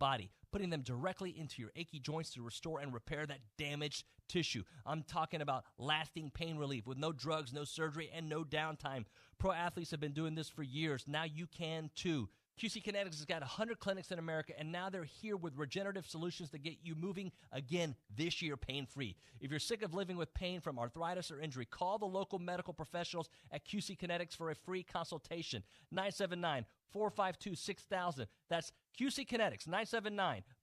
body, putting them directly into your achy joints to restore and repair that damaged tissue. I'm talking about lasting pain relief with no drugs, no surgery, and no downtime. Pro athletes have been doing this for years. Now you can too. QC Kinetics has got 100 clinics in America, and now they're here with regenerative solutions to get you moving again this year pain-free. If you're sick of living with pain from arthritis or injury, call the local medical professionals at QC Kinetics for a free consultation. 979-452-6000. That's QC Kinetics,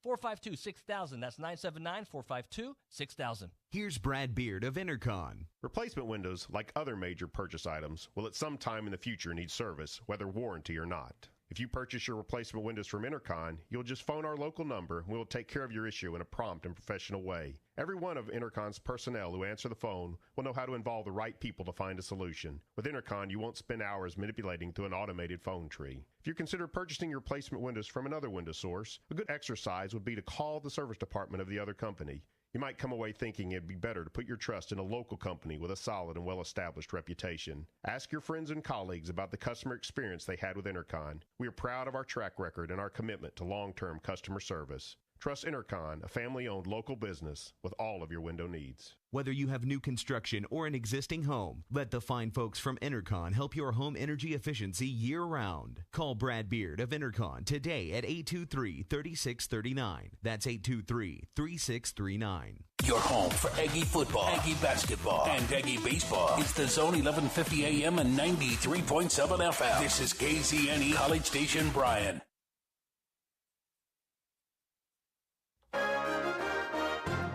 979-452-6000. That's 979-452-6000. Here's Brad Beard of Intercon. Replacement windows, like other major purchase items, will at some time in the future need service, whether warranty or not. If you purchase your replacement windows from Intercon, you'll just phone our local number and we'll take care of your issue in a prompt and professional way. Every one of Intercon's personnel who answer the phone will know how to involve the right people to find a solution. With Intercon, you won't spend hours manipulating through an automated phone tree. If you consider purchasing your replacement windows from another window source, a good exercise would be to call the service department of the other company. You might come away thinking it'd be better to put your trust in a local company with a solid and well-established reputation. Ask your friends and colleagues about the customer experience they had with Intercon. We are proud of our track record and our commitment to long-term customer service. Trust Intercon, a family-owned local business, with all of your window needs. Whether you have new construction or an existing home, let the fine folks from Intercon help your home energy efficiency year-round. Call Brad Beard of Intercon today at 823-3639. That's 823-3639. Your home for Aggie football, Aggie basketball, and Aggie baseball. It's the Zone 1150 AM and 93.7 FM. This is KZNE College Station Bryan.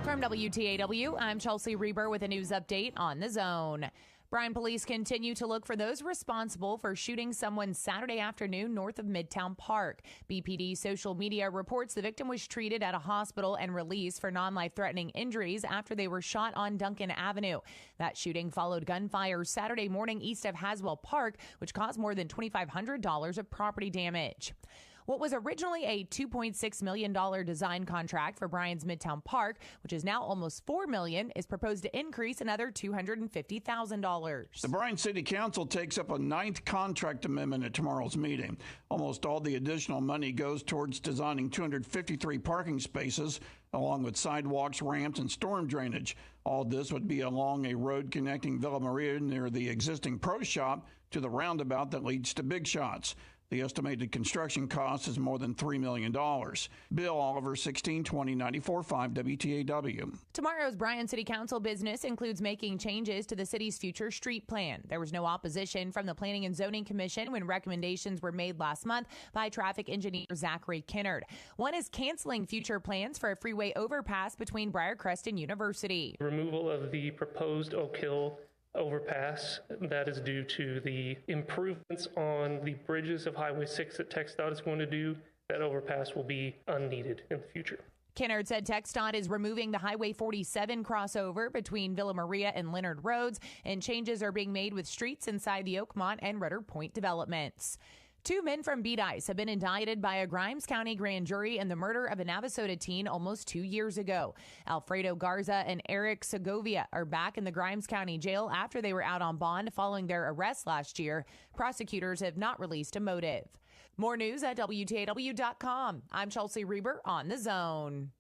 From WTAW, I'm Chelsea Reber with a news update on the Zone. Bryan police continue to look for those responsible for shooting someone Saturday afternoon north of Midtown Park. BPD social media reports the victim was treated at a hospital and released for non-life-threatening injuries after they were shot on Duncan Avenue. That shooting followed gunfire Saturday morning east of Haswell Park, which caused more than $2,500 of property damage. What was originally a $2.6 million design contract for Bryan's Midtown Park, which is now almost $4 million, is proposed to increase another $250,000. The Bryan City Council takes up a ninth contract amendment at tomorrow's meeting. Almost all the additional money goes towards designing 253 parking spaces, along with sidewalks, ramps, and storm drainage. All this would be along a road connecting Villa Maria near the existing Pro Shop to the roundabout that leads to Big Shots. The estimated construction cost is more than $3 million. Bill Oliver, 1620 94.5 WTAW. Tomorrow's Bryan City Council business includes making changes to the city's future street plan. There was no opposition from the Planning and Zoning Commission when recommendations were made last month by traffic engineer Zachary Kinnard. One is canceling future plans for a freeway overpass between Briarcrest and University. Removal of the proposed Oak Hill overpass. That is due to the improvements on the bridges of Highway 6 that TxDOT is going to do. That overpass will be unneeded in the future. Kinnard said TxDOT is removing the Highway 47 crossover between Villa Maria and Leonard Roads, and changes are being made with streets inside the Oakmont and Rudder Point developments. Two men from Beat Ice have been indicted by a Grimes County grand jury in the murder of a Navasota teen almost 2 years ago. Alfredo Garza and Eric Segovia are back in the Grimes County jail after they were out on bond following their arrest last year. Prosecutors have not released a motive. More news at WTAW.com. I'm Chelsea Reber on The Zone.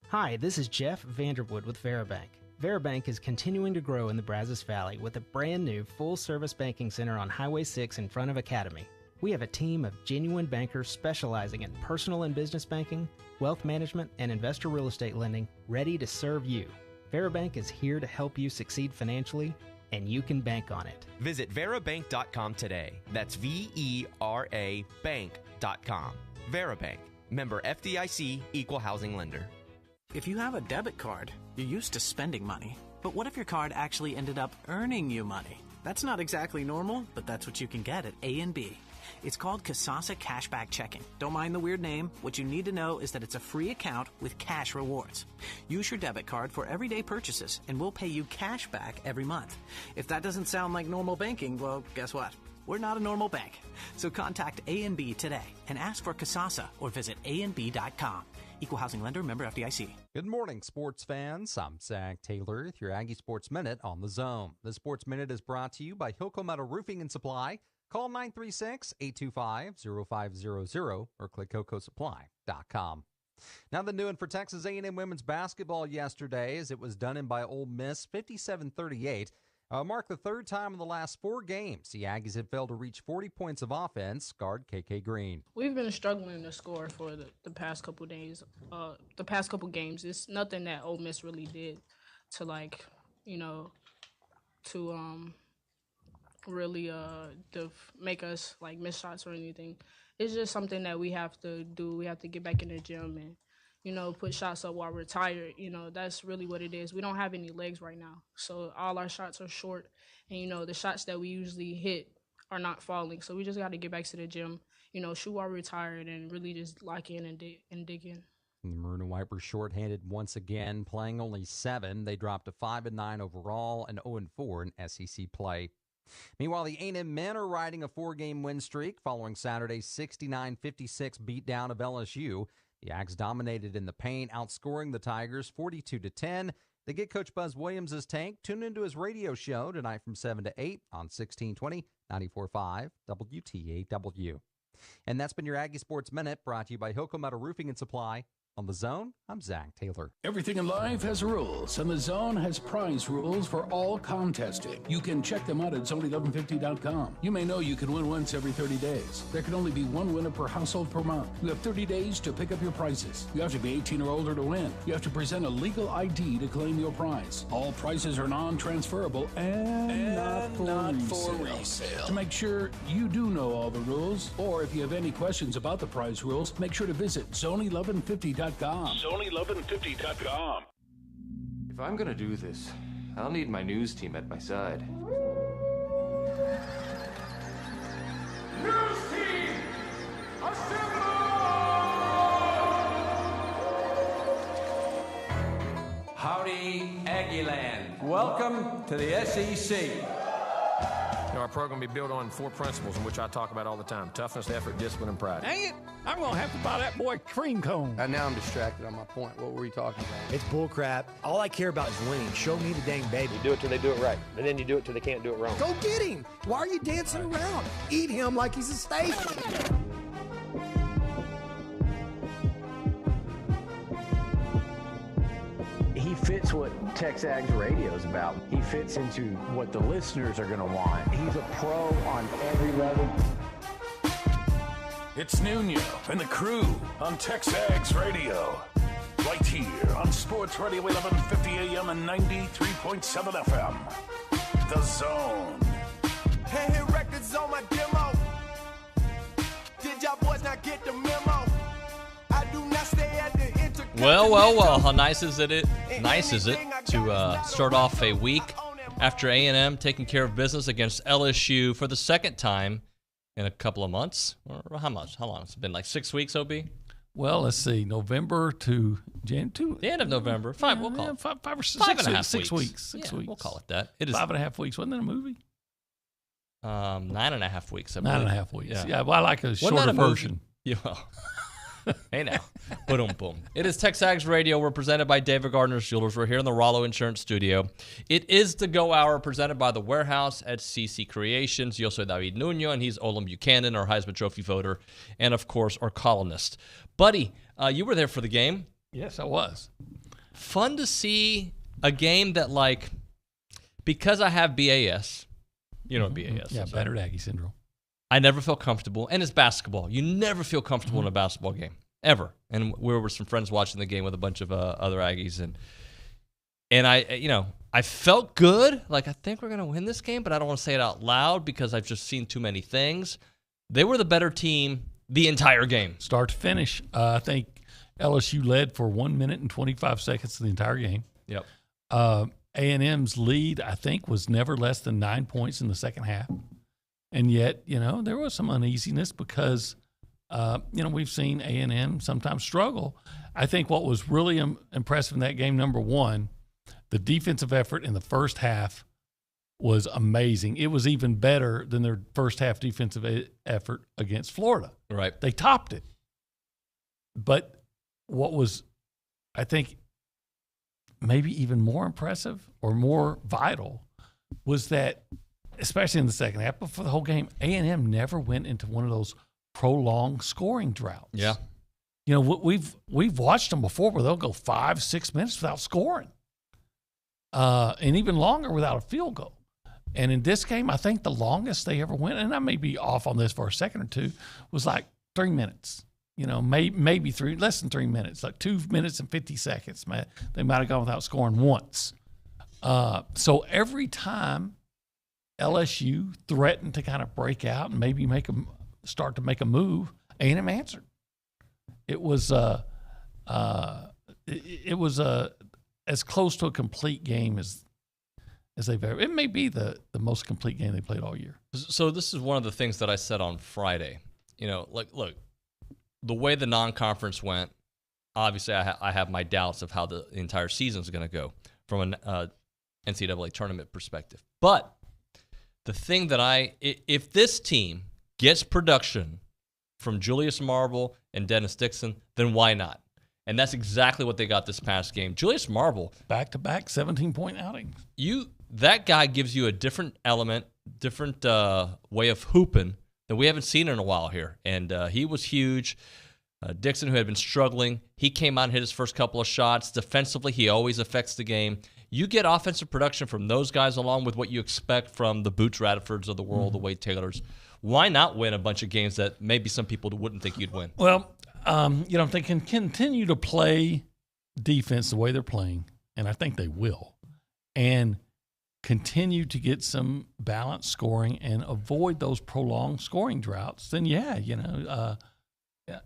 Hi, this is Jeff Vanderwood with Veribank. Veribank is continuing to grow in the Brazos Valley with a brand new full-service banking center on Highway 6 in front of Academy. We have a team of genuine bankers specializing in personal and business banking, wealth management, and investor real estate lending ready to serve you. Veribank is here to help you succeed financially, and you can bank on it. Visit Verabank.com today. That's VERA Bank.com. Verabank. Member FDIC, Equal Housing Lender. If you have a debit card, you're used to spending money. But what if your card actually ended up earning you money? That's not exactly normal, but that's what you can get at A&B. It's called Kasasa Cashback Checking. Don't mind the weird name. What you need to know is that it's a free account with cash rewards. Use your debit card for everyday purchases, and we'll pay you cash back every month. If that doesn't sound like normal banking, well, guess what? We're not a normal bank. So contact A&B today and ask for Kasasa or visit ANB.com. Equal Housing Lender, member FDIC. Good morning, sports fans. I'm Zach Taylor with your Aggie Sports Minute on The Zone. The Sports Minute is brought to you by Hilco Metal Roofing and Supply, Call 936-825-0500 or click cocosupply.com. Now the new one for Texas A&M women's basketball yesterday, as it was done in by Ole Miss, 57-38. Marked the third time in the last 4 games the Aggies had failed to reach 40 points of offense. Guard KK Green. We've been struggling to score for the past couple days, the past couple games. It's nothing that Ole Miss really did to really make us miss shots or anything. It's just something that we have to do. We have to get back in the gym and put shots up while we're tired. That's really what it is. We don't have any legs right now, so all our shots are short, and the shots that we usually hit are not falling. So we just got to get back to the gym, shoot while we're tired, and really just lock in and dig in. The Maroon and White were shorthanded once again, playing only 7. They dropped to 5-9 overall and 0-4 in SEC play. Meanwhile, the A&M men are riding a 4-game win streak following Saturday's 69-56 beatdown of LSU. The Ags dominated in the paint, outscoring the Tigers 42-10. They get Coach Buzz Williams' take. Tune into his radio show tonight from 7 to 8 on 1620, 94.5 WTAW. And that's been your Aggie Sports Minute, brought to you by Hilco Metal Roofing and Supply. On The Zone, I'm Zach Taylor. Everything in life has rules, and The Zone has prize rules for all contesting. You can check them out at zone1150.com. You may know you can win once every 30 days. There can only be one winner per household per month. You have 30 days to pick up your prizes. You have to be 18 or older to win. You have to present a legal ID to claim your prize. All prizes are non-transferable and not for resale. To make sure you do know all the rules, or if you have any questions about the prize rules, make sure to visit zone1150.com. Zone1150.com. If I'm going to do this, I'll need my news team at my side. News team, assemble! Howdy, Aggieland. Welcome to the SEC. Our program will be built on 4 principles in which I talk about all the time: toughness, effort, discipline, and pride. Dang it! I'm going to have to buy that boy cream cone. Now I'm distracted on my point. What were we talking about? It's bullcrap. All I care about is winning. Show me the dang baby. You do it till they do it right, and then you do it till they can't do it wrong. Go get him! Why are you dancing around? Eat him like he's a steak. He fits what TexAgs radio is about. He fits into what the listeners are going to want. He's a pro on every level. It's Nuño and the crew on TexAgs Radio. Right here on Sports Radio 1150 AM and 93.7 FM. The Zone. Hey, records on my demo. Did y'all boys not get the memo? I do not stay at the Well, how nice is it to start off a week after A&M taking care of business against LSU for the second time in a couple of months? Or how much? How long? It's been like 6 weeks, OB? Well, let's see, November to January. The end of November. We'll call it. 5 or 6, 6 weeks. 6 weeks. We'll call it that. It is 5.5 weeks. Wasn't that a movie? 9.5 weeks. 9.5 weeks. Yeah, well, I like a shorter version. Yeah, well. Hey now. Boom. It is TexAgs Radio. We're presented by David Gardner's Jewelers. We're here in the Rollo Insurance Studio. It is the Go Hour presented by The Warehouse at CC Creations. Yo soy David Nuño, and he's Olin Buchanan, our Heisman Trophy voter, and, of course, our columnist. Buddy, you were there for the game. Yes, I was. Fun to see a game that, because I have BAS, you know what BAS is. Yeah, battered Aggie syndrome. I never felt comfortable, and it's basketball. You never feel comfortable in a basketball game, ever. And we were some friends watching the game with a bunch of other Aggies, and I felt good. I think we're gonna win this game, but I don't want to say it out loud because I've just seen too many things. They were the better team the entire game, start to finish. I think LSU led for 1 minute and 25 seconds the entire game. Yep. A&M's lead, I think, was never less than 9 points in the second half. And yet, there was some uneasiness because, we've seen A&M sometimes struggle. I think what was really impressive in that game, number one, the defensive effort in the first half was amazing. It was even better than their first half defensive effort against Florida. Right. They topped it. But what was, I think, maybe even more impressive or more vital was that especially in the second half, but for the whole game, A&M never went into one of those prolonged scoring droughts. Yeah. You know, we've watched them before where they'll go 5-6 minutes without scoring, and even longer without a field goal. And in this game, I think the longest they ever went, and I may be off on this for a second or two, was like 3 minutes. You know, maybe less than 3 minutes, like 2 minutes and 50 seconds. They might have gone without scoring once. So every time LSU threatened to kind of break out and maybe start to make a move, A&M answered. It was as close to a complete game as they've ever. It may be the most complete game they played all year. So this is one of the things that I said on Friday. You know, like, look, the way the non-conference went, obviously I have my doubts of how the entire season is going to go from an NCAA tournament perspective. But the thing that if this team gets production from Julius Marble and Dennis Dixon, then why not? And that's exactly what they got this past game. Julius Marble, back-to-back 17-point outings. That guy gives you a different element, different way of hooping that we haven't seen in a while here. And he was huge. Dixon, who had been struggling, he came out and hit his first couple of shots. Defensively, he always affects the game. You get offensive production from those guys along with what you expect from the Boots Radfords of the world, the Wade Taylors. Why not win a bunch of games that maybe some people wouldn't think you'd win? Well, if they can continue to play defense the way they're playing, and I think they will, and continue to get some balanced scoring and avoid those prolonged scoring droughts, then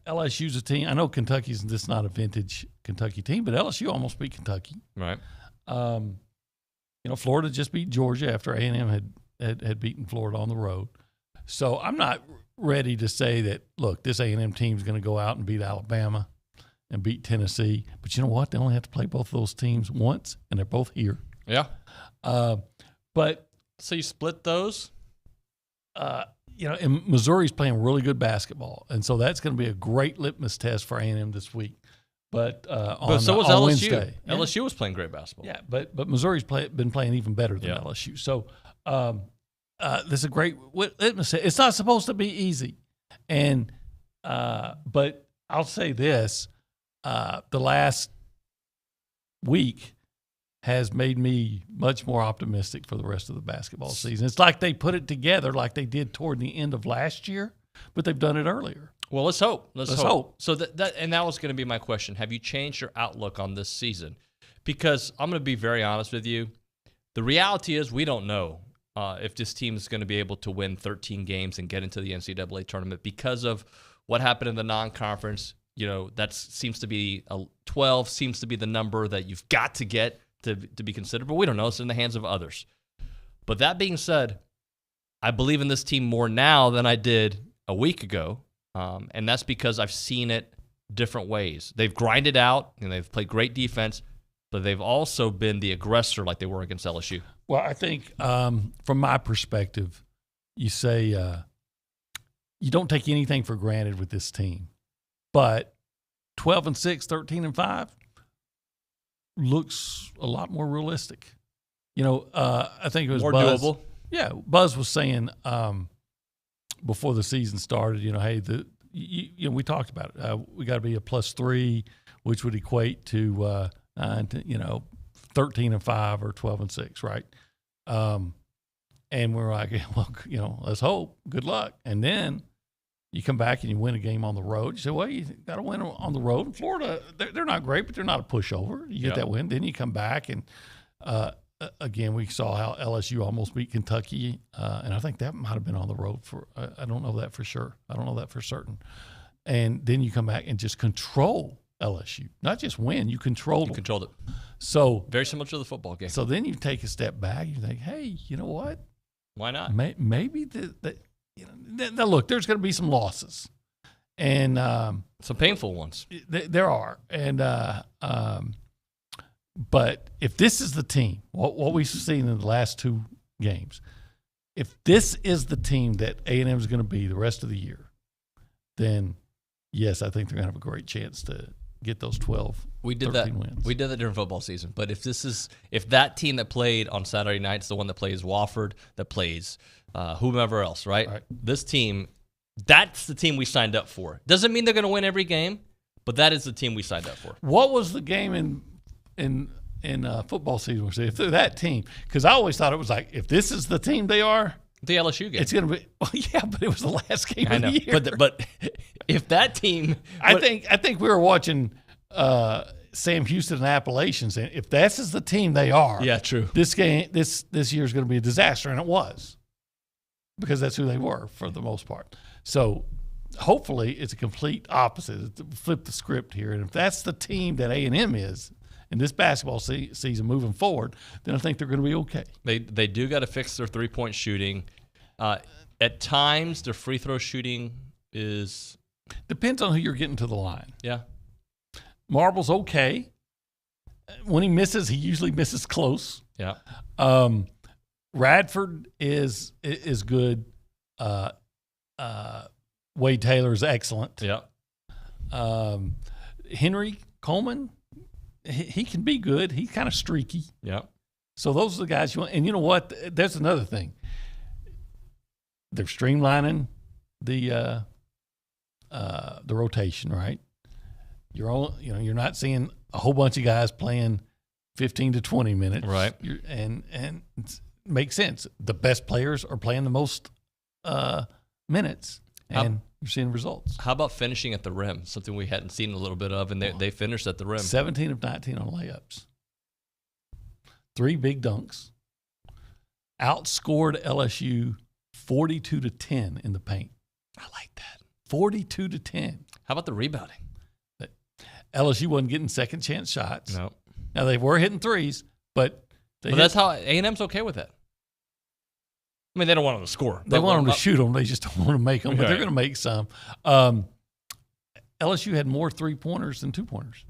LSU's a team. I know Kentucky's just not a vintage Kentucky team, but LSU almost beat Kentucky. Right. Florida just beat Georgia after A&M had beaten Florida on the road. So I'm not ready to say that, look, this A&M team is going to go out and beat Alabama and beat Tennessee. But you know what? They only have to play both of those teams once, and they're both here. Yeah. But so you split those? And Missouri's playing really good basketball, and so that's going to be a great litmus test for A&M this week. But so was LSU. Wednesday, LSU was playing great basketball. Yeah, but Missouri's been playing even better than LSU. So this is a great litmus test. It's not supposed to be easy, but I'll say this: the last week has made me much more optimistic for the rest of the basketball season. It's like they put it together like they did toward the end of last year, but they've done it earlier. Well, let's hope. Let's hope. So that was going to be my question. Have you changed your outlook on this season? Because I'm going to be very honest with you. The reality is we don't know if this team is going to be able to win 13 games and get into the NCAA tournament because of what happened in the non-conference. That seems to be 12 seems to be the number that you've got to get to be considered, but we don't know. It's in the hands of others. But that being said, I believe in this team more now than I did a week ago, and that's because I've seen it different ways. They've grinded out, and they've played great defense, but they've also been the aggressor like they were against LSU. Well, I think from my perspective, you say you don't take anything for granted with this team, but 12-6, 13-5, looks a lot more realistic. I think it was more Buzz. Doable. Yeah, Buzz was saying before the season started, hey, we talked about it. We got to be a +3, which would equate to 13-5 or 12-6, right? And we're like, well, let's hope. Good luck. And then you come back and you win a game on the road. You say, well, you got to win on the road. In Florida, they're not great, but they're not a pushover. You get that win. Then you come back and, again, we saw how LSU almost beat Kentucky, and I think that might have been on the road for I don't know that for sure. I don't know that for certain. And then you come back and just control LSU. Not just win, you controlled them. Controlled it. So very similar to the football game. So then you take a step back and you think, hey, you know what? Why not? Maybe now look, there's going to be some losses, and some painful ones. There are, and but if this is the team, what we've seen in the last two games, if this is the team that A&M is going to be the rest of the year, then yes, I think they're going to have a great chance to get those 12, We did 13 that. wins. We did that during football season. But if that team that played on Saturday night is the one that plays Wofford, that plays whomever else, right? This team, that's the team we signed up for. Doesn't mean they're going to win every game, but that is the team we signed up for. What was the game in football season? If they're that team, because I always thought it was like, if this is the team they are, the LSU game. It's going to be. Well, yeah, but it was the last game of the year. But if that team, I think we were watching Sam Houston and Appalachians, and if this is the team they are, yeah, true. This year is going to be a disaster, and it was, because that's who they were for the most part. So hopefully it's a complete opposite. Flip the script here, and if that's the team that A&M is in this basketball season moving forward, then I think they're going to be okay. They do got to fix their three-point shooting. At times, their free throw shooting is depends on who you're getting to the line. Yeah, Marble's okay. When he misses, he usually misses close. Yeah. Radford is good. Wade Taylor is excellent. Yeah. Henry Coleman, he can be good. He's kind of streaky. Yeah. So those are the guys you want. And you know what? There's another thing. They're streamlining the rotation, right? You're not seeing a whole bunch of guys playing 15 to 20 minutes, right? And it makes sense. The best players are playing the most minutes, and you're seeing results. How about finishing at the rim? Something we hadn't seen a little bit of, and they finished at the rim. 17 of 19 on layups. 3 big dunks. Outscored LSU 42-10 in the paint. I like that. 42-10. How about the rebounding? LSU wasn't getting second chance shots. No. Now they were hitting threes, but that's how A&M's okay with it. I mean, they don't want them to score. They want them to shoot them. They just don't want to make them, but they're going to make some. LSU had more 3-pointers than 2-pointers.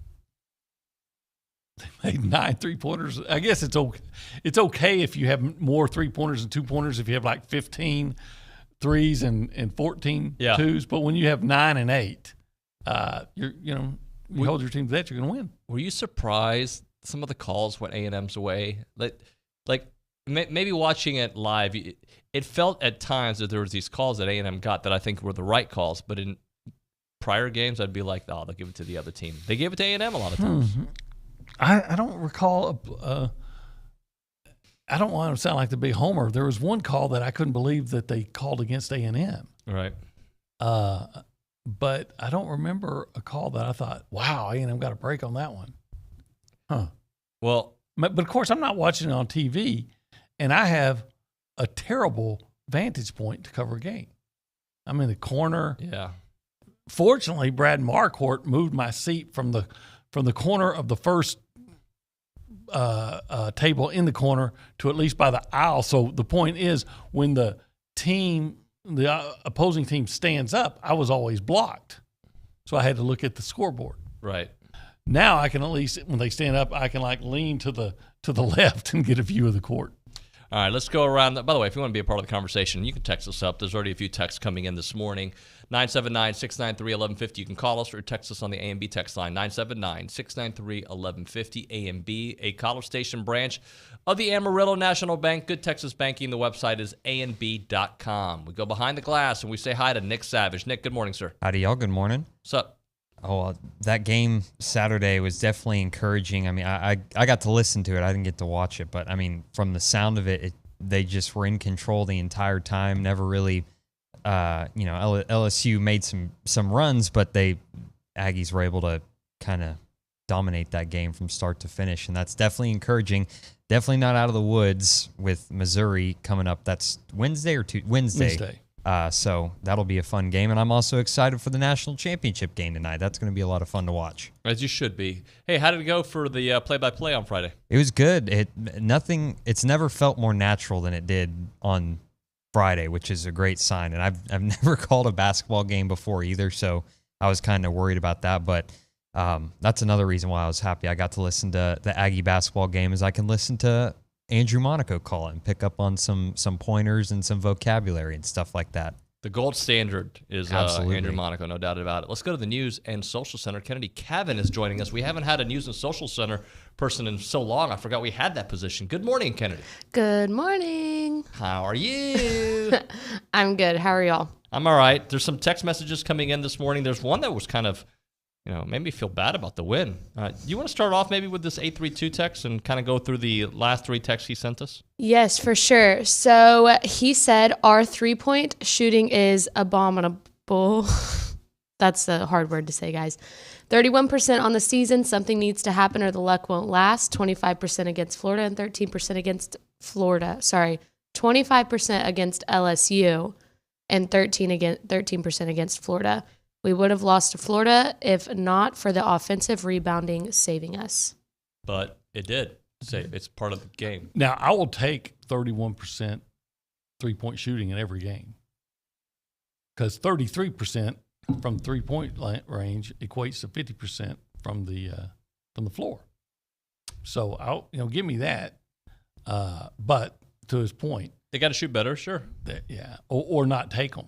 They made 9 3-pointers. I guess it's okay. It's okay if you have more 3-pointers than 2-pointers. If you have like 15 threes and 14 twos, but when you have 9 and 8, you hold your team to that, you're going to win. Were you surprised some of the calls went A&M's away? Like maybe watching it live, it felt at times that there was these calls that A&M got that I think were the right calls, but in prior games, I'd be like, oh, they'll give it to the other team. They gave it to A&M a lot of times. I don't recall. I don't want to sound like the big homer. There was one call that I couldn't believe that they called against A&M. Right. But I don't remember a call that I thought, wow, A&M got a break on that one. Huh. Well, but of course, I'm not watching it on TV, and I have a terrible vantage point to cover a game. I'm in the corner. Yeah. Fortunately, Brad Marquardt moved my seat from the corner of the first table in the corner to at least by the aisle. So the point is, when the opposing team stands up, I was always blocked. So I had to look at the scoreboard. Right. Now I can at least, when they stand up, I can like lean to the left and get a view of the court. All right, let's go around. By the way, if you want to be a part of the conversation, you can text us up. There's already a few texts coming in this morning. 979-693-1150. You can call us or text us on the A&B text line, 979-693-1150. A&B, a College Station branch of the Amarillo National Bank. Good Texas banking. The website is anb.com. We go behind the glass and we say hi to Nick Savage. Nick, good morning, sir. Howdy, y'all. Good morning. What's up? Oh, that game Saturday was definitely encouraging. I mean, I got to listen to it. I didn't get to watch it. But, I mean, from the sound of it, they just were in control the entire time. Never really, LSU made some runs, but Aggies were able to kind of dominate that game from start to finish. And that's definitely encouraging. Definitely not out of the woods with Missouri coming up. That's Wednesday or Wednesday. So that'll be a fun game, and I'm also excited for the national championship game tonight. That's going to be a lot of fun to watch. As you should be. Hey, how did it go for the play-by-play on Friday? It was good. It's never felt more natural than it did on Friday, which is a great sign. And I've never called a basketball game before either, so I was kind of worried about that. But that's another reason why I was happy I got to listen to the Aggie basketball game, is I can listen to Andrew Monaco call it and pick up on some pointers and some vocabulary and stuff like that. The gold standard is Absolutely. Andrew Monaco, no doubt about it. Let's go to the News and Social Center. Kennedy Cavan is joining us. We haven't had a News and Social Center person in so long. I forgot we had that position. Good morning, Kennedy. Good morning. How are you? I'm good. How are y'all? I'm all right. There's some text messages coming in this morning. There's one that was kind of, made me feel bad about the win. You want to start off maybe with this 832 text and kind of go through the last 3 texts he sent us? Yes, for sure. So he said our 3-point shooting is abominable. That's a hard word to say, guys. 31% on the season. Something needs to happen or the luck won't last. 25% against Florida and 13% against Florida. 25% against LSU and 13% against Florida. We would have lost to Florida if not for the offensive rebounding saving us. But it did. It's part of the game. Now, I will take 31% 3-point shooting in every game because 33% from 3-point range equates to 50% from the floor. So, give me that. But to his point, they got to shoot better, sure. Or not take them.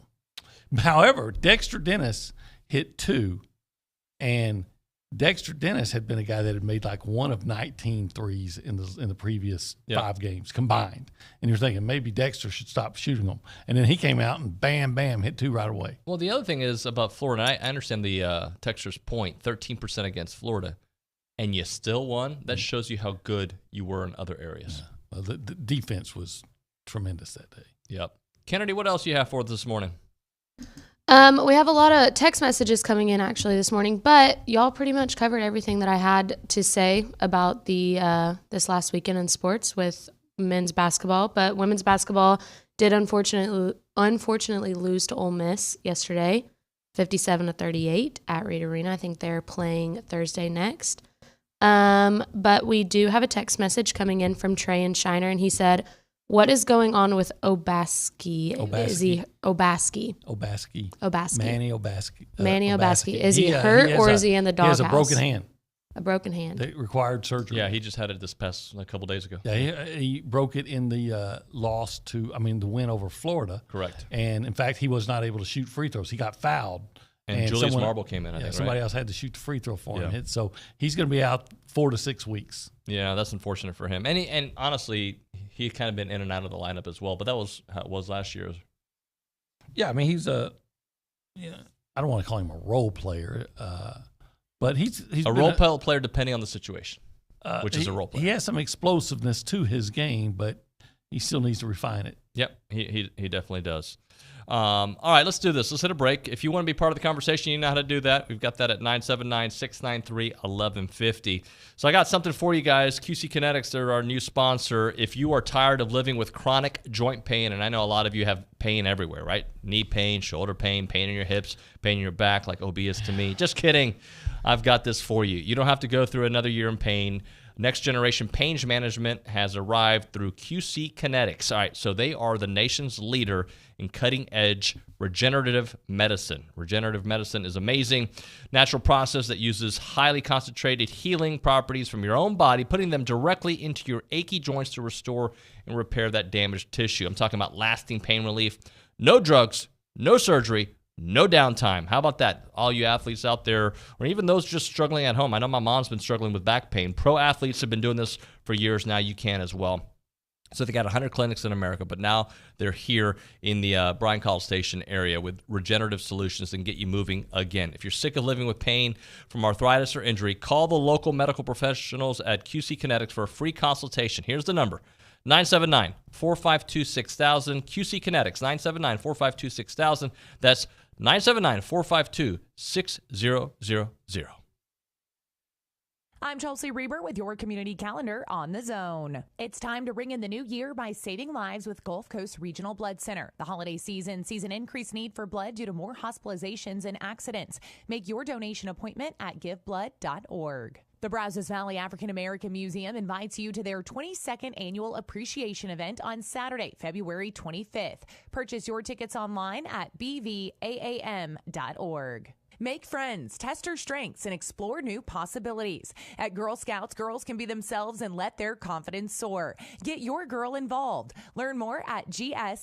However, Dexter Dennis hit 2, and Dexter Dennis had been a guy that had made like 1 of 19 threes in the previous 5 games combined. And you're thinking maybe Dexter should stop shooting them. And then he came out and bam, hit 2 right away. Well, the other thing is about Florida, and I understand the Dexter's point, 13% against Florida, and you still won. That shows you how good you were in other areas. Yeah. Well, the defense was tremendous that day. Yep. Kennedy, what else do you have for us this morning? We have a lot of text messages coming in actually this morning, but y'all pretty much covered everything that I had to say about the this last weekend in sports with men's basketball. But women's basketball did unfortunately lose to Ole Miss yesterday, 57-38 at Reed Arena. I think they're playing Thursday next. But we do have a text message coming in from Trey and Shiner, and he said, "What is going on with Obaski? Is he Obaski? Manny Obaski. Manny Obaski. Is he hurt or is he in the doghouse? He has a broken hand. A broken hand. That required surgery. Yeah, he just had it a couple days ago. Yeah, he broke it in the the win over Florida. Correct. And in fact, he was not able to shoot free throws. He got fouled. And Julius Marble came in, I think, somebody else had to shoot the free throw for him. So he's going to be out 4 to 6 weeks. Yeah, that's unfortunate for him. And honestly, he kind of been in and out of the lineup as well. But that was how it was last year. Yeah, I mean, he's I don't want to call him a role player, but he's a role player depending on the situation, which is a role player. He has some explosiveness to his game, but he still needs to refine it. Yep, he definitely does. All right, let's do this. Let's hit a break. If you want to be part of the conversation, you know how to do that. We've got that at 979-693-1150. So I got something for you guys. QC Kinetics, they're our new sponsor. If you are tired of living with chronic joint pain, and I know a lot of you have pain everywhere, right? Knee pain, shoulder pain, pain in your hips, pain in your back, like OB is to me. Just kidding. I've got this for you. You don't have to go through another year in pain. Next generation pain management has arrived through QC Kinetics. All right, so they are the nation's leader in cutting-edge regenerative medicine. Regenerative medicine is amazing. Natural process that uses highly concentrated healing properties from your own body, putting them directly into your achy joints to restore and repair that damaged tissue. I'm talking about lasting pain relief. No drugs, no surgery, no downtime. How about that? All you athletes out there, or even those just struggling at home. I know my mom's been struggling with back pain. Pro athletes have been doing this for years now. You can as well. So they got 100 clinics in America, but now they're here in the Bryan College Station area with regenerative solutions that can get you moving again. If you're sick of living with pain from arthritis or injury, call the local medical professionals at QC Kinetics for a free consultation. Here's the number. 979-452-6000. QC Kinetics, 979-452-6000. That's 979-452-6000. I'm Chelsea Reber with your community calendar on The Zone. It's time to ring in the new year by saving lives with Gulf Coast Regional Blood Center. The holiday season sees an increased need for blood due to more hospitalizations and accidents. Make your donation appointment at giveblood.org. The Brazos Valley African American Museum invites you to their 22nd annual appreciation event on Saturday, February 25th. Purchase your tickets online at bvaam.org. Make friends, test your strengths, and explore new possibilities. At Girl Scouts, girls can be themselves and let their confidence soar. Get your girl involved. Learn more at gsctx.org.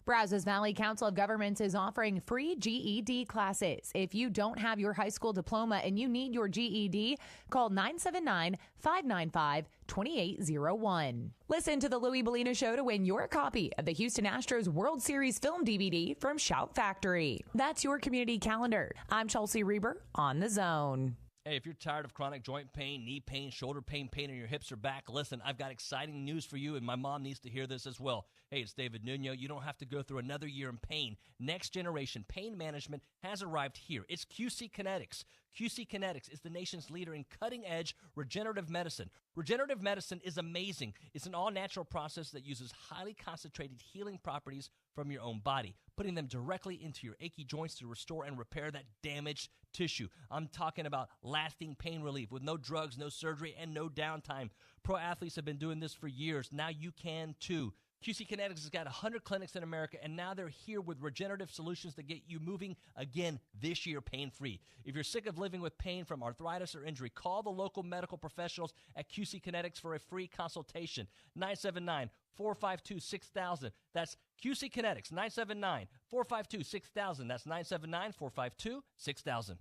Brazos Valley Council of Governments is offering free GED classes. If you don't have your high school diploma and you need your GED, call 979-595-2801. Listen to the Louis Bellina Show to win your copy of the Houston Astros World Series film DVD from Shout Factory. That's your community calendar. I'm Chelsea Reber on The Zone. Hey, if you're tired of chronic joint pain, knee pain, shoulder pain in your hips or back, listen, I've got exciting news for you, and my mom needs to hear this as well. Hey, it's David Nuño. You don't have to go through another year in pain. Next Generation Pain Management has arrived here. It's QC Kinetics. QC Kinetics is the nation's leader in cutting-edge regenerative medicine. Regenerative medicine is amazing. It's an all-natural process that uses highly concentrated healing properties from your own body, putting them directly into your achy joints to restore and repair that damaged tissue. I'm talking about lasting pain relief with no drugs, no surgery, and no downtime. Pro athletes have been doing this for years. Now you can too. QC Kinetics has got 100 clinics in America, and now they're here with regenerative solutions to get you moving again this year pain-free. If you're sick of living with pain from arthritis or injury, call the local medical professionals at QC Kinetics for a free consultation. 979-452-6000. That's QC Kinetics, 979-452-6000. That's 979-452-6000.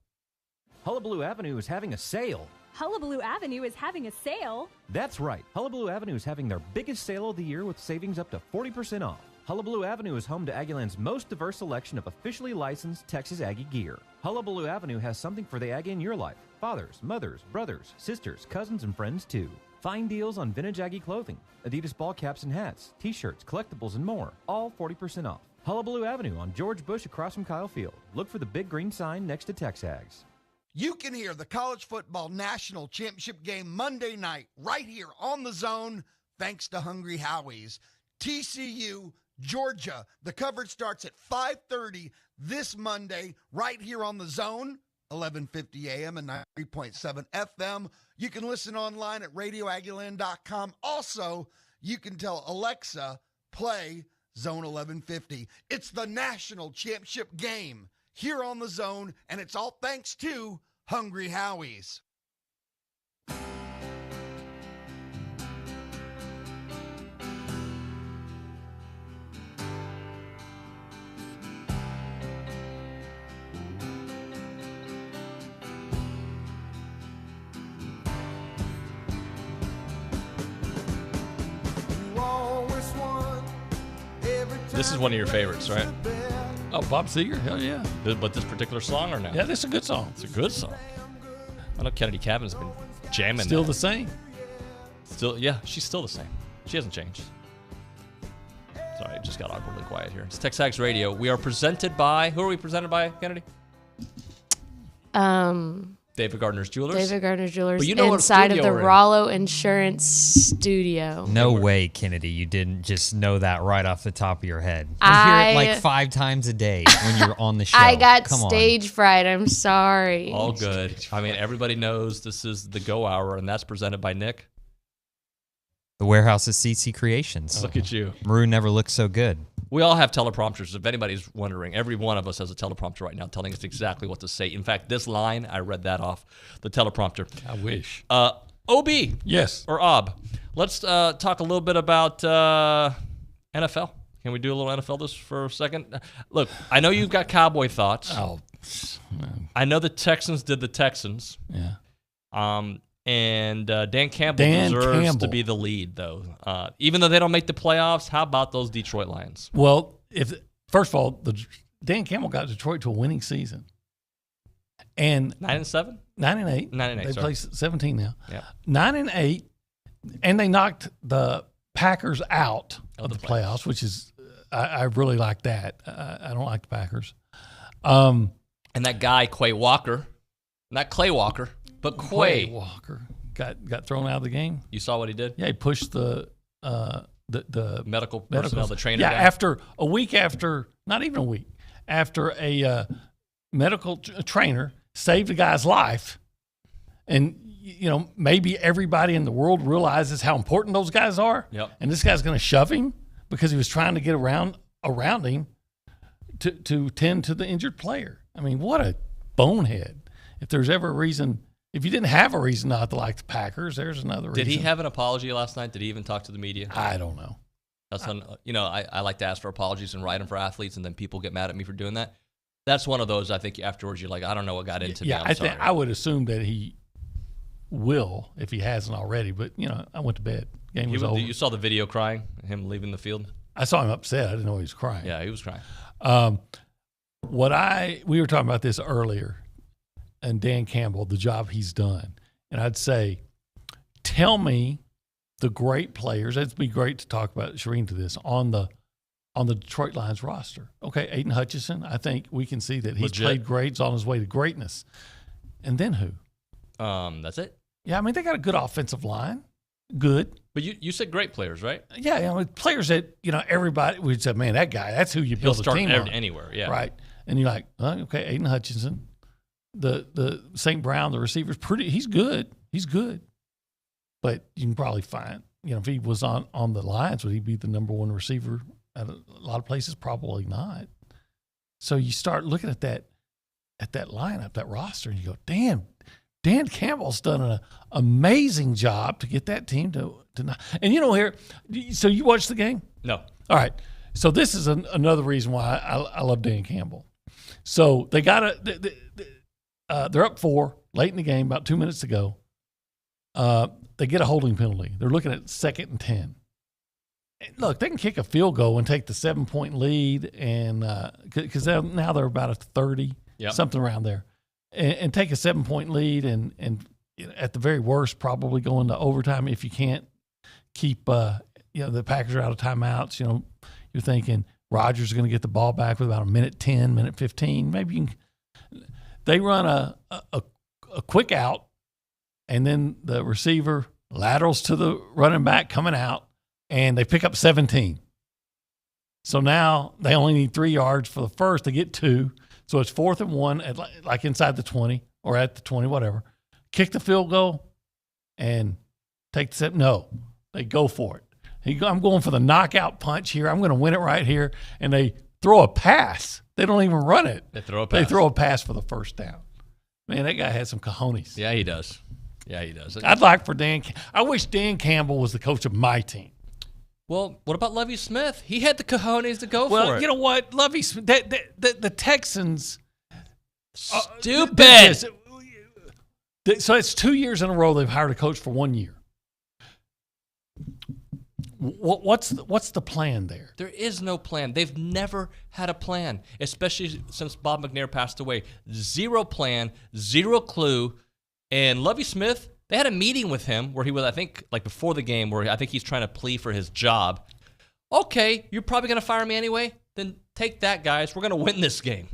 Hullabaloo Avenue is having a sale. Hullabaloo Avenue is having a sale? That's right. Hullabaloo Avenue is having their biggest sale of the year with savings up to 40% off. Hullabaloo Avenue is home to Aggieland's most diverse selection of officially licensed Texas Aggie gear. Hullabaloo Avenue has something for the Aggie in your life. Fathers, mothers, brothers, sisters, cousins, and friends too. Find deals on vintage Aggie clothing, Adidas ball caps and hats, t-shirts, collectibles, and more. All 40% off. Hullabaloo Avenue on George Bush across from Kyle Field. Look for the big green sign next to TexAgs. You can hear the College Football National Championship game Monday night right here on The Zone, thanks to Hungry Howie's. TCU, Georgia. The coverage starts at 5:30 this Monday right here on The Zone, 1150 a.m. and 90.7 FM. You can listen online at radioaggieland.com. Also, you can tell Alexa, play Zone 1150. It's the National Championship game here on The Zone, and it's all thanks to Hungry Howie's. This is one of your favorites, right? Oh, Bob Seger? Hell yeah. But this particular song or no? Yeah, this is a good song. It's a good song. I know Kennedy Cavan's been jamming Still that. the same. Still, yeah, she's still the same. She hasn't changed. Sorry, it just got awkwardly quiet here. It's TexAgs Radio. We are presented by, who are we presented by, Kennedy? David Gardner's Jewelers. David Gardner's Jewelers, But you know inside of what the studio we're in. Rollo Insurance Studio. No way, Kennedy. You didn't just know that right off the top of your head. You hear it like 5 times a day when you're on the show. I got Come on. stage fright. I'm sorry. All good. I mean, everybody knows this is the Go Hour, and that's presented by Nick. The warehouse is CC Creations. Look at you. Maroon never looked so good. We all have teleprompters. If anybody's wondering, every one of us has a teleprompter right now telling us exactly what to say. In fact, this line, I read that off the teleprompter. I wish. OB. Yes. Or OB. Let's talk a little bit about NFL. Can we do a little NFL this for a second? Look, I know you've got Cowboy thoughts. Oh, I know the Texans did the Texans. Yeah. And Dan Campbell deserves to be the lead, though. Even though they don't make the playoffs, how about those Detroit Lions? Well, first of all, Dan Campbell got Detroit to a winning season. And 9-7? 9-8. 9-8. They play 17 now. Yeah. 9-8, and they knocked the Packers out of the playoffs, which is I really like that. I don't like the Packers. And that guy Quay Walker, not Clay Walker, but Quay Walker got thrown out of the game. You saw what he did? Yeah, he pushed the medical personnel, the trainer. Yeah, down. after a week, not even a week, after a medical trainer saved the guy's life, and maybe everybody in the world realizes how important those guys are. Yep. And this guy's going to shove him because he was trying to get around him to tend to the injured player. I mean, what a bonehead! If there's ever a reason. If you didn't have a reason not to like the Packers, there's another reason. Did he have an apology last night? Did he even talk to the media? I don't know. That's I like to ask for apologies and write them for athletes, and then people get mad at me for doing that. That's one of those. I think afterwards you're like, I don't know what got into me. I'm sorry. I would assume that he will if he hasn't already. But I went to bed. Game was over. You saw the video crying, him leaving the field. I saw him upset. I didn't know he was crying. Yeah, he was crying. We were talking about this earlier, and Dan Campbell, the job he's done, and I'd say, tell me the great players. It'd be great to talk about Shireen to this on the Detroit Lions roster. Okay, Aiden Hutchinson, I think we can see that he's played great, he's on his way to greatness. And then who? That's it. Yeah, I mean they got a good offensive line, good. But you said great players, right? Yeah, players that everybody would say, man, that guy, that's who you build a team on. Anywhere, yeah, right. And you're like, okay, Aiden Hutchinson, the St. Brown, the receiver's he's good. But you can probably find, if he was on the Lions, would he be the number one receiver at a lot of places? Probably not. So you start looking at that lineup, that roster, and you go, damn, Dan Campbell's done an amazing job to get that team to not. And here, so you watched the game? No. All right. So this is another reason why I love Dan Campbell. So they they're up 4 late in the game, about 2 minutes to go. They get a holding penalty. They're looking at 2nd and 10. Look, they can kick a field goal and take the 7-point lead, and because now they're about a 30, something around there, and take a 7-point lead, and at the very worst, probably go into overtime if you can't keep the Packers are out of timeouts. You're thinking Rodgers is going to get the ball back with about a minute 10, minute 15. Maybe they run a quick out. And then the receiver laterals to the running back coming out, and they pick up 17. So now they only need 3 yards for the first to get 2. So it's 4th and 1 at like inside the 20 or at the 20, whatever. Kick the field goal and take the step. No, they go for it. I'm going for the knockout punch here. I'm going to win it right here. And they throw a pass. They don't even run it. They throw a pass for the first down. Man, that guy has some cojones. Yeah, he does. I'd like for I wish Dan Campbell was the coach of my team. Well, what about Lovie Smith? He had the cojones to go for it. Well, you know what? Lovie Smith, the Texans. Stupid. So it's 2 years in a row they've hired a coach for 1 year. What's the plan there? There is no plan. They've never had a plan, especially since Bob McNair passed away. Zero plan, zero clue. And Lovie Smith, they had a meeting with him where he was, I think, like before the game, where I think he's trying to plea for his job. Okay, you're probably going to fire me anyway? Then take that, guys. We're going to win this game.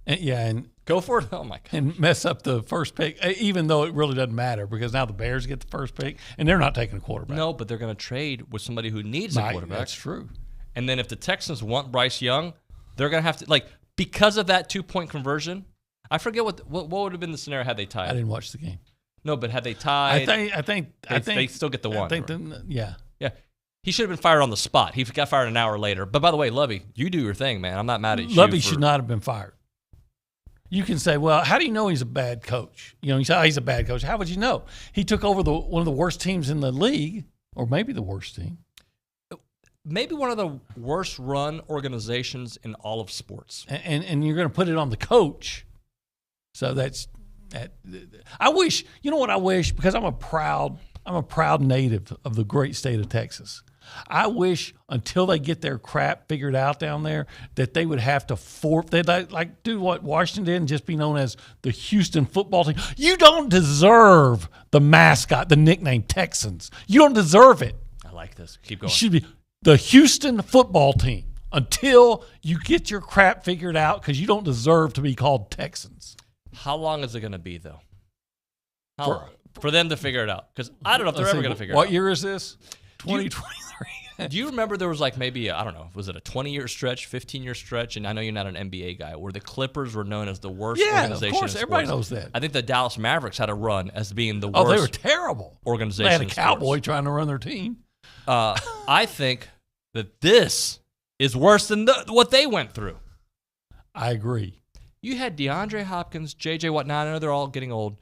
And go for it. Oh, my God. And mess up the first pick, even though it really doesn't matter because now the Bears get the first pick, and they're not taking a quarterback. No, but they're going to trade with somebody who needs a quarterback. That's true. And then if the Texans want Bryce Young, they're going to have to, because of that 2-point conversion, I forget what would have been the scenario had they tied. I didn't watch the game. No, but had they tied, I think they still get the one. Yeah. He should have been fired on the spot. He got fired an hour later. But by the way, Lovie, you do your thing, man. I'm not mad at you. Lovie should not have been fired. You can say, well, how do you know he's a bad coach? You say, he's a bad coach. How would you know? He took over one of the worst teams in the league, or maybe the worst team. Maybe one of the worst run organizations in all of sports. And you're going to put it on the coach. So I wish, you know what I wish? Because I'm a proud native of the great state of Texas. I wish until they get their crap figured out down there that they would have to they'd like do what Washington did and just be known as the Houston football team. You don't deserve the mascot, the nickname Texans. You don't deserve it. I like this. Keep going. It should be the Houston football team until you get your crap figured out because you don't deserve to be called Texans. How long is it going to be, though? For them to figure it out? Because I don't know if they're ever going to figure it out. What year is this? 2023. Do you remember there was maybe, I don't know, was it a 20-year stretch, 15-year stretch? And I know you're not an NBA guy, where the Clippers were known as the worst organization. Yeah, of course. Everybody knows that. I think the Dallas Mavericks had a run as being the worst. Oh, they were terrible. Organization. They had a cowboy trying to run their team. I think that this is worse than what they went through. I agree. You had DeAndre Hopkins, J.J. Watt. Now I know they're all getting old.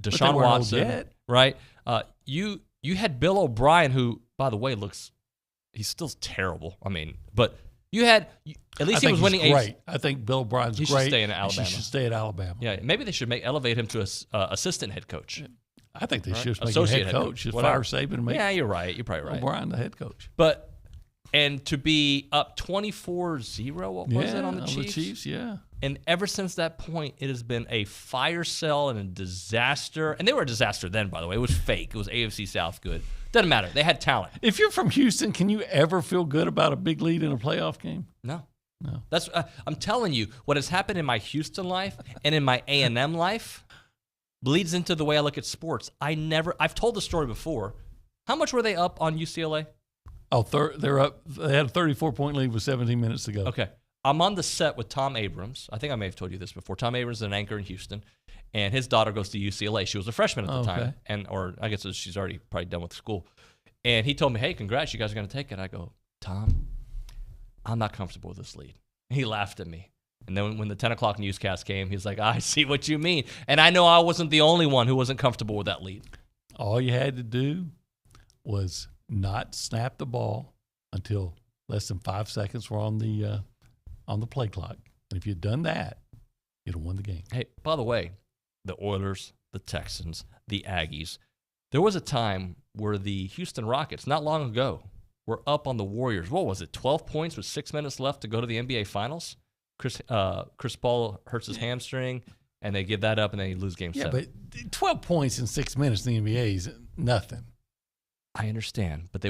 Deshaun Watson, right? You had Bill O'Brien, who, by the way, looks He's still terrible. I mean, but at least he was winning. Great. I think Bill O'Brien's great. He should stay in Alabama. He should stay at Alabama. Yeah, maybe they should elevate him to assistant head coach. I think they should make him head coach. Just fire Saban and make. Yeah, you're right. You're probably right. O'Brien the head coach. And to be up 24-0, what was it on the Chiefs? On the Chiefs, yeah. And ever since that point, it has been a fire sale and a disaster. And they were a disaster then, by the way. It was fake. It was AFC South good. Doesn't matter. They had talent. If you're from Houston, can you ever feel good about a big lead in a playoff game? No. That's I'm telling you, what has happened in my Houston life and in my A&M life bleeds into the way I look at sports. I've told the story before. How much were they up on UCLA? Oh, they're up. They had a 34-point lead with 17 minutes to go. Okay. I'm on the set with Tom Abrams. I think I may have told you this before. Tom Abrams is an anchor in Houston, and his daughter goes to UCLA. She was a freshman at the time, or I guess she's already probably done with school. And he told me, hey, congrats, you guys are going to take it. I go, Tom, I'm not comfortable with this lead. And he laughed at me. And then when the 10 o'clock newscast came, he's like, I see what you mean. And I know I wasn't the only one who wasn't comfortable with that lead. All you had to do was not snap the ball until less than 5 seconds were on the play clock. And if you'd done that, you'd have won the game. Hey, by the way, the Oilers, the Texans, the Aggies, there was a time where the Houston Rockets, not long ago, were up on the Warriors. What was it, 12 points with 6 minutes left to go to the NBA Finals? Chris Paul hurts his hamstring, and they give that up, and then they lose Game 7. Yeah, but 12 points in 6 minutes in the NBA is nothing. I understand, but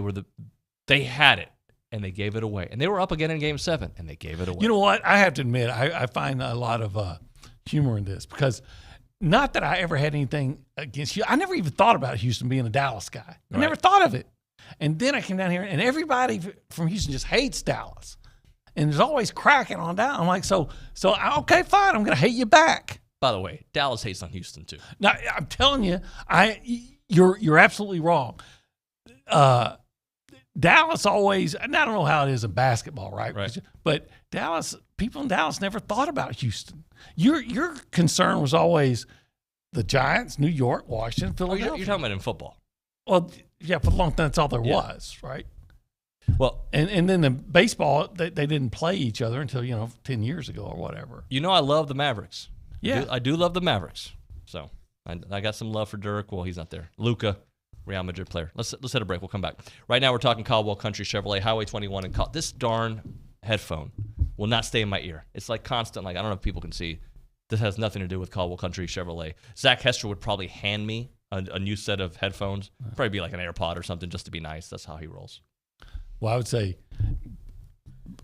they had it, and they gave it away. And they were up again in Game 7, and they gave it away. You know what? I have to admit, I find a lot of humor in this because not that I ever had anything against you. I never even thought about Houston being a Dallas guy. I never thought of it. And then I came down here, and everybody from Houston just hates Dallas. And there's always cracking on down. I'm like, so okay, fine. I'm going to hate you back. By the way, Dallas hates on Houston, too. Now, I'm telling you, you're absolutely wrong. Dallas always, and I don't know how it is in basketball, right? But people in Dallas never thought about Houston. Your concern was always the Giants, New York, Washington, Philadelphia. You're talking about in football. Well, yeah, for a long time, that's all there was, right? Well, and then the baseball, they didn't play each other until 10 years ago or whatever. I love the Mavericks. Yeah, I do love the Mavericks. So I got some love for Dirk. Well, he's not there. Luka, Real Madrid player. Let's hit a break. We'll come back. Right now, we're talking Caldwell Country Chevrolet, Highway 21, and this darn headphone will not stay in my ear. It's like constant. Like I don't know if people can see. This has nothing to do with Caldwell Country Chevrolet. Zach Hester would probably hand me a new set of headphones. Probably be like an AirPod or something just to be nice. That's how he rolls. Well, I would say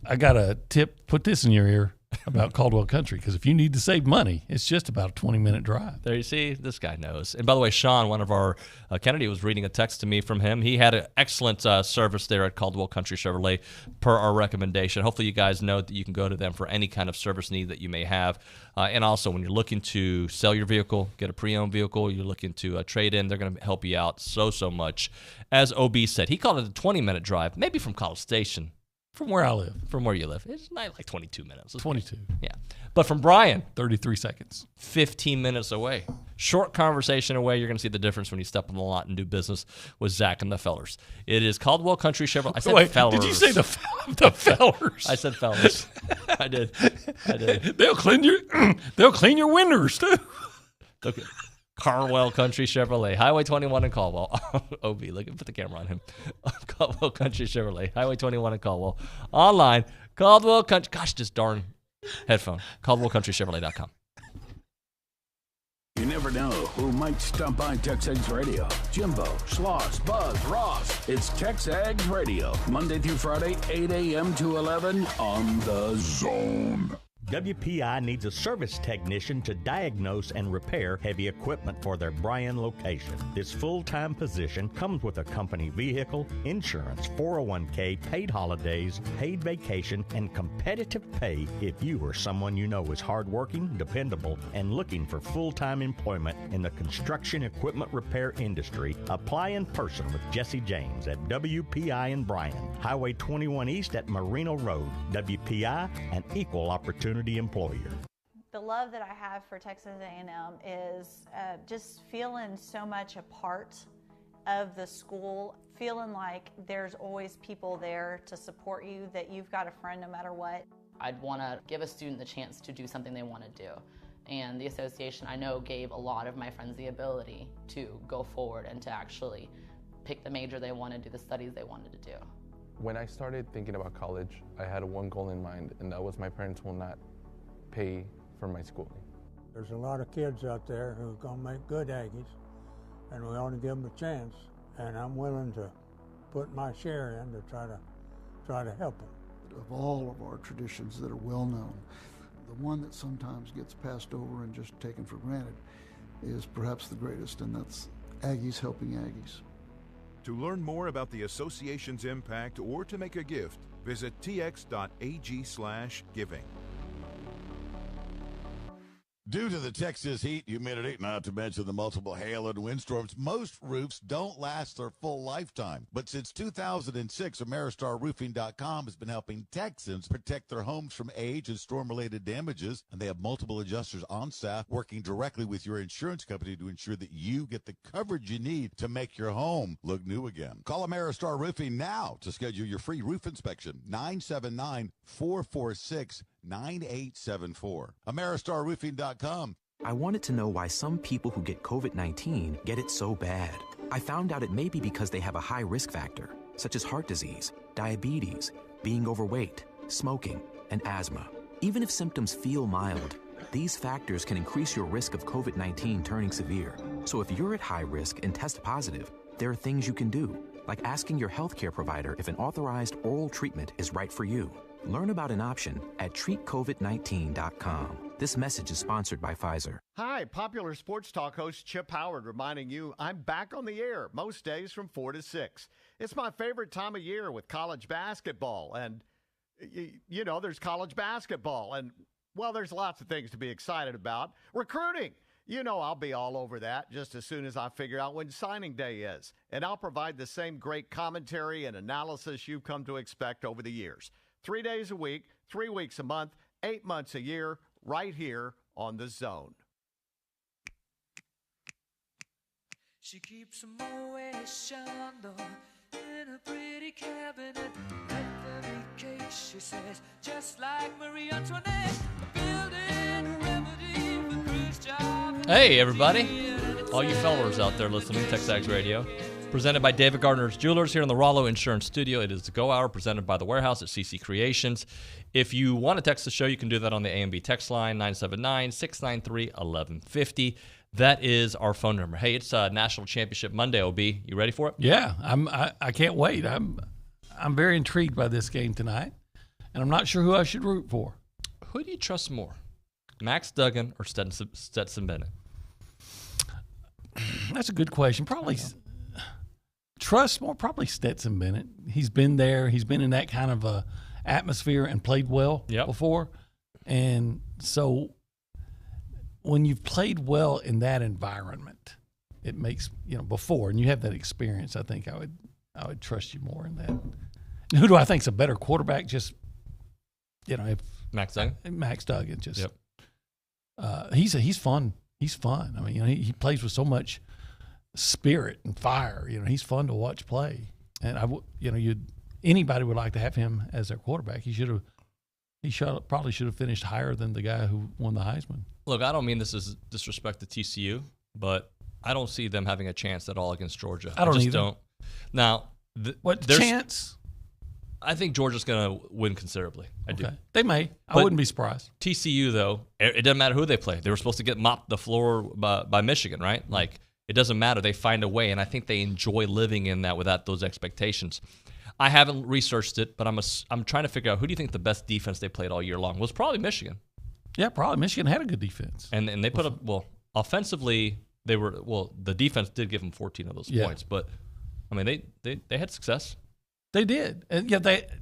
I got a tip. Put this in your ear about Caldwell Country because if you need to save money, it's just about a 20-minute drive. There you see, this guy knows. And by the way, Sean, one of our Kennedy was reading a text to me from him. He had an excellent service there at Caldwell Country Chevrolet per our recommendation. Hopefully you guys know that you can go to them for any kind of service need that you may have. And also when you're looking to sell your vehicle, get a pre-owned vehicle, you're looking to trade in, they're going to help you out so much. As OB said, he called it a 20-minute drive, maybe from College Station. From where I live. From where you live. It's not like 22 minutes. 22. Yeah. But from Brian. 33 seconds. 15 minutes away. Short conversation away. You're going to see the difference when you step on the lot and do business with Zach and the fellers. It is Caldwell Country Chevrolet. I said fellers. Did you say the fellers? I said fellers. I did. They'll clean your windows, too. Okay. Caldwell Country Chevrolet, Highway 21 in Caldwell. OB, put the camera on him. Caldwell Country Chevrolet, Highway 21 in Caldwell. Online, Caldwell Country. Gosh, this darn headphone. CaldwellCountryChevrolet.com. You never know who might stop by TexAgs Radio. Jimbo, Schloss, Buzz, Ross. It's TexAgs Radio. Monday through Friday, 8 a.m. to 11 on The Zone. WPI needs a service technician to diagnose and repair heavy equipment for their Bryan location. This full-time position comes with a company vehicle, insurance, 401k, paid holidays, paid vacation, and competitive pay if you or someone you know is hardworking, dependable, and looking for full-time employment in the construction equipment repair industry. Apply in person with Jesse James at WPI in Bryan, Highway 21 East at Marino Road. WPI, an equal opportunity employer. The love that I have for Texas A&M is just feeling so much a part of the school, feeling like there's always people there to support you, that you've got a friend no matter what. I'd want to give a student the chance to do something they want to do. And the association, I know, gave a lot of my friends the ability to go forward and to actually pick the major they wanted, do the studies they wanted to do. When I started thinking about college, I had one goal in mind, and that was my parents will not pay for my schooling. There's a lot of kids out there who are going to make good Aggies, and we ought to give them a chance, and I'm willing to put my share in to try to help them. Of all of our traditions that are well known, the one that sometimes gets passed over and just taken for granted is perhaps the greatest, and that's Aggies helping Aggies. To learn more about the association's impact or to make a gift, visit tx.ag/giving. Due to the Texas heat, humidity, not to mention the multiple hail and windstorms, most roofs don't last their full lifetime. But since 2006, AmeriStarRoofing.com has been helping Texans protect their homes from age and storm-related damages, and they have multiple adjusters on staff working directly with your insurance company to ensure that you get the coverage you need to make your home look new again. Call Ameristar Roofing now to schedule your free roof inspection, 979-446-9874. AmeriStarRoofing.com. I wanted to know why some people who get COVID-19 get it so bad. I found out it may be because they have a high risk factor, such as heart disease, diabetes, being overweight, smoking, and asthma. Even if symptoms feel mild, these factors can increase your risk of COVID-19 turning severe. So if you're at high risk and test positive, there are things you can do, like asking your healthcare provider if an authorized oral treatment is right for you. Learn about an option at treatcovid19.com. This message is sponsored by Pfizer. Hi, popular sports talk host Chip Howard reminding you I'm back on the air most days from 4 to 6. It's my favorite time of year with college basketball. And, you know, there's college basketball. And, well, there's lots of things to be excited about. Recruiting. You know I'll be all over that just as soon as I figure out when signing day is. And I'll provide the same great commentary and analysis you've come to expect over the years. 3 days a week, 3 weeks a month, 8 months a year, right here on The Zone. She keeps a Moet Chandon in a pretty cabinet. Every case, she says, just like Marie Antoinette, building a remedy for Christian. Hey, everybody. All you fellers out there listening to TexAgs Radio. Presented by David Gardner's Jewelers here in the Rollo Insurance Studio. It is the Go Hour presented by The Warehouse at CC Creations. If you want to text the show, you can do that on the A&B text line, 979-693-1150. That is our phone number. Hey, it's National Championship Monday, OB. You ready for it? Yeah, I can't wait. I'm very intrigued by this game tonight, and I'm not sure who I should root for. Who do you trust more, Max Duggan or Stetson Bennett? That's a good question. Probably trust more, probably Stetson Bennett. He's been there. He's been in that kind of a atmosphere and played well before. And so when you've played well in that environment, it makes, before, and you have that experience, I think I would trust you more in that. And who do I think is a better quarterback? Just, if Max Duggan? Max Duggan, just he's fun. He's fun. I mean, he plays with so much spirit and fire. He's fun to watch play. And anybody would like to have him as their quarterback. He probably should have finished higher than the guy who won the Heisman. Look, I don't mean this as disrespect to TCU, but I don't see them having a chance at all against Georgia. I just don't. Now, what chance? I think Georgia's going to win considerably. I do. They may. I wouldn't be surprised. TCU, though, it doesn't matter who they play. They were supposed to get mopped the floor by Michigan, right? Like, it doesn't matter. They find a way, and I think they enjoy living in that without those expectations. I haven't researched it, but I'm trying to figure out who do you think the best defense they played all year long was. Probably Michigan. Yeah, probably Michigan had a good defense, and they put up offensively. The defense did give them 14 of those points, but I mean they had success. They did, and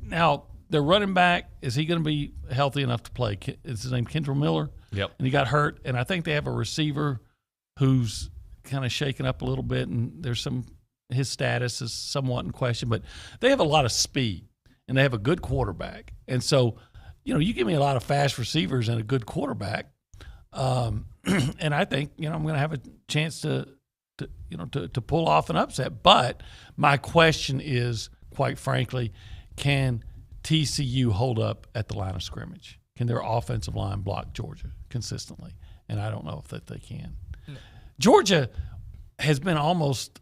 now their running back, is he going to be healthy enough to play? Is his name Kendall Miller? Yep. And he got hurt, and I think they have a receiver who's kind of shaken up a little bit, and his status is somewhat in question, but they have a lot of speed, and they have a good quarterback. And so, you give me a lot of fast receivers and a good quarterback, and I think, I'm going to have a chance to to pull off an upset. But my question is, quite frankly, can TCU hold up at the line of scrimmage? Can their offensive line block Georgia consistently? And I don't know if they can. No. Georgia has been almost,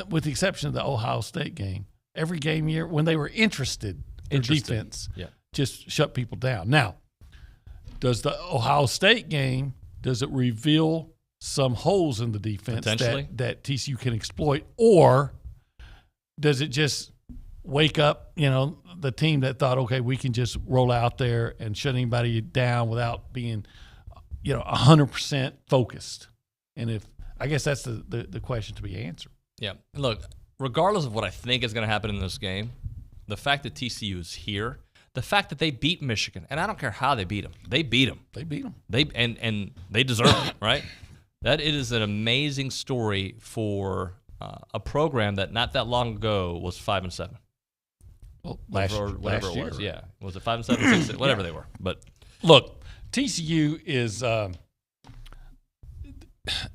with the exception of the Ohio State game, every game year when they were interested in defense, just shut people down. Now, does the Ohio State game, does it reveal some holes in the defense that TCU can exploit, or does it just wake up, the team that thought, okay, we can just roll out there and shut anybody down without being, 100% focused? And I guess that's the question to be answered. Yeah. Look, regardless of what I think is going to happen in this game, the fact that TCU is here, the fact that they beat Michigan, and I don't care how they beat them, they beat them. They beat them. And they deserve it, right? That it is an amazing story for a program that not that long ago was 5-7. Well, last year, was. Yeah, was it 5-7, 6, whatever they were. But look, TCU is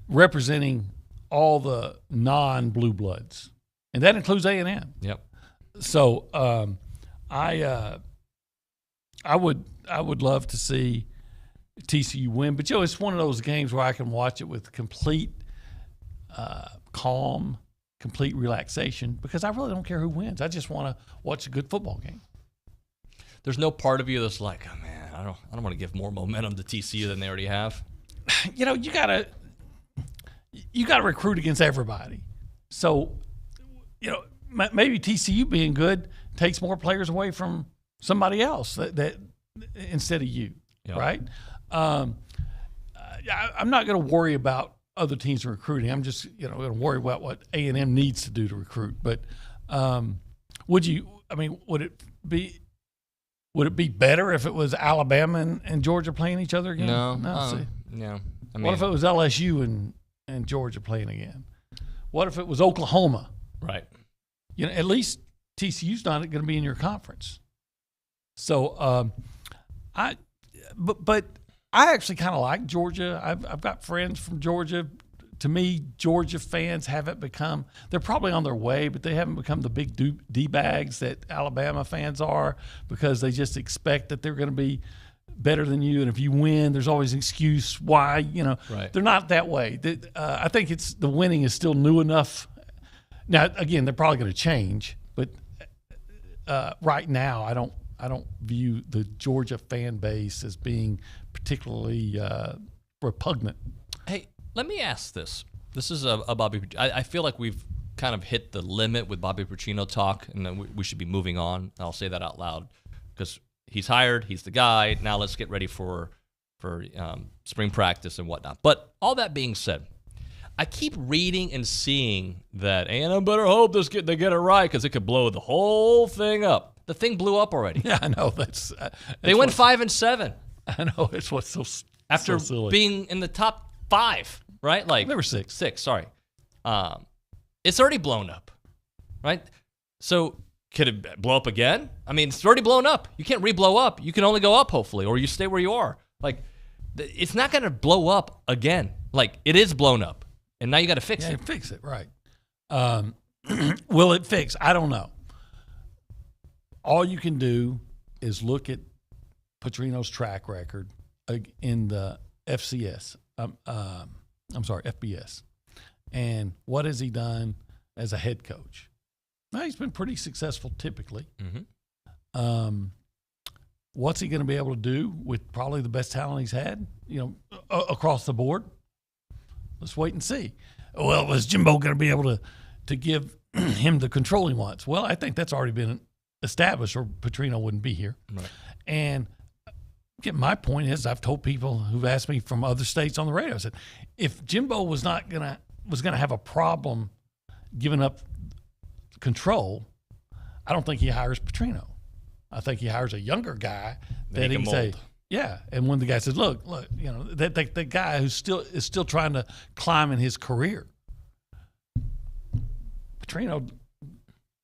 representing all the non-blue bloods, and that includes A&M. Yep. So I would love to see TCU win, but it's one of those games where I can watch it with complete calm, complete relaxation, because I really don't care who wins. I just want to watch a good football game. There's no part of you that's like, oh man, I don't want to give more momentum to TCU than they already have. You gotta recruit against everybody. So, maybe TCU being good takes more players away from somebody else that instead of you, right? I'm not going to worry about other teams recruiting. I'm just going to worry about what A&M needs to do to recruit. But would it be better if it was Alabama and Georgia playing each other again? No. Yeah. What if it was LSU and Georgia playing again? What if it was Oklahoma? Right. At least TCU's not going to be in your conference. So but I actually kind of like Georgia. I've got friends from Georgia. To me, Georgia fans haven't become – they're probably on their way, but they haven't become the big D-bags that Alabama fans are, because they just expect that they're going to be better than you. And if you win, there's always an excuse why, Right. They're not that way. I think the winning is still new enough. Now, again, they're probably going to change, but right now I don't view the Georgia fan base as being particularly repugnant. Hey, let me ask this. This is a Bobby. I feel like we've kind of hit the limit with Bobby Petrino talk, and then we should be moving on. I'll say that out loud because he's hired. He's the guy. Now let's get ready for spring practice and whatnot. But all that being said, I keep reading and seeing that, and I better hope they get it right because it could blow the whole thing up. The thing blew up already. Yeah, I know. They went 5-7. I know. It's what's so after so silly. Being in the top 5, right? Like they were 6. 6, sorry. It's already blown up, right? So could it blow up again? I mean, it's already blown up. You can't re-blow up. You can only go up, hopefully, or you stay where you are. Like, it's not going to blow up again. Like, it is blown up, and now you got to fix it. Fix it, right. Will it fix? I don't know. All you can do is look at Petrino's track record in the FCS. FBS. And what has he done as a head coach? Well, he's been pretty successful typically. Mm-hmm. What's he going to be able to do with probably the best talent he's had, across the board? Let's wait and see. Well, is Jimbo going to be able to give him the control he wants? Well, I think that's already been established, or Petrino wouldn't be here. Right. And my point is, I've told people who've asked me from other states on the radio, I said, if Jimbo was gonna have a problem giving up control, I don't think he hires Petrino. I think he hires a younger guy that he can say, yeah. And when the guy says, look, that guy who is still trying to climb in his career, Petrino,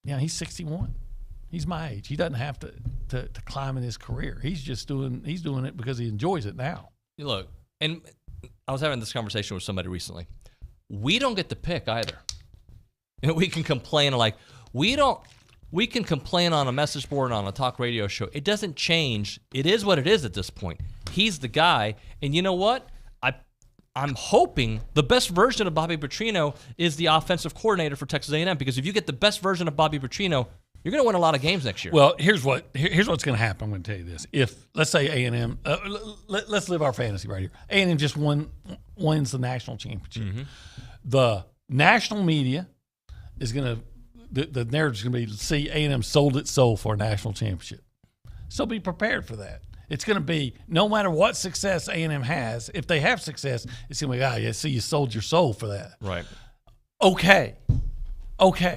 he's 61. He's my age. He doesn't have to climb in his career. He's doing it because he enjoys it now. Look, and I was having this conversation with somebody recently. we don't get to pick either. And we can complain we can complain on a message board and on a talk radio show. It doesn't change. It is what it is at this point. He's the guy. And you know what? I'm hoping the best version of Bobby Petrino is the offensive coordinator for Texas A&M, because if you get the best version of Bobby Petrino, you're going to win a lot of games next year. Well, here's what's going to happen. I'm going to tell you this. If, let's say A&M, let's live our fantasy right here. A&M just wins the national championship. Mm-hmm. The national media is going to, the narrative's going to be, see, A&M sold its soul for a national championship. So be prepared for that. It's going to be, no matter what success A&M has, if they have success, it's going to be, yeah, see, you sold your soul for that. Right. Okay. What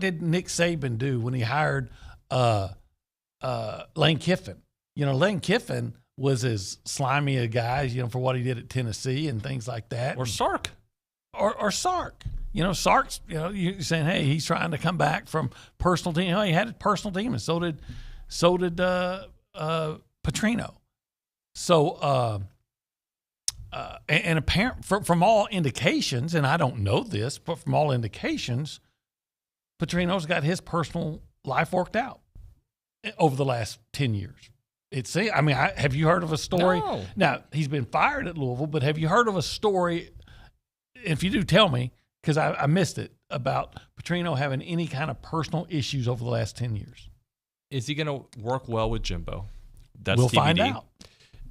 did Nick Saban do when he hired Lane Kiffin? Lane Kiffin was as slimy a guy, for what he did at Tennessee and things like that. Or Sark. Or Sark. Sark's, you're saying, hey, he's trying to come back from personal demons. He had a personal demon. So did Petrino. So, and apparent from all indications, and I don't know this, but from all indications, Petrino's got his personal life worked out over the last 10 years. Have you heard of a story? No. Now, he's been fired at Louisville, but have you heard of a story, if you do, tell me, because I missed it, about Petrino having any kind of personal issues over the last 10 years? Is he going to work well with Jimbo? That's we'll TBD. Find out.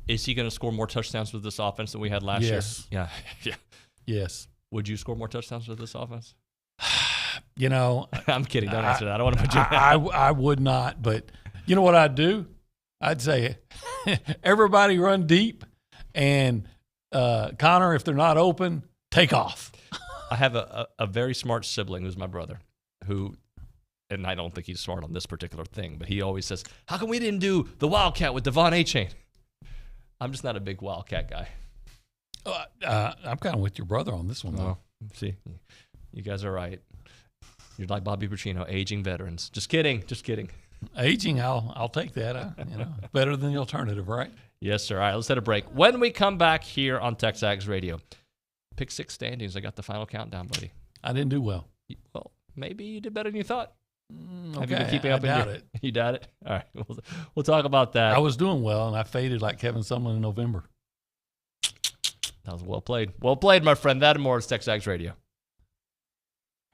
Is he going to score more touchdowns with this offense than we had last year? Yeah. Yes. Would you score more touchdowns with this offense? I'm kidding. Don't answer that. I don't want to put you in. I would not, but you know what I'd do? I'd say everybody run deep, and Connor, if they're not open, take off. I have a very smart sibling who's my brother, who, and I don't think he's smart on this particular thing, but he always says, how come we didn't do the Wildcat with Devon A-Chain? I'm just not a big Wildcat guy. I'm kind of with your brother on this one, though. See, you guys are right. You're like Bobby Petrino, aging veterans. Just kidding. Aging, I'll take that. Better than the alternative, right? Yes, sir. All right, let's hit a break. When we come back here on TexAgs Radio, Pick 6 standings. I got the final countdown, buddy. I didn't do well. Well, maybe you did better than you thought. Okay, Have you been keeping up? I doubt it. You doubt it? All right, we'll talk about that. I was doing well, and I faded like Kevin Sumlin in November. That was well played. Well played, my friend. That and more is TexAgs Radio.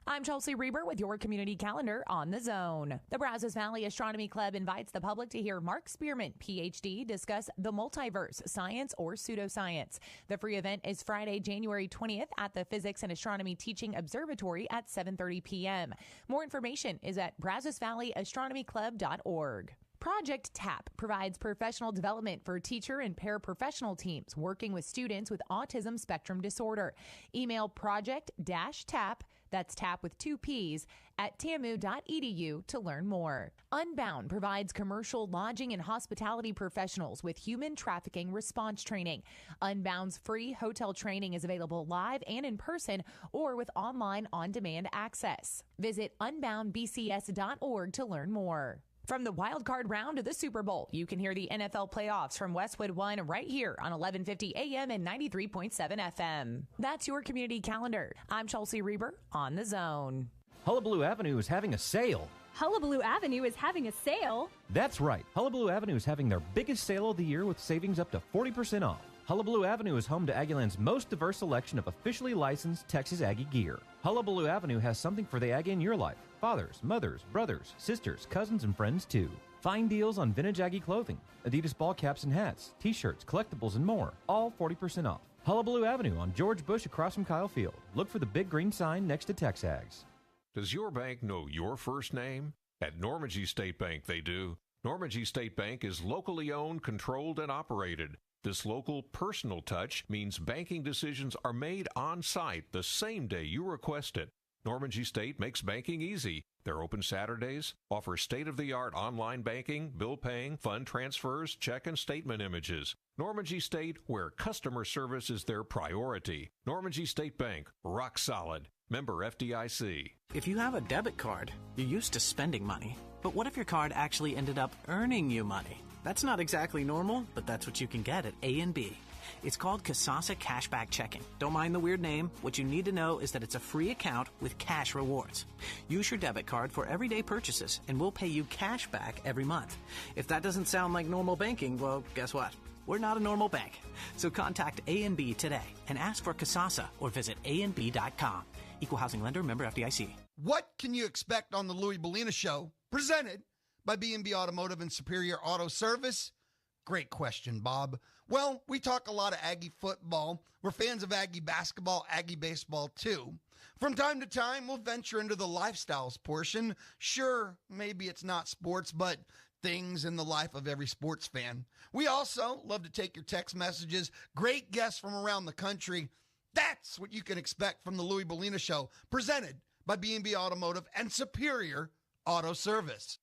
I'm Chelsea Reber with your community calendar on the Zone. The Brazos Valley Astronomy Club invites the public to hear Mark Spearman, PhD, discuss the multiverse, science or pseudoscience. The free event is Friday, January 20th at the Physics and Astronomy Teaching Observatory at 7:30 p.m. More information is at brazosvalleyastronomyclub.org. Project TAP provides professional development for teacher and paraprofessional teams working with students with autism spectrum disorder. Email project-TAP, that's TAP with 2 P's, at tamu.edu to learn more. Unbound provides commercial lodging and hospitality professionals with human trafficking response training. Unbound's free hotel training is available live and in person or with online on-demand access. Visit unboundbcs.org to learn more. From the wild card round to the Super Bowl, you can hear the NFL playoffs from Westwood One right here on 1150 AM and 93.7 FM. That's your community calendar. I'm Chelsea Reber on the Zone. Hullabaloo Avenue is having a sale. Hullabaloo Avenue is having a sale? That's right. Hullabaloo Avenue is having their biggest sale of the year with savings up to 40% off. Hullabaloo Avenue is home to Aggieland's most diverse selection of officially licensed Texas Aggie gear. Hullabaloo Avenue has something for the Aggie in your life. Fathers, mothers, brothers, sisters, cousins, and friends too. Find deals on vintage Aggie clothing, Adidas ball caps and hats, t-shirts, collectibles, and more. All 40% off. Hullabaloo Avenue on George Bush across from Kyle Field. Look for the big green sign next to TexAgs. Does your bank know your first name? At Normandy State Bank, they do. Normandy State Bank is locally owned, controlled, and operated. This local personal touch means banking decisions are made on site the same day you request it. Normandy State makes banking easy. They're open Saturdays, offer state-of-the-art online banking, bill paying, fund transfers, check and statement images. Normandy State, where customer service is their priority. Normandy State Bank, rock solid. Member FDIC. If you have a debit card, you're used to spending money. But what if your card actually ended up earning you money? That's not exactly normal, but that's what you can get at A&B. It's called Kasasa Cashback Checking. Don't mind the weird name. What you need to know is that it's a free account with cash rewards. Use your debit card for everyday purchases, and we'll pay you cash back every month. If that doesn't sound like normal banking, well, guess what? We're not a normal bank. So contact A&B today and ask for Kasasa or visit ANB.com. Equal housing lender, member FDIC. What can you expect on the Louis Bellina Show, presented by B&B Automotive and Superior Auto Service? Great question, Bob. Well, we talk a lot of Aggie football. We're fans of Aggie basketball, Aggie baseball, too. From time to time, we'll venture into the lifestyles portion. Sure, maybe it's not sports, but things in the life of every sports fan. We also love to take your text messages, great guests from around the country. That's what you can expect from the Louis Bellina Show, presented by B&B Automotive and Superior Auto Service.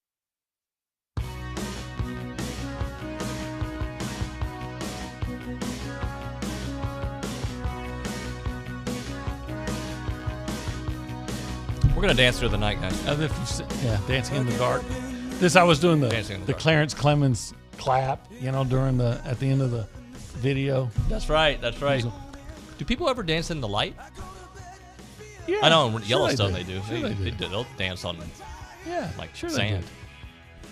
We're going to dance through the night, guys. Dancing in the Dark. I was doing the Clarence Clemens clap, during at the end of the video. That's right. Do people ever dance in the light? Yeah, I know in Yellowstone they do. Sure they do. They'll dance on sure sand.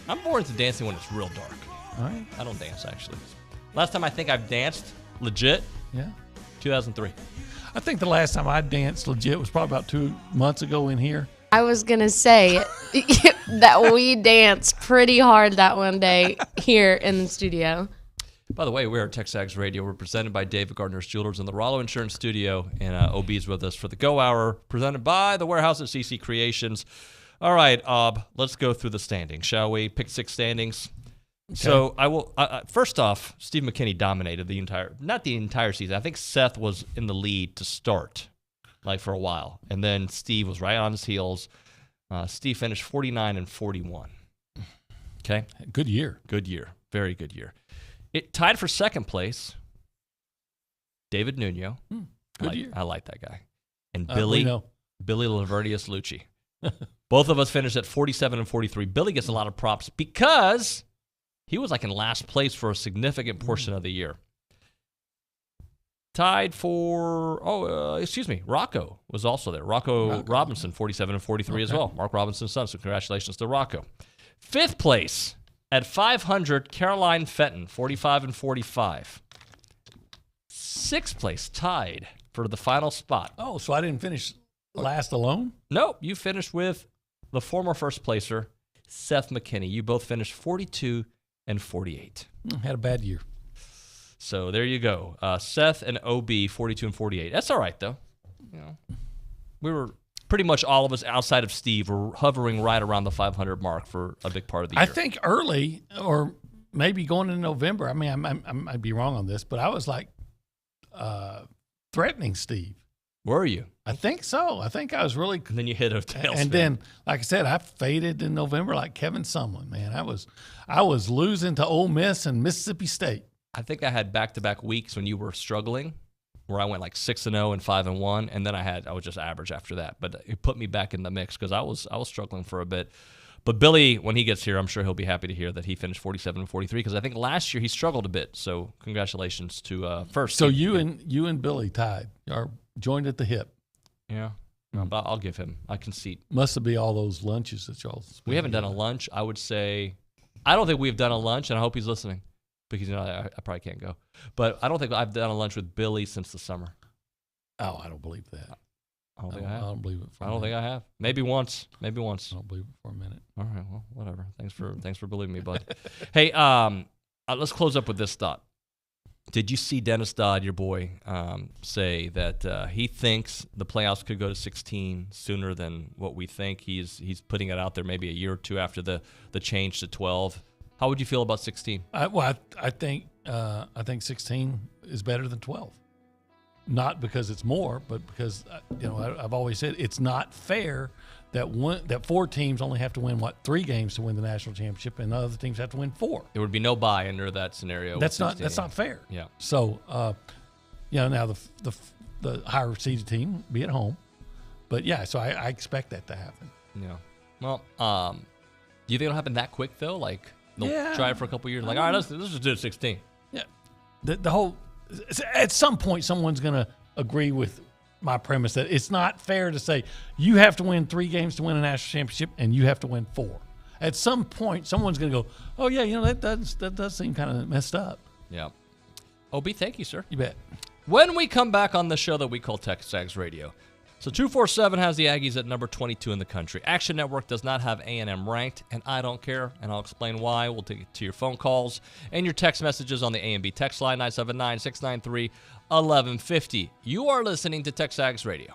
I'm more into dancing when it's real dark. All right. I don't dance, actually. Last time I think I've danced legit, 2003. I think the last time I danced legit was probably about 2 months ago in here. I was going to say that we danced pretty hard that one day here in the studio. By the way, we're at TexAgs Radio. We're presented by David Gardner's Jewelers in the Rollo Insurance Studio, and OB's with us for the Go Hour, presented by the Warehouse at CC Creations. All right, let's go through the standings, shall we? Pick 6 standings. Okay. So I will. First off, Steve McKinney dominated not the entire season. I think Seth was in the lead to start, for a while, and then Steve was right on his heels. Steve finished 49 and 41. Okay, good year. Very good year. It tied for second place. David Nuño. Good year. I like that guy. And Billy Lavernius Lucci. Both of us finished at 47 and 43. Billy gets a lot of props because he was in last place for a significant portion of the year. Tied for, Rocco was also there. Rocco Robinson, 47 and 43 as well. Mark Robinson's son, so congratulations to Rocco. Fifth place at 500, Caroline Fenton, 45 and 45. Sixth place, tied for the final spot. Oh, so I didn't finish last alone? No, you finished with the former first placer, Seth McKinney. You both finished 42 and 48. Had a bad year. So there you go. Seth and OB, 42 and 48. That's all right, though. We were pretty much all of us outside of Steve were hovering right around the 500 mark for a big part of the year. I think early, or maybe going into November, I might be wrong on this, but I was threatening Steve. Were you? I think so. I think I was really. And then you hit a tailspin. And then, like I said, I faded in November like Kevin Sumlin, man. I was losing to Ole Miss and Mississippi State. I think I had back-to-back weeks when you were struggling, where I went 6-0 and 5-1, and then I was just average after that. But it put me back in the mix because I was struggling for a bit. But Billy, when he gets here, I'm sure he'll be happy to hear that he finished 47 and 43 because I think last year he struggled a bit. So congratulations to first. So you and Billy tied, are joined at the hip. Yeah. No, but I'll give him. I concede. Must have been all those lunches that y'all. We haven't done a lunch. I would say, I don't think we've done a lunch, and I hope he's listening. Because I probably can't go. But I don't think I've done a lunch with Billy since the summer. Oh, I don't believe that. I don't think I have. I don't believe it for a minute. I don't think I have. Maybe once. I don't believe it for a minute. All right, well, whatever. Thanks for believing me, bud. Hey, let's close up with this thought. Did you see Dennis Dodd, your boy, say that he thinks the playoffs could go to 16 sooner than what we think? He's putting it out there maybe a year or two after the change to 12. How would you feel about 16? I think 16 is better than 12. Not because it's more, but because I've always said it's not fair that 4 teams only have to win 3 games to win the national championship, and the other teams have to win 4. There would be no bye under that scenario. That's not fair. Yeah. So now the higher seeded team be at home, but so I expect that to happen. Yeah. Well, do you think it'll happen that quick though? They'll try it for a couple of years. All right, let's just do it 16. Yeah. The whole at some point, someone's going to agree with my premise that it's not fair to say you have to win 3 games to win a national championship and you have to win 4. At some point, someone's going to go, oh, yeah, that does seem kind of messed up. Yeah. OB, thank you, sir. You bet. When we come back on the show that we call TexAgs Radio. So 247 has the Aggies at number 22 in the country. Action Network does not have A&M ranked, and I don't care, and I'll explain why. We'll take it to your phone calls and your text messages on the A&B text line, 979-693-1150. You are listening to TexAgs Radio.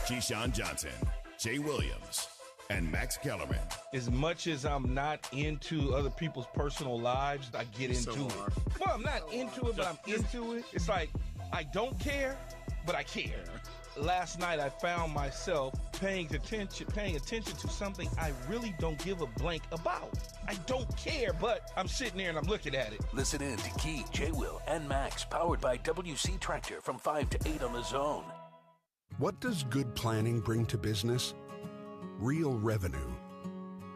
Keyshawn Johnson, Jay Williams, and Max Kellerman. As much as I'm not into other people's personal lives, I get into it. Well, I'm not into it, but I'm into it. It's like, I don't care, but I care. Last night, I found myself paying attention to something I really don't give a blank about. I don't care, but I'm sitting there and I'm looking at it. Listen in to Key, J. Will, and Max, powered by WC Tractor from 5 to 8 on the Zone. What does good planning bring to business? Real revenue.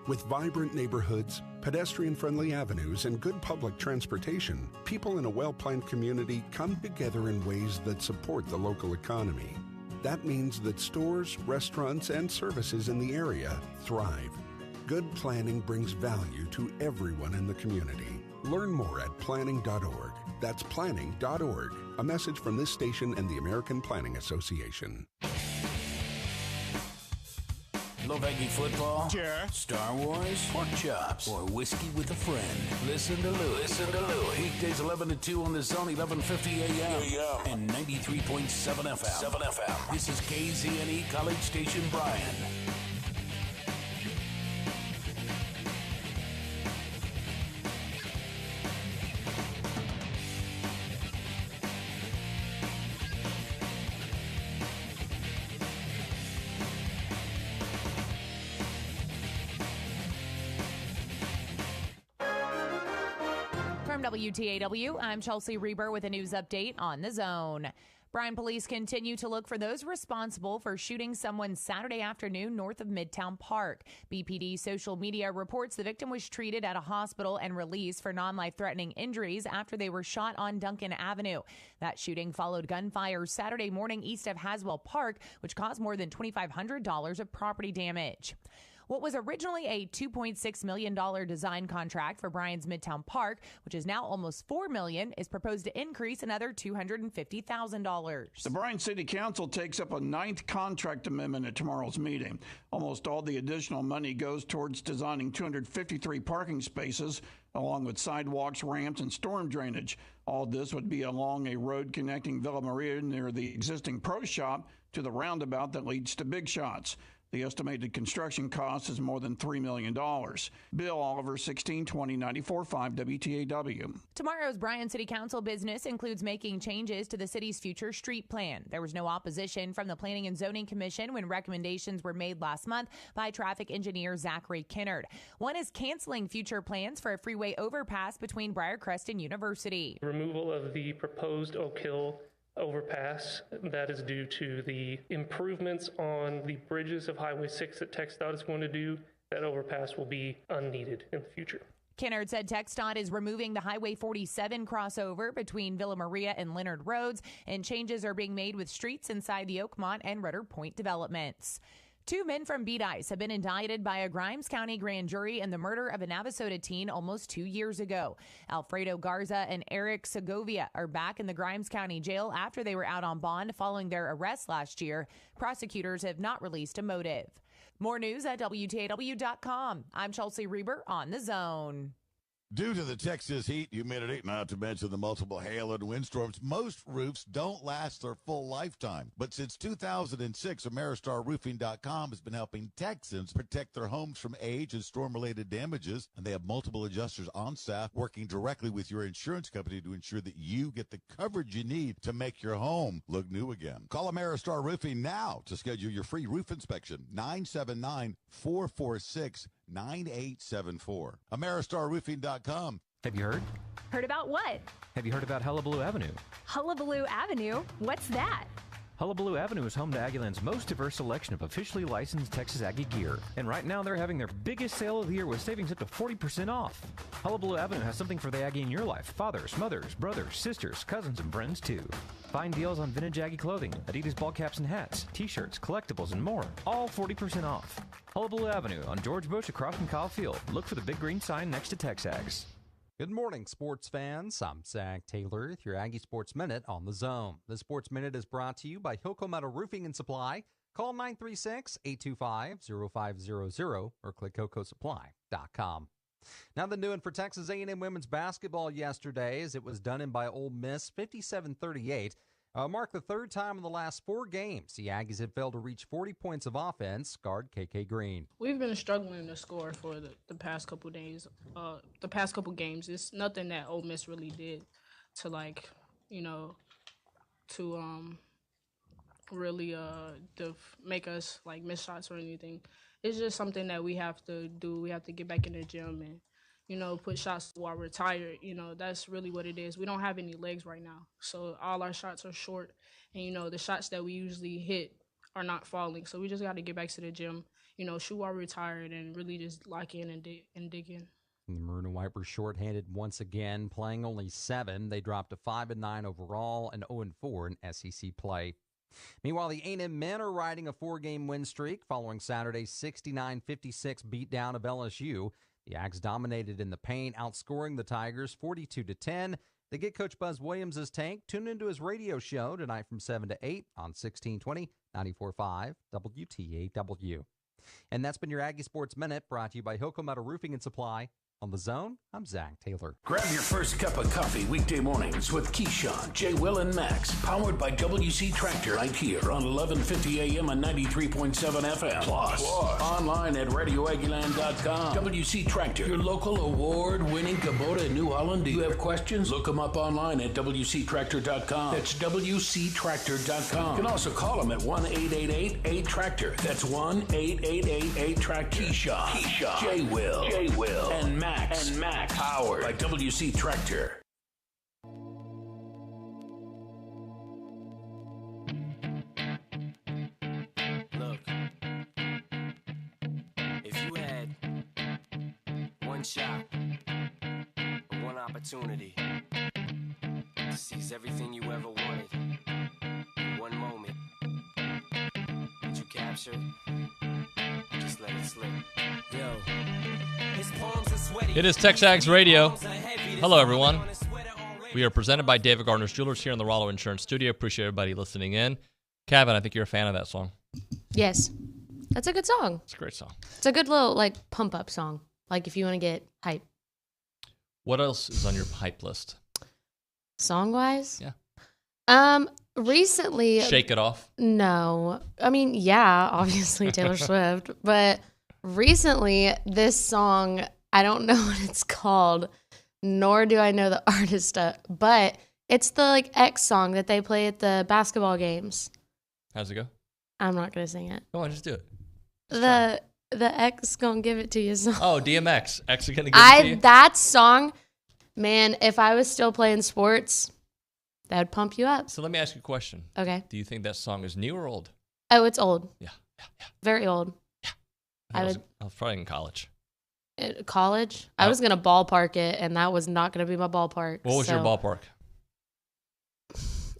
With vibrant neighborhoods, pedestrian-friendly avenues, and good public transportation, people in a well-planned community come together in ways that support the local economy. That means that stores, restaurants, and services in the area thrive. Good planning brings value to everyone in the community. Learn more at planning.org. That's planning.org. A message from this station and the American Planning Association. Love Aggie football? Sure. Star Wars? Pork chops? Or whiskey with a friend? Listen to Louie. Weekdays 11 to 2 on the Zone, 1150 a.m. And 93.7 FM. This is KZNE College Station Bryan. From WTAW, I'm Chelsea Reber with a news update on the Zone. Bryan police continue to look for those responsible for shooting someone Saturday afternoon north of Midtown Park. BPD social media reports the victim was treated at a hospital and released for non-life-threatening injuries after they were shot on Duncan Avenue. That shooting followed gunfire Saturday morning east of Haswell Park, which caused more than $2,500 of property damage. What was originally a $2.6 million design contract for Bryan's Midtown Park, which is now almost $4 million, is proposed to increase another $250,000. The Bryan City Council takes up a 9th contract amendment at tomorrow's meeting. Almost all the additional money goes towards designing 253 parking spaces, along with sidewalks, ramps, and storm drainage. All this would be along a road connecting Villa Maria near the existing Pro Shop to the roundabout that leads to Big Shots. The estimated construction cost is more than $3 million. Bill Oliver, 1620 94.5 WTAW. Tomorrow's Bryan City Council business includes making changes to the city's future street plan. There was no opposition from the Planning and Zoning Commission when recommendations were made last month by traffic engineer Zachary Kinnard. One is canceling future plans for a freeway overpass between Briarcrest and University. Removal of the proposed Oak Hill overpass. That is due to the improvements on the bridges of Highway 6 that TxDOT is going to do. That overpass will be unneeded in the future. Kinnard said TxDOT is removing the Highway 47 crossover between Villa Maria and Leonard Roads, and changes are being made with streets inside the Oakmont and Rudder Point developments. 2 men from Beat Ice have been indicted by a Grimes County grand jury in the murder of a Navasota teen almost 2 years ago. Alfredo Garza and Eric Segovia are back in the Grimes County jail after they were out on bond following their arrest last year. Prosecutors have not released a motive. More news at WTAW.com. I'm Chelsea Reber on the Zone. Due to the Texas heat, humidity, not to mention the multiple hail and windstorms, most roofs don't last their full lifetime. But since 2006, AmeriStarRoofing.com has been helping Texans protect their homes from age and storm-related damages. And they have multiple adjusters on staff working directly with your insurance company to ensure that you get the coverage you need to make your home look new again. Call Ameristar Roofing now to schedule your free roof inspection, 979-446-9874. AmeriStarRoofing.com. Have you heard? Heard about what? Have you heard about Hullabaloo Avenue? Hullabaloo Avenue? What's that? Hullabaloo Avenue is home to Aggieland's most diverse selection of officially licensed Texas Aggie gear. And right now they're having their biggest sale of the year with savings up to 40% off. Hullabaloo Avenue has something for the Aggie in your life. Fathers, mothers, brothers, sisters, cousins, and friends too. Find deals on vintage Aggie clothing, Adidas ball caps and hats, t-shirts, collectibles, and more. All 40% off. Hullabaloo Avenue on George Bush across from Kyle Field. Look for the big green sign next to TexAgs. Good morning, sports fans. I'm Zach Taylor with your Aggie Sports Minute on the Zone. The Sports Minute is brought to you by Hilco Metal Roofing and Supply. Call 936-825-0500 or click HilcoSupply.com. Now the new one for Texas A&M women's basketball yesterday, as it was done in by Ole Miss, 57-38. Marked the third time in the last 4 games the Aggies had failed to reach 40 points of offense. Guard KK Green. We've been struggling to score for the past couple days, the past couple games. It's nothing that Ole Miss really did to really make us miss shots or anything. It's just something that we have to do. We have to get back in the gym and put shots while we're tired. That's really what it is. We don't have any legs right now. So all our shots are short. And, the shots that we usually hit are not falling. So we just got to get back to the gym, shoot while we're tired and really just lock in and dig in. The Maroon and White were shorthanded once again, playing only 7. They dropped to 5-9 overall and 0-4 in SEC play. Meanwhile, the A&M men are riding a 4-game win streak following Saturday's 69-56 beatdown of LSU. The Ags dominated in the paint, outscoring the Tigers 42-10. They get Coach Buzz Williams' tank. Tune into his radio show tonight from 7 to 8 on 1620, 94.5 WTAW. And that's been your Aggie Sports Minute, brought to you by Hilco Metal Roofing and Supply. On the Zone, I'm Zach Taylor. Grab your first cup of coffee weekday mornings with Keyshawn, J. Will, and Max, powered by WC Tractor, right here on 1150 AM and 93.7 FM. Plus, online at radioaggieland.com. WC Tractor, your local award-winning Kubota in New Holland. Do you have questions? Look them up online at WCTractor.com. That's WCTractor.com. You can also call them at 1-888-8-TRACTOR. That's 1-888-8-TRACTOR. Keyshawn, J. Will, and Max, powered by WC Tractor. Look, if you had one shot, one opportunity to seize everything you ever wanted in one moment, that you captured, just let it slip. Yo. It is TexAgs Radio. Hello, everyone. We are presented by David Gardner's Jewelers here in the Rollo Insurance Studio. Appreciate everybody listening in. Kevin, I think you're a fan of that song. Yes. That's a good song. It's a great song. It's a good little, pump-up song. If you want to get hype. What else is on your hype list? Song-wise? Yeah. Recently... Shake It Off? No. I mean, yeah, obviously Taylor Swift. But recently, this song, I don't know what it's called, nor do I know the artist, but it's the, X song that they play at the basketball games. How's it go? I'm not going to sing it. Come on, just do it. The X gonna give it to you song. Oh, DMX. X is gonna give it to you? That song, man, if I was still playing sports, that would pump you up. So let me ask you a question. Okay. Do you think that song is new or old? Oh, it's old. Yeah. Very old. Yeah. I was probably in college. College? Oh. I was going to ballpark it, and that was not going to be my ballpark. What was your ballpark?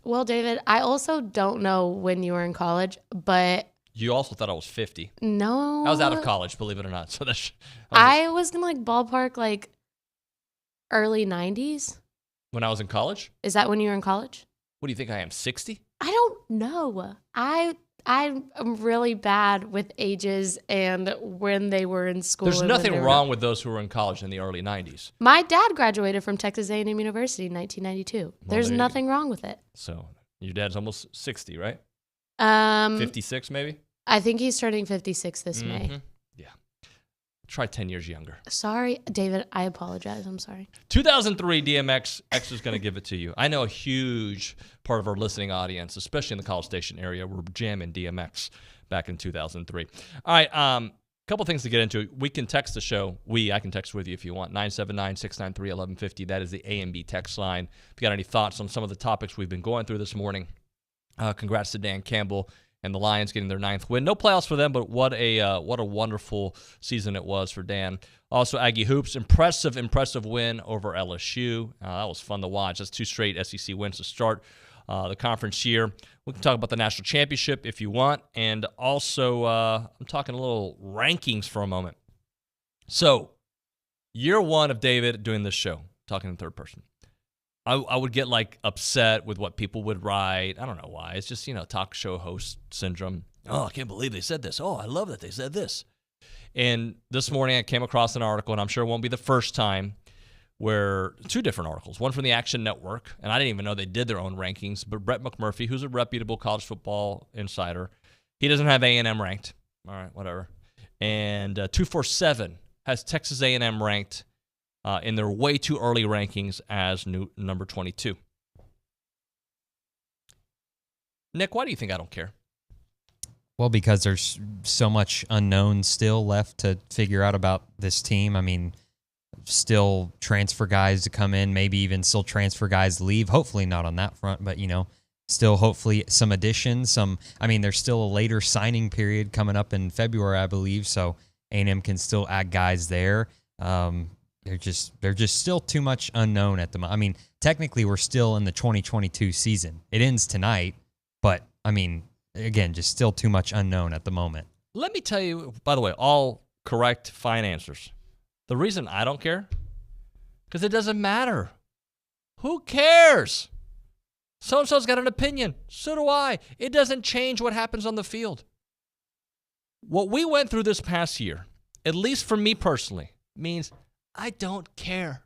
Well, David, I also don't know when you were in college, but... You also thought I was 50. No. I was out of college, believe it or not. So that's. I was going to ballpark early 90s. When I was in college? Is that when you were in college? What do you think I am, 60? I don't know. I'm really bad with ages and when they were in school. There's nothing wrong with those who were in college in the early 90s. My dad graduated from Texas A&M University in 1992. There's nothing wrong with it. So your dad's almost 60, right? 56 maybe? I think he's turning 56 this May. Yeah. Try 10 years younger. Sorry, David. I apologize. I'm sorry. 2003 DMX, X is going to give it to you. I know a huge part of our listening audience, especially in the College Station area, were jamming DMX back in 2003. All right, couple things to get into. We can text the show. I can text with you if you want. 979-693-1150. That is the A&B text line. If you got any thoughts on some of the topics we've been going through this morning, Congrats to Dan Campbell and the Lions getting their 9th win. No playoffs for them, but what a wonderful season it was for Dan. Also, Aggie Hoops, impressive win over LSU. That was fun to watch. That's 2 straight SEC wins to start the conference year. We can talk about the national championship if you want, and also I'm talking a little rankings for a moment. So, year 1 of David doing this show, talking in third person. I would get upset with what people would write. I don't know why. It's just, talk show host syndrome. Oh, I can't believe they said this. Oh, I love that they said this. And this morning I came across an article, and I'm sure it won't be the first time, where 2 different articles. One from the Action Network, and I didn't even know they did their own rankings, but Brett McMurphy, who's a reputable college football insider, he doesn't have A&M ranked. All right, whatever. And 247 has Texas A&M ranked in their way too early rankings as number 22. Nick, why do you think I don't care? Well, because there's so much unknown still left to figure out about this team. I mean, still transfer guys to come in, maybe even still transfer guys to leave. Hopefully not on that front, but, still hopefully some additions. There's still a later signing period coming up in February, I believe, so A&M can still add guys there. There's just still too much unknown at the moment. Technically, we're still in the 2022 season. It ends tonight, but, again, just still too much unknown at the moment. Let me tell you, by the way, all correct, fine answers. The reason I don't care, because it doesn't matter. Who cares? So-and-so's got an opinion. So do I. It doesn't change what happens on the field. What we went through this past year, at least for me personally, means I don't care.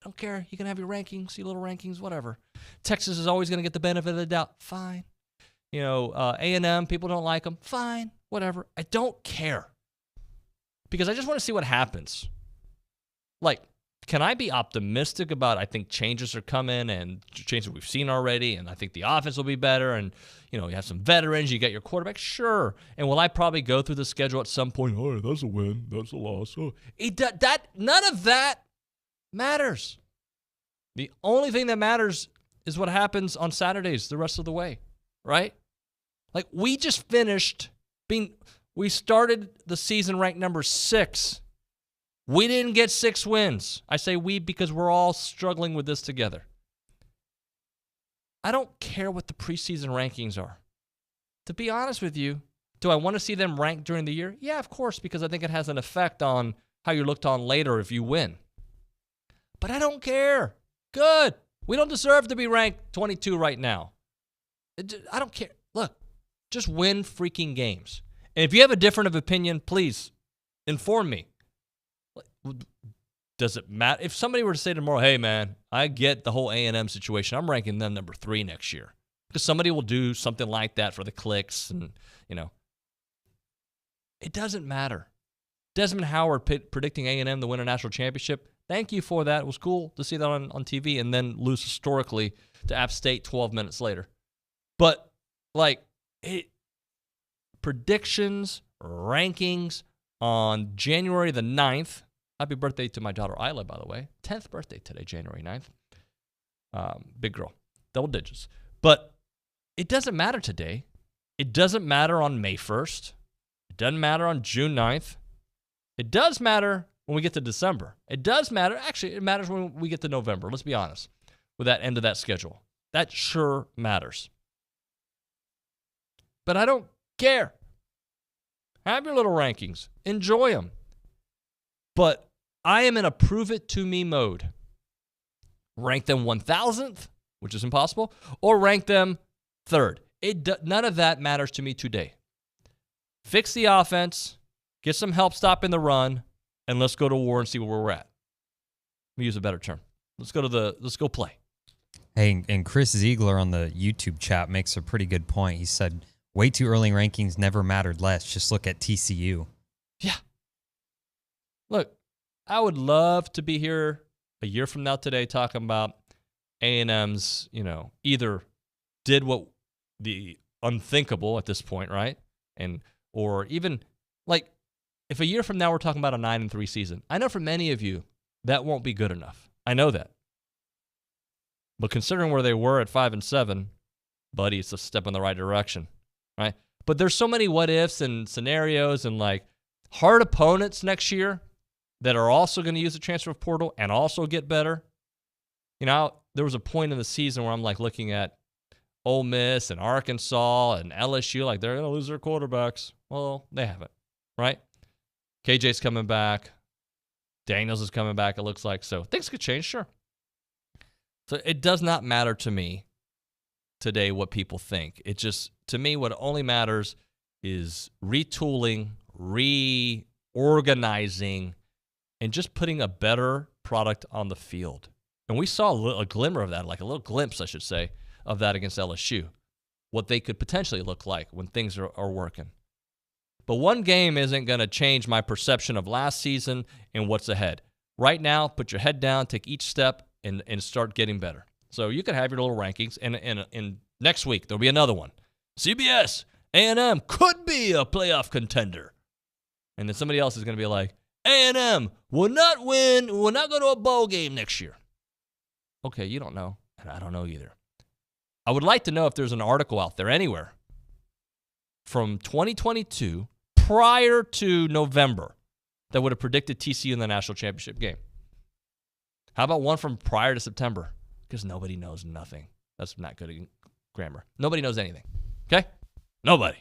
I don't care. You can have your rankings, your little rankings, whatever. Texas is always going to get the benefit of the doubt. Fine. A&M, people don't like them. Fine. Whatever. I don't care. Because I just want to see what happens. Can I be optimistic about, I think changes are coming and changes we've seen already, and I think the offense will be better, and, you have some veterans, you got your quarterback? Sure. And will I probably go through the schedule at some point? All right, that's a win, that's a loss. Oh. None of that matters. The only thing that matters is what happens on Saturdays the rest of the way, right? We just finished we started the season ranked number 6. We didn't get 6 wins. I say we because we're all struggling with this together. I don't care what the preseason rankings are. To be honest with you, do I want to see them ranked during the year? Yeah, of course, because I think it has an effect on how you're looked on later if you win. But I don't care. Good. We don't deserve to be ranked 22 right now. I don't care. Look, just win freaking games. And if you have a different opinion, please inform me. Does it matter? If somebody were to say tomorrow, hey, man, I get the whole A&M situation. I'm ranking them number 3 next year. Because somebody will do something like that for the clicks. And, it doesn't matter. Desmond Howard predicting A&M to win a national championship. Thank you for that. It was cool to see that on TV and then lose historically to App State 12 minutes later. But, predictions, rankings on January the 9th. Happy birthday to my daughter, Isla, by the way. 10th birthday today, January 9th. Big girl. Double digits. But it doesn't matter today. It doesn't matter on May 1st. It doesn't matter on June 9th. It does matter when we get to December. It does matter. Actually, it matters when we get to November. Let's be honest with that end of that schedule. That sure matters. But I don't care. Have your little rankings. Enjoy them. But I am in a prove-it-to-me mode. Rank them 1,000th, which is impossible, or rank them 3rd. None of that matters to me today. Fix the offense, get some help stopping the run, and let's go to war and see where we're at. Let me use a better term. Let's go play. Hey, and Chris Ziegler on the YouTube chat makes a pretty good point. He said, way too early rankings never mattered less. Just look at TCU. Yeah. Look, I would love to be here a year from now today talking about A&M's, either did what the unthinkable at this point, right? Or even if a year from now we're talking about a 9-3 season. I know for many of you that won't be good enough. I know that. But considering where they were at 5-7, buddy, it's a step in the right direction, right? But there's so many what ifs and scenarios and like hard opponents next year that are also going to use the transfer portal and also get better. You know, there was a point in the season where I'm like looking at Ole Miss and Arkansas and LSU, like they're going to lose their quarterbacks. Well, they haven't, right? KJ's coming back. Daniels is coming back, it looks like. So things could change, sure. So it does not matter to me today what people think. It just, to me, what only matters is retooling, reorganizing, and just putting a better product on the field. And we saw a glimmer of that, like a little glimpse, I should say, of that against LSU, what they could potentially look like when things are working. But one game isn't going to change my perception of last season and what's ahead. Right now, put your head down, take each step, and start getting better. So you can have your little rankings, and next week there'll be another one. CBS, A&M could be a playoff contender. And then somebody else is going to be like, A&M will not win, will not go to a bowl game next year. Okay, you don't know, and I don't know either. I would like to know if there's an article out there anywhere from 2022 prior to November that would have predicted TCU in the national championship game. How about one from prior to September? Because nobody knows nothing. That's not good grammar. Nobody knows anything. Okay? Nobody.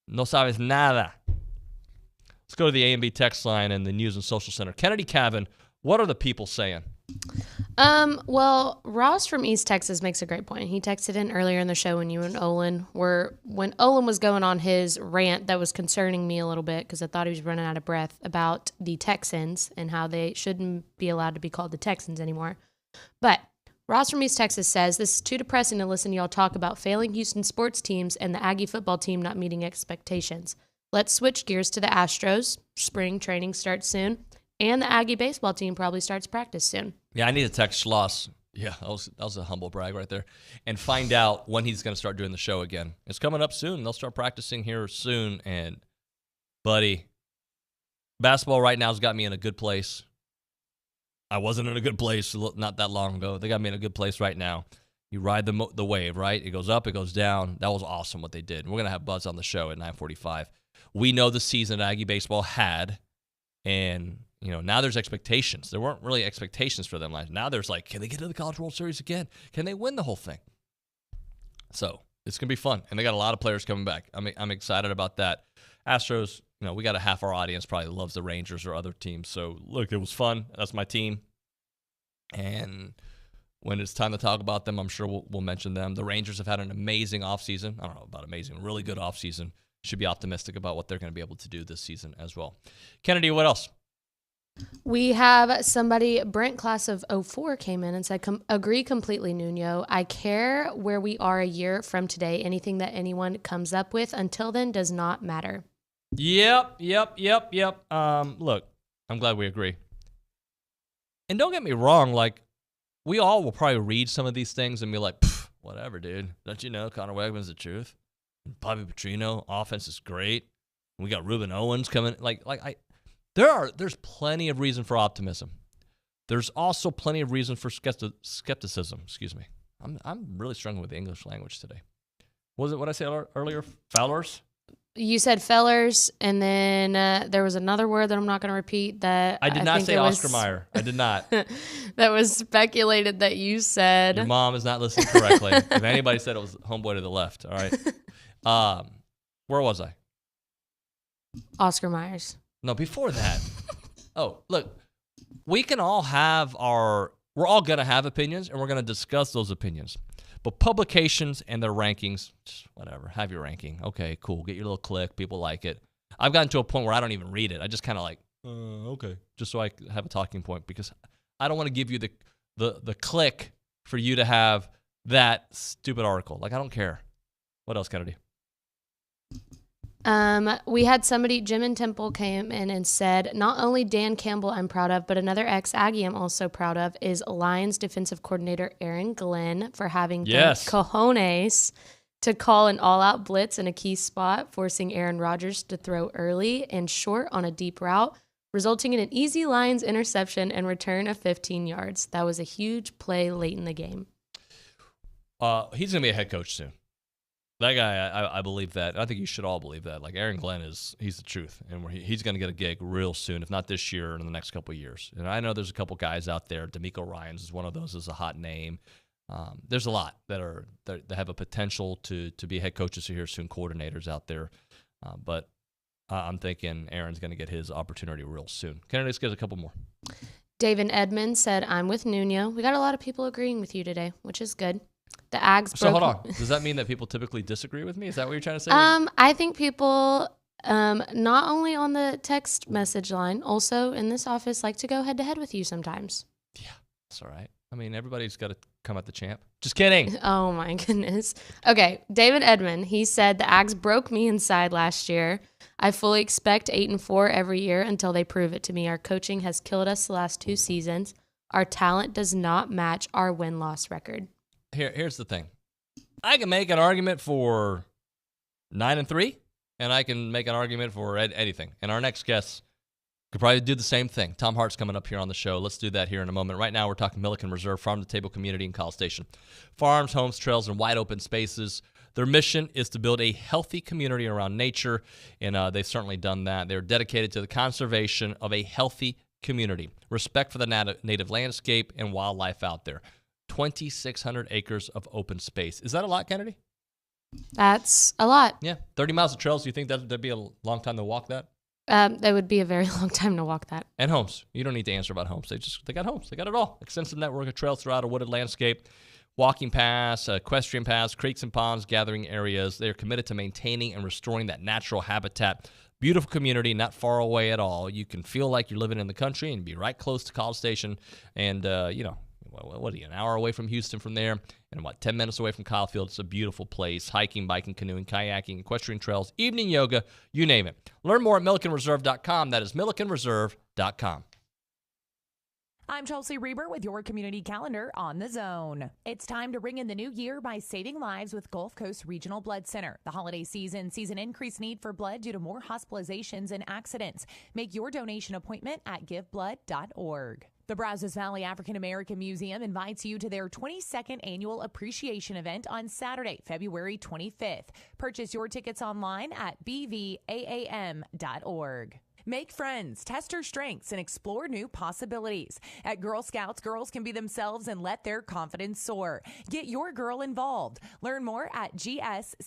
No sabes nada. Let's go to the A&B text line and the News and Social Center. Kennedy Cavan, what are the people saying? Well, Ross from East Texas makes a great point. He texted in earlier in the show when you and Olin when Olin was going on his rant that was concerning me a little bit because I thought he was running out of breath about the Texans and how they shouldn't be allowed to be called the Texans anymore. But Ross from East Texas says, this is too depressing to listen to y'all talk about failing Houston sports teams and the Aggie football team not meeting expectations. Let's switch gears to the Astros. Spring training starts soon. And the Aggie baseball team probably starts practice soon. Yeah, I need to text Schloss. Yeah, that was a humble brag right there. And find out when he's going to start doing the show again. It's coming up soon. They'll start practicing here soon. And, buddy, basketball right now has got me in a good place. I wasn't in a good place not that long ago. They got me in a good place right now. You ride the wave, right? It goes up, it goes down. That was awesome what they did. We're going to have Buzz on the show at 9:45. We know the season Aggie baseball had, and you know, now there's expectations. There weren't really expectations for them last. Now there's like, can they get to the College World Series again? Can they win the whole thing? So it's gonna be fun, and they got a lot of players coming back. I'm excited about that. Astros, you know, we got a half our audience probably loves the Rangers or other teams. So look, it was fun. That's my team, and when it's time to talk about them, I'm sure we'll mention them. The Rangers have had an amazing offseason. I don't know about amazing, really good offseason. Should be optimistic about what they're going to be able to do this season as well. Kennedy, what else? We have somebody, Brent class of 04 came in and said, agree completely, Nuño. I care where we are a year from today. Anything that anyone comes up with until then does not matter. Yep. Look, I'm glad we agree. And don't get me wrong, like, we all will probably read some of these things and be like, whatever, dude. Don't you know Connor Wegman's the truth? Bobby Petrino, offense is great. We got Ruben Owens coming. There's plenty of reason for optimism. There's also plenty of reason for skepticism. Excuse me. I'm really struggling with the English language today. Was it what I said earlier? Fellers? You said fellers, and then there was another word that I'm not going to repeat that I did not say Oscar Mayer. I did not. That was speculated that you said. Your mom is not listening correctly. If anybody said it was homeboy to the left, all right? Where was I? Oscar Myers. No, before that. Oh, look, we can all have we're all going to have opinions, and we're going to discuss those opinions. But publications and their rankings, just whatever, have your ranking. Okay, cool. Get your little click. People like it. I've gotten to a point where I don't even read it. I just kind of like, okay, just so I have a talking point, because I don't want to give you the click for you to have that stupid article. Like, I don't care. What else can I do? We had somebody, Jim and Temple came in and said, not only Dan Campbell I'm proud of, but another ex-Aggie I'm also proud of is Lions defensive coordinator Aaron Glenn for having the cojones to call an all-out blitz in a key spot, forcing Aaron Rodgers to throw early and short on a deep route, resulting in an easy Lions interception and return of 15 yards. That was a huge play late in the game. He's going to be a head coach soon. That guy, I believe that. I think you should all believe that. Like, Aaron Glenn he's the truth. And he's going to get a gig real soon, if not this year, in the next couple of years. And I know there's a couple guys out there. D'Amico Ryans is one of those, is a hot name. There's a lot that have a potential to be head coaches here soon, coordinators out there. But I'm thinking Aaron's going to get his opportunity real soon. Kennedy, let's get a couple more. David Edmond said, I'm with Nuño. We got a lot of people agreeing with you today, which is good. The Ags So hold on. Does that mean that people typically disagree with me? Is that what you're trying to say? I think people, not only on the text message line, also in this office, like to go head to head with you sometimes. Yeah, that's all right. I mean, everybody's got to come at the champ. Just kidding. Oh my goodness. Okay, David Edmond, he said, the Ags broke me inside last year. I fully expect 8-4 every year until they prove it to me. Our coaching has killed us the last 2 seasons. Our talent does not match our win-loss record. Here's the thing. I can make an argument for 9-3, and I can make an argument for anything. And our next guest could probably do the same thing. Tom Hart's coming up here on the show. Let's do that here in a moment. Right now, we're talking Milliken Reserve, farm-to-table community in College Station. Farms, homes, trails, and wide open spaces. Their mission is to build a healthy community around nature, and they've certainly done that. They're dedicated to the conservation of a healthy community, respect for the native landscape and wildlife out there. 2,600 acres of open space. Is that a lot, Kennedy? That's a lot. Yeah. 30 miles of trails. Do you think that'd be a long time to walk that? That would be a very long time to walk that. And homes. You don't need to answer about homes. They got homes. They got it all. Extensive network of trails throughout a wooded landscape, walking paths, equestrian paths, creeks and ponds, gathering areas. They're committed to maintaining and restoring that natural habitat. Beautiful community, not far away at all. You can feel like you're living in the country and be right close to College Station. And, what are you, an hour away from Houston from there, and 10 minutes away from Kyle Field. It's a beautiful place. Hiking, biking, canoeing, kayaking, equestrian trails, evening yoga, you name it. Learn more at MillikenReserve.com. That is MillikenReserve.com. I'm Chelsea Reber with your community calendar on the Zone. It's time to ring in the new year by saving lives with Gulf Coast Regional Blood Center. The holiday season sees an increased need for blood due to more hospitalizations and accidents. Make your donation appointment at giveblood.org. The Brazos Valley African American Museum invites you to their 22nd annual appreciation event on Saturday, February 25th. Purchase your tickets online at bvaam.org. Make friends, test your strengths, and explore new possibilities. At Girl Scouts, girls can be themselves and let their confidence soar. Get your girl involved. Learn more at gsctx.org.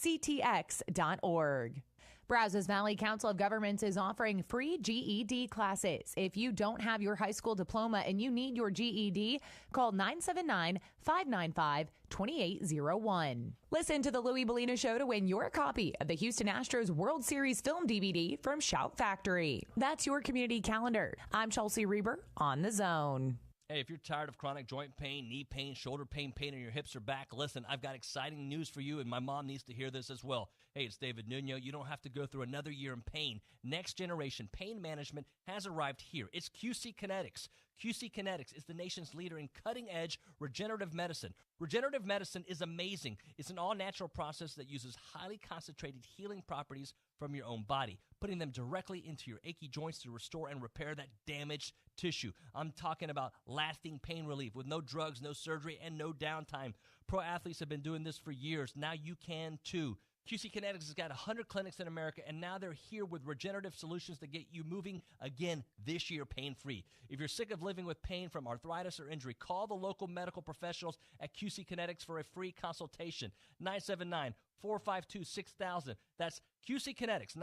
Brazos Valley Council of Governments is offering free GED classes. If you don't have your high school diploma and you need your GED, call 979-595-2801. Listen to the Louis Bellina Show to win your copy of the Houston Astros World Series film DVD from Shout Factory. That's your community calendar. I'm Chelsea Reber on the Zone. Hey, if you're tired of chronic joint pain, knee pain, shoulder pain in your hips or back, listen, I've got exciting news for you, and my mom needs to hear this as well. Hey, it's David Nuño. You don't have to go through another year in pain. Next generation pain management has arrived here. It's QC Kinetics. QC Kinetics is the nation's leader in cutting-edge regenerative medicine. Regenerative medicine is amazing. It's an all-natural process that uses highly concentrated healing properties from your own body, putting them directly into your achy joints to restore and repair that damaged tissue. I'm talking about lasting pain relief with no drugs, no surgery, and no downtime. Pro athletes have been doing this for years. Now you can too. QC Kinetics has got 100 clinics in America, and now they're here with regenerative solutions to get you moving again this year pain-free. If you're sick of living with pain from arthritis or injury, call the local medical professionals at QC Kinetics for a free consultation. 979-452-6000. That's QC Kinetics,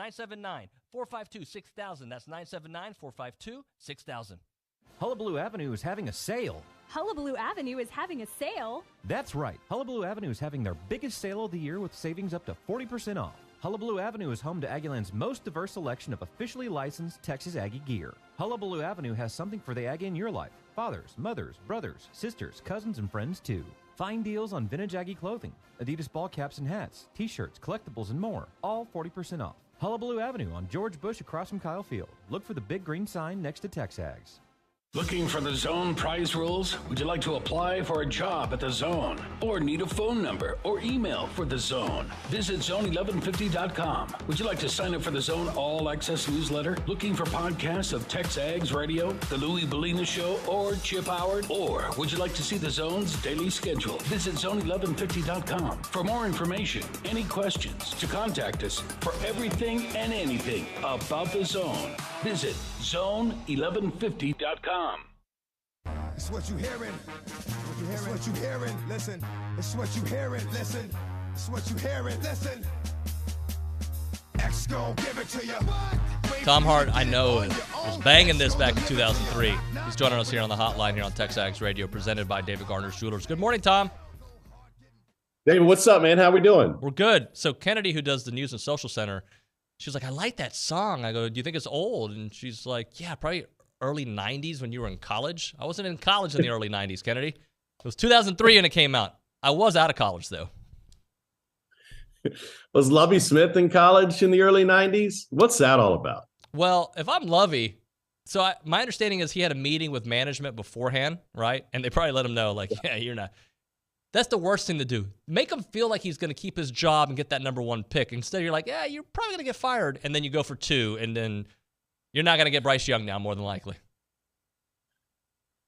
979-452-6000. That's 979-452-6000. Hullabaloo Avenue is having a sale. Hullabaloo Avenue is having a sale? That's right. Hullabaloo Avenue is having their biggest sale of the year with savings up to 40% off. Hullabaloo Avenue is home to Aggieland's most diverse selection of officially licensed Texas Aggie gear. Hullabaloo Avenue has something for the Aggie in your life. Fathers, mothers, brothers, sisters, cousins, and friends too. Find deals on vintage Aggie clothing, Adidas ball caps and hats, t-shirts, collectibles, and more. All 40% off. Hullabaloo Avenue on George Bush across from Kyle Field. Look for the big green sign next to TexAgs. Looking for the Zone prize rules? Would you like to apply for a job at the Zone? Or need a phone number or email for the Zone? Visit zone1150.com. Would you like to sign up for the Zone All Access newsletter? Looking for podcasts of TexAgs Radio, The Louie Bellina Show, or Chip Howard? Or would you like to see the Zone's daily schedule? Visit zone1150.com. For more information, any questions, to contact us for everything and anything about the Zone, visit zone1150.com. It's what you hearing. It's what you hearing. Listen. It's what you hearing. Listen. It's what you hearing. Listen. X gon' give it to you. Tom Hart, I know, was banging this back in 2003. He's joining us here on the hotline here on TexAgs Radio, presented by David Garner's Jewelers. Good morning, Tom. David, what's up, man? How we doing? We're good. So Kennedy, who does the News and Social Center, she was like, I like that song. I go, do you think it's old? And she's like, yeah, probably early 90s when you were in college. I wasn't in college in the early 90s, Kennedy. It was 2003 when it came out. I was out of college, though. Was Lovie Smith in college in the early 90s? What's that all about? Well, if I'm Lovie, so my understanding is he had a meeting with management beforehand, right? And they probably let him know, like, yeah, you're not. That's the worst thing to do. Make him feel like he's going to keep his job and get that number one pick. Instead, you're like, yeah, you're probably going to get fired. And then you go for 2, and then you're not going to get Bryce Young now, more than likely.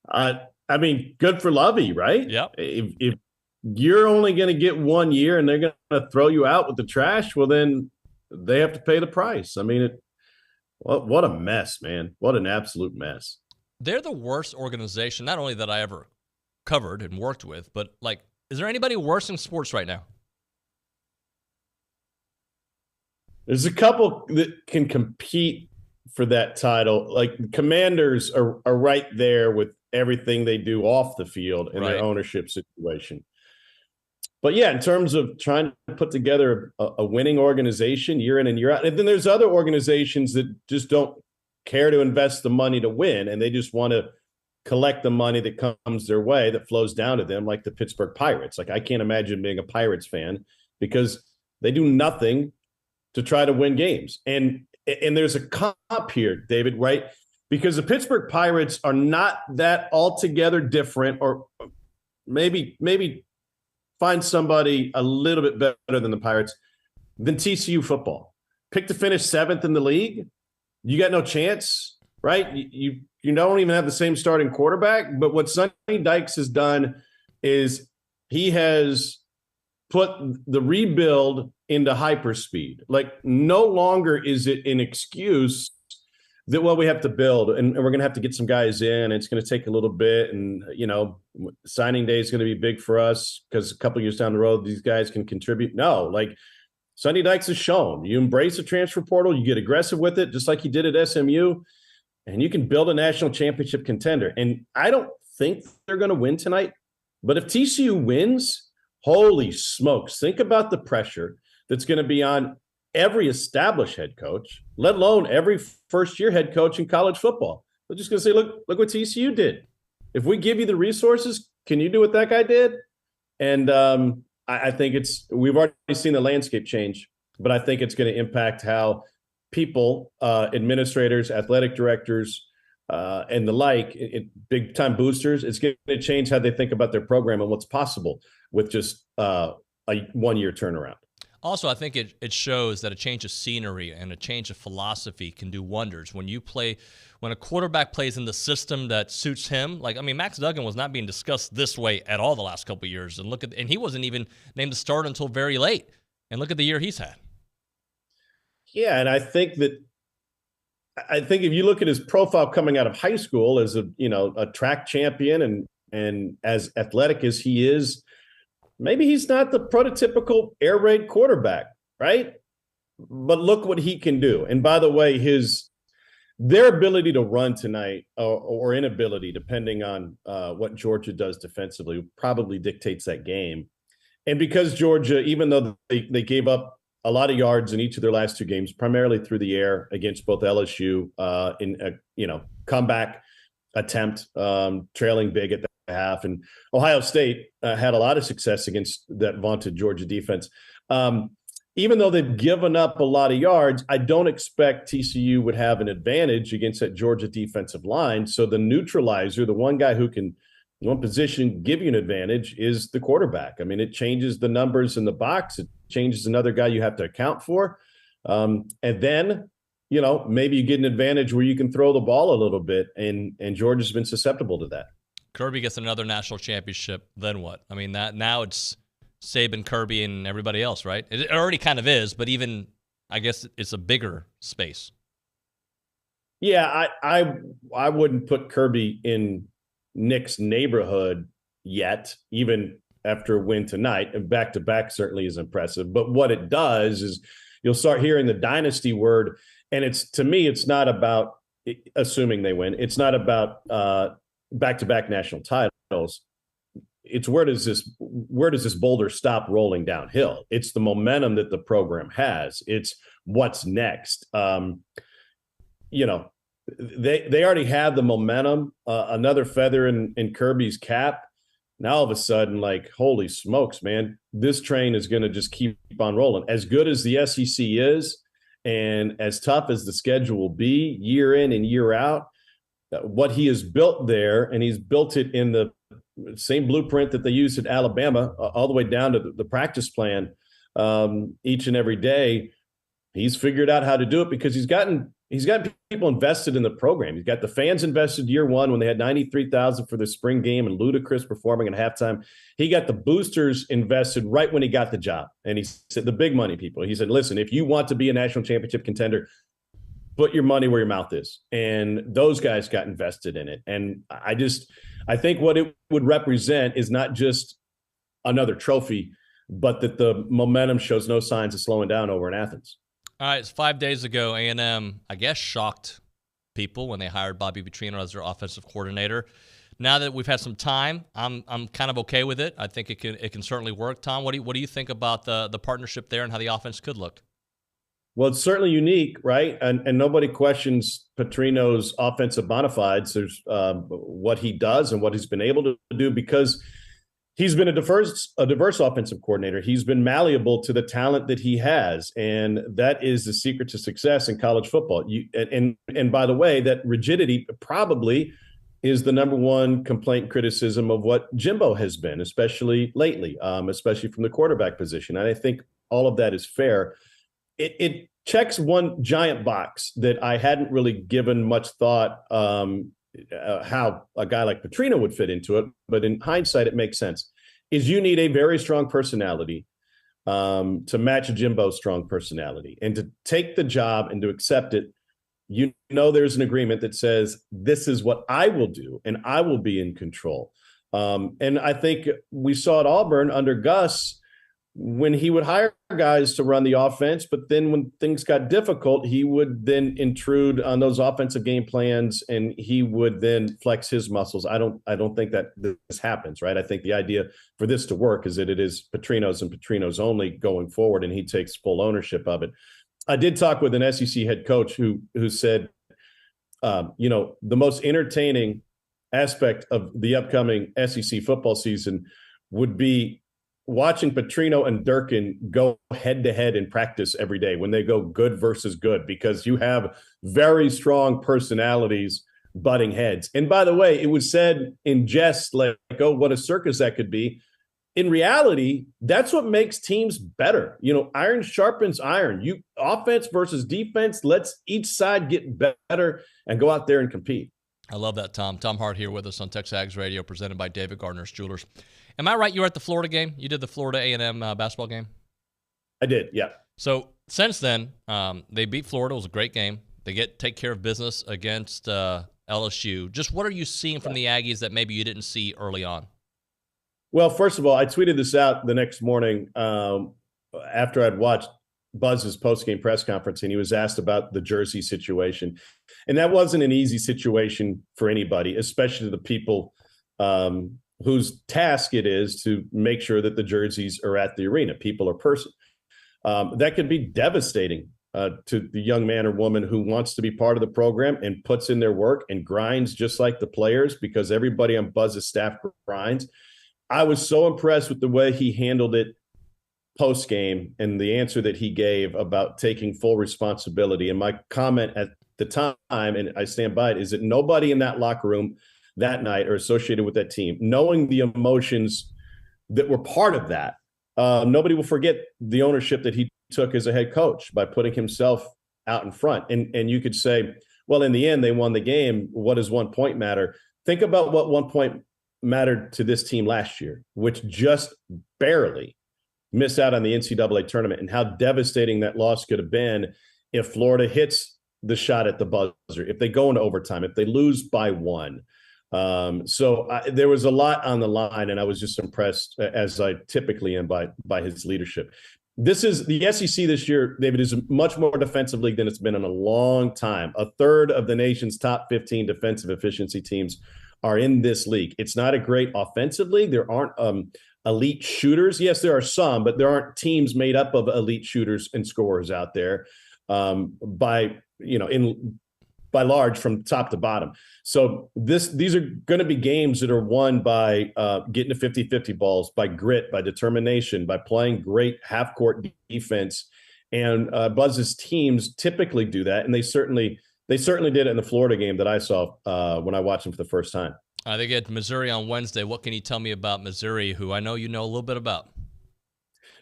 I mean, good for Lovie, right? Yep. If you're only going to get 1 year and they're going to throw you out with the trash, well, then they have to pay the price. I mean, what a mess, man. What an absolute mess. They're the worst organization, not only that I ever covered and worked with, but, like, is there anybody worse in sports right now? There's a couple that can compete for that title. Like, the Commanders are right there with everything they do off the field in their ownership situation. But yeah, in terms of trying to put together a winning organization year in and year out, and then there's other organizations that just don't care to invest the money to win, and they just want to collect the money that comes their way that flows down to them, like the Pittsburgh Pirates. Like, I can't imagine being a Pirates fan because they do nothing to try to win games. And there's a comp here, David, right? Because the Pittsburgh Pirates are not that altogether different, or maybe find somebody a little bit better than the Pirates, than TCU football. Pick to finish 7th in the league. You got no chance, right? You don't even have the same starting quarterback. But what Sonny Dykes has done is he has put the rebuild into hyperspeed. Like, no longer is it an excuse that, well, we have to build and we're going to have to get some guys in. And it's going to take a little bit. And, signing day is going to be big for us because a couple years down the road, these guys can contribute. No, like, Sonny Dykes has shown you embrace the transfer portal, you get aggressive with it, just like he did at SMU, and you can build a national championship contender. And I don't think they're going to win tonight, but if TCU wins, holy smokes, think about the pressure that's going to be on every established head coach, let alone every first-year head coach in college football. They're just going to say, look what TCU did. If we give you the resources, can you do what that guy did? And I think we've already seen the landscape change, but I think it's going to impact how people, administrators, athletic directors, and the like, big-time boosters, it's going to change how they think about their program and what's possible with just a one-year turnaround. Also, I think it shows that a change of scenery and a change of philosophy can do wonders. When a quarterback plays in the system that suits him, Max Duggan was not being discussed this way at all the last couple of years. And he wasn't even named the starter until very late. And look at the year he's had. Yeah, and I think if you look at his profile coming out of high school as a track champion and as athletic as he is, maybe he's not the prototypical air raid quarterback, right? But look what he can do. And by the way, their ability to run tonight or inability, depending on what Georgia does defensively, probably dictates that game. And because Georgia, even though they gave up a lot of yards in each of their last 2 games, primarily through the air against both LSU in a comeback attempt, trailing big at the half, and Ohio State had a lot of success against that vaunted Georgia defense. even though they've given up a lot of yards, I don't expect TCU would have an advantage against that Georgia defensive line. So the neutralizer, the one guy who can, one position, give you an advantage is the quarterback. I mean, it changes the numbers in the box. It changes another guy you have to account for. And then, maybe you get an advantage where you can throw the ball a little bit, and Georgia's been susceptible to that. Kirby gets another national championship, then what? I mean, that now it's Saban, Kirby, and everybody else, right? It already kind of is, but even, I guess it's a bigger space. Yeah, I wouldn't put Kirby in Nick's neighborhood yet, even after a win tonight. And back-to-back certainly is impressive. But what it does is you'll start hearing the dynasty word, and to me, it's not about, assuming they win, it's not about back-to-back national titles. It's where does this boulder stop rolling downhill? It's the momentum that the program has. It's what's next. They already have the momentum. Another feather in Kirby's cap. Now all of a sudden, like, holy smokes, man, this train is going to just keep on rolling. As good as the SEC is, and as tough as the schedule will be year in and year out, what he has built there, and he's built it in the same blueprint that they used at Alabama, all the way down to the practice plan each and every day. He's figured out how to do it because he's gotten people invested in the program. He's got the fans invested year one when they had 93,000 for the spring game and Ludacris performing at halftime. He got the boosters invested right when he got the job. And he said, the big money people, he said, listen, if you want to be a national championship contender, put your money where your mouth is. And those guys got invested in it. And I think what it would represent is not just another trophy, but that the momentum shows no signs of slowing down over in Athens. All right, it's 5 days ago, A&M, I guess, shocked people when they hired Bobby Petrino as their offensive coordinator. Now that we've had some time, I'm kind of okay with it. I think it can certainly work. Tom, what do you think about the partnership there and how the offense could look? Well, it's certainly unique, right? And nobody questions Petrino's offensive bona fides. There's what he does and what he's been able to do because he's been a diverse offensive coordinator. He's been malleable to the talent that he has, and that is the secret to success in college football. And by the way, that rigidity probably is the number one complaint and criticism of what Jimbo has been, especially lately, especially from the quarterback position. And I think all of that is fair. It checks one giant box that I hadn't really given much thought how a guy like Petrino would fit into it, but in hindsight, it makes sense, is you need a very strong personality to match Jimbo's strong personality. And to take the job and to accept it, there's an agreement that says, this is what I will do, and I will be in control. And I think we saw at Auburn under Gus, when he would hire guys to run the offense, but then when things got difficult, he would then intrude on those offensive game plans and he would then flex his muscles. I don't think that this happens, right? I think the idea for this to work is that it is Petrino's and Petrino's only going forward, and he takes full ownership of it. I did talk with an SEC head coach who said, the most entertaining aspect of the upcoming SEC football season would be watching Petrino and Durkin go head-to-head in practice every day when they go good versus good, because you have very strong personalities butting heads. And by the way, it was said in jest, like, oh, what a circus that could be. In reality, that's what makes teams better. Iron sharpens iron. Offense versus defense, let's each side get better and go out there and compete. I love that, Tom. Tom Hart here with us on TexAgs Radio, presented by David Gardner's Jewelers. Am I right? You were at the Florida game? You did the Florida A&M basketball game? I did, yeah. So since then, they beat Florida. It was a great game. They take care of business against LSU. Just what are you seeing from the Aggies that maybe you didn't see early on? Well, first of all, I tweeted this out the next morning after I'd watched Buzz's post-game press conference, and he was asked about the jersey situation. And that wasn't an easy situation for anybody, especially the people whose task it is to make sure that the jerseys are at the arena, people or person. That could be devastating to the young man or woman who wants to be part of the program and puts in their work and grinds just like the players, because everybody on Buzz's staff grinds. I was so impressed with the way he handled it post game and the answer that he gave about taking full responsibility. And my comment at the time, and I stand by it, is that nobody in that locker room that night or associated with that team, knowing the emotions that were part of that, nobody will forget the ownership that he took as a head coach by putting himself out in front. And you could say, well, in the end, they won the game. What does 1 point matter? Think about what 1 point mattered to this team last year, which just barely missed out on the NCAA tournament, and how devastating that loss could have been if Florida hits the shot at the buzzer, if they go into overtime, if they lose by one. There was a lot on the line, and I was just impressed, as I typically am, by his leadership. This is the SEC this year, David, is a much more defensive league than it's been in a long time. A third of the nation's top 15 defensive efficiency teams are in this league. It's not a great offensive league. There aren't elite shooters. Yes, there are some, but there aren't teams made up of elite shooters and scorers out there by large from top to bottom. So these are going to be games that are won by getting to 50-50 balls, by grit, by determination, by playing great half-court defense. And Buzz's teams typically do that, and they certainly did it in the Florida game that I saw when I watched them for the first time. They get Missouri on Wednesday. What can you tell me about Missouri, who I know you know a little bit about?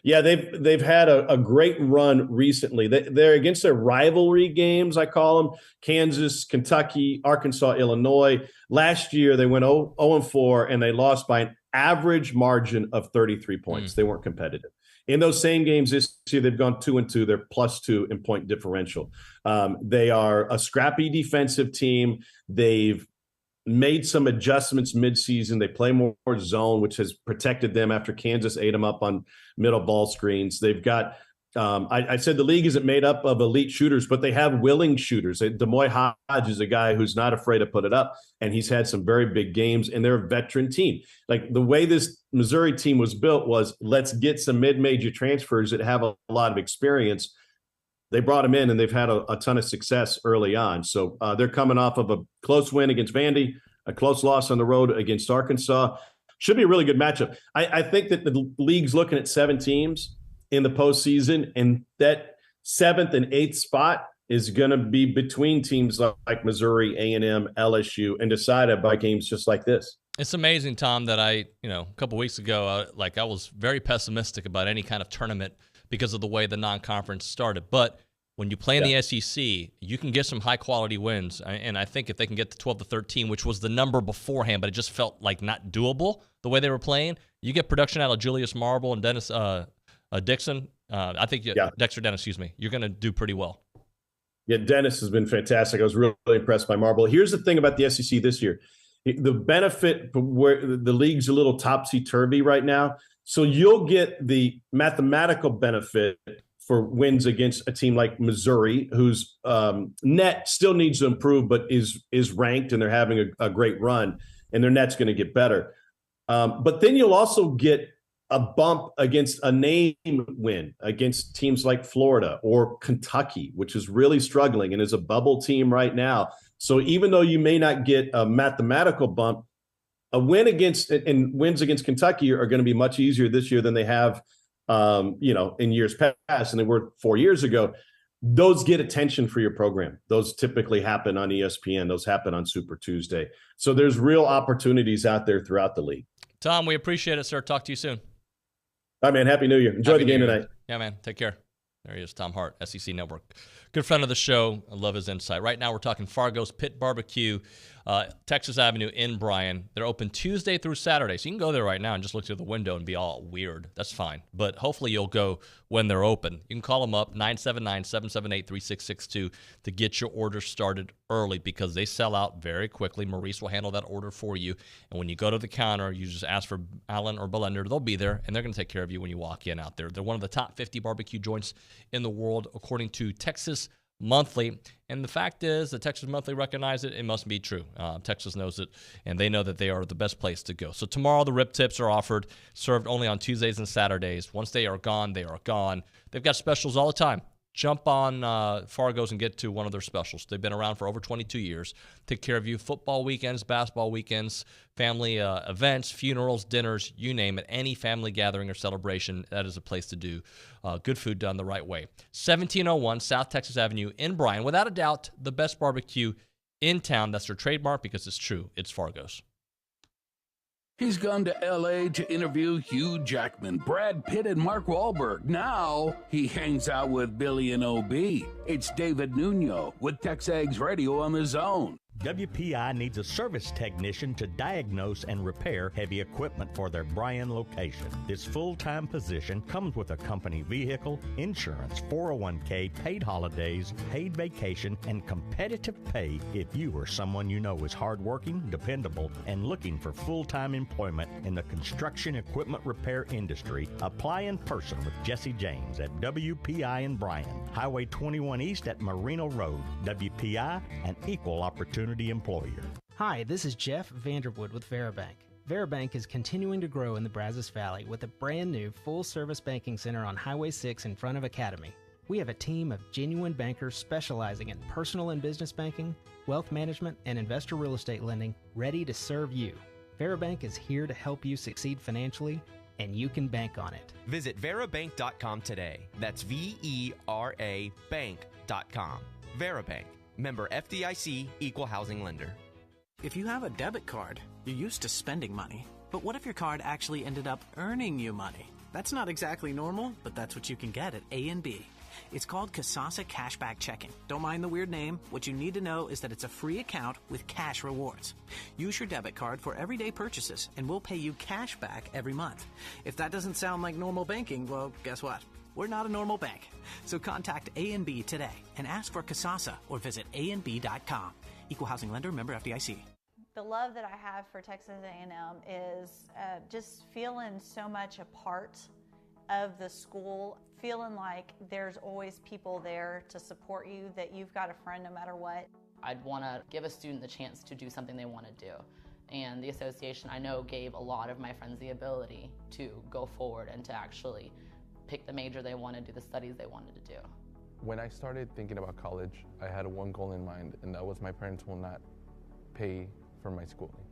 Yeah, they've had a great run recently. They're against their rivalry games, I call them, Kansas, Kentucky, Arkansas, Illinois. Last year, they went 0-4, and they lost by an average margin of 33 points. They weren't competitive. In those same games this year, they've gone 2-2. They're +2 in point differential. They are a scrappy defensive team. They've made some adjustments midseason. They play more zone, which has protected them after Kansas ate them up on middle ball screens. They've got, I said the league isn't made up of elite shooters, but they have willing shooters. Demoy Hodge is a guy who's not afraid to put it up, and he's had some very big games, and they're a veteran team. Like the way this Missouri team was built was, let's get some mid-major transfers that have a lot of experience. They brought them in, and they've had a ton of success early on. So they're coming off of a close win against Vandy, a close loss on the road against Arkansas. Should be a really good matchup. I think that the league's looking at 7 teams in the postseason, and that 7th and 8th spot is going to be between teams like Missouri, A&M, LSU, and decided by games just like this. It's amazing, Tom, that a couple weeks ago, I was very pessimistic about any kind of tournament because of the way the non-conference started. But when you play in the SEC, you can get some high-quality wins. And I think if they can get to 12-13, which was the number beforehand, but it just felt like not doable the way they were playing, you get production out of Julius Marble and Dennis Dixon. Dexter Dennis, excuse me. You're going to do pretty well. Yeah, Dennis has been fantastic. I was really impressed by Marble. Here's the thing about the SEC this year. The benefit where the league's a little topsy-turvy right now, so you'll get the mathematical benefit for wins against a team like Missouri, whose net still needs to improve, but is ranked, and they're having a great run, and their net's going to get better. But then you'll also get a bump against a name win against teams like Florida or Kentucky, which is really struggling and is a bubble team right now. So even though you may not get a mathematical bump, a win against and wins against Kentucky are going to be much easier this year than they have, in years past, and they were 4 years ago. Those get attention for your program. Those typically happen on ESPN. Those happen on Super Tuesday. So there's real opportunities out there throughout the league. Tom, we appreciate it, sir. Talk to you soon. All right, man. Happy New Year. Enjoy the game tonight. Yeah, man. Take care. There he is, Tom Hart, SEC Network. Good friend of the show. I love his insight. Right now we're talking Fargo's Pit Barbecue, Texas Avenue in Bryan. They're open Tuesday through Saturday. So you can go there right now and just look through the window and be all weird. That's fine. But hopefully you'll go when they're open. You can call them up, 979-778-3662, to get your order started early because they sell out very quickly. Maurice will handle that order for you. And when you go to the counter, you just ask for Alan or Belender. They'll be there, and they're going to take care of you when you walk in out there. They're one of the top 50 barbecue joints in the world, according to Texas Monthly. And the fact is, the Texas Monthly recognized it. It must be true. Texas knows it, and they know that they are the best place to go. So tomorrow, the rib tips are offered, served only on Tuesdays and Saturdays. Once they are gone, they are gone. They've got specials all the time. jump on Fargo's and get to one of their specials. They've been around for over 22 years. Take care of you. Football weekends, basketball weekends, family events, funerals, dinners, you name it. Any family gathering or celebration, that is a place to do. Good food done the right way. 1701 South Texas Avenue in Bryan. Without a doubt, the best barbecue in town. That's their trademark because it's true. It's Fargo's. He's gone to L.A. to interview Hugh Jackman, Brad Pitt, and Mark Wahlberg. Now he hangs out with Billy and O.B. It's David Nuño with TexAgs Radio on the Zone. WPI needs a service technician to diagnose and repair heavy equipment for their Bryan location. This full-time position comes with a company vehicle, insurance, 401k, paid holidays, paid vacation, and competitive pay if you or someone you know is hardworking, dependable, and looking for full-time employment in the construction equipment repair industry. Apply in person with Jesse James at WPI in Bryan, Highway 21 East at Marino Road. WPI, an equal opportunity employer. Hi, this is Jeff Vanderwood with Veribank. Veribank is continuing to grow in the Brazos Valley with a brand new full-service banking center on Highway 6 in front of Academy. We have a team of genuine bankers specializing in personal and business banking, wealth management, and investor real estate lending ready to serve you. Veribank is here to help you succeed financially, and you can bank on it. Visit Verabank.com today. That's VERA Bank.com. Verabank. Member FDIC, Equal Housing Lender. If you have a debit card, you're used to spending money. But what if your card actually ended up earning you money? That's not exactly normal, but that's what you can get at A&B. It's called Kasasa Cashback Checking. Don't mind the weird name. What you need to know is that it's a free account with cash rewards. Use your debit card for everyday purchases, and we'll pay you cash back every month. If that doesn't sound like normal banking, well, guess what? We're not a normal bank. So contact A&B today and ask for Kasasa or visit ANB.com. Equal Housing Lender, member FDIC. The love that I have for Texas A&M is just feeling so much a part of the school, feeling like there's always people there to support you, that you've got a friend no matter what. I'd want to give a student the chance to do something they want to do. And the association, I know, gave a lot of my friends the ability to go forward and to actually pick the major they wanted, do the studies they wanted to do. When I started thinking about college, I had one goal in mind, and that was my parents will not pay for my schooling.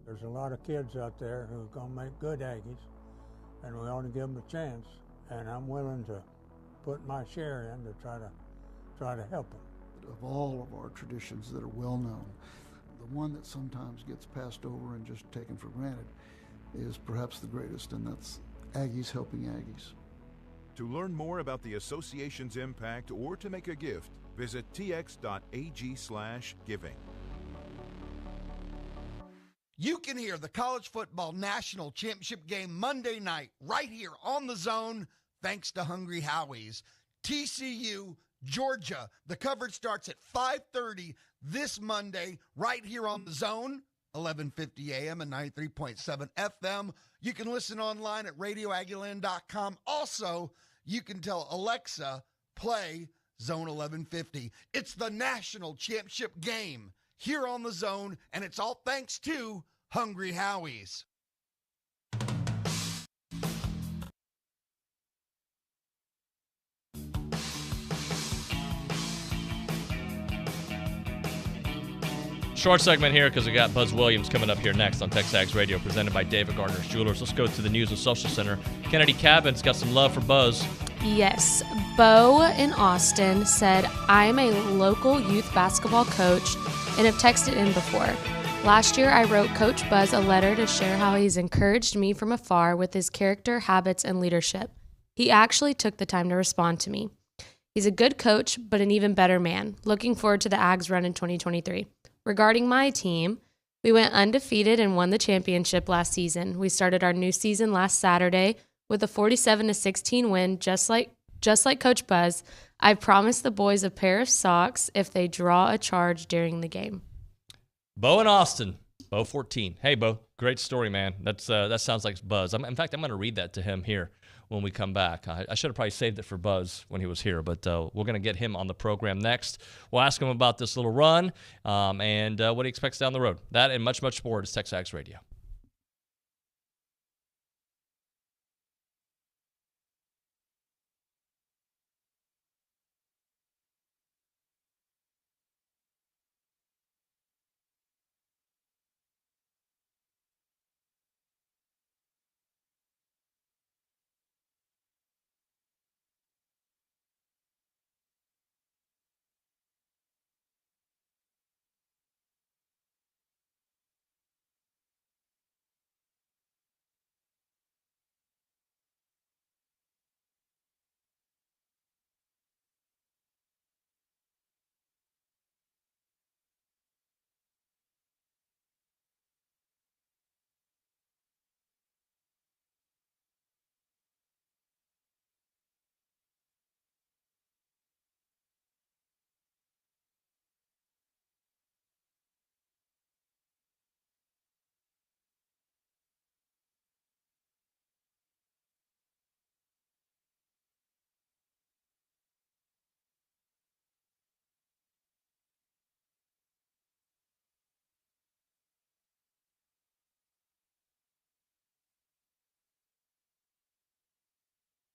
There's a lot of kids out there who are going to make good Aggies, and we ought to give them a chance, and I'm willing to put my share in to try to help them. Of all of our traditions that are well known, the one that sometimes gets passed over and just taken for granted is perhaps the greatest, and that's Aggies helping Aggies. To learn more about the association's impact or to make a gift, visit tx.ag/giving. You can hear the College Football National Championship game Monday night right here on The Zone, thanks to Hungry Howie's. TCU, Georgia. The coverage starts at 5:30 this Monday right here on The Zone, 1150 AM and 93.7 FM. You can listen online at radioaggieland.com. Also, you can tell Alexa, play Zone 1150. It's the national championship game here on The Zone, and it's all thanks to Hungry Howie's. Short segment here because we got Buzz Williams coming up here next on TexAgs Radio, presented by David Gardner's Jewelers. Let's go to the News and Social Center. Kennedy Cabin's got some love for Buzz. Yes. Bo in Austin said, I'm a local youth basketball coach and have texted in before. Last year, I wrote Coach Buzz a letter to share how he's encouraged me from afar with his character, habits, and leadership. He actually took the time to respond to me. He's a good coach, but an even better man. Looking forward to the Ags run in 2023. Regarding my team, we went undefeated and won the championship last season. We started our new season last Saturday with a 47-16 win, just like Coach Buzz. I promised the boys a pair of socks if they draw a charge during the game. Bo in Austin, Bo 14. Hey, Bo, great story, man. That sounds like Buzz. In fact, I'm going to read that to him here when we come back. I should have probably saved it for Buzz when he was here, but we're going to get him on the program next. We'll ask him about this little run and what he expects down the road. That and much, much more is TexAgs Radio.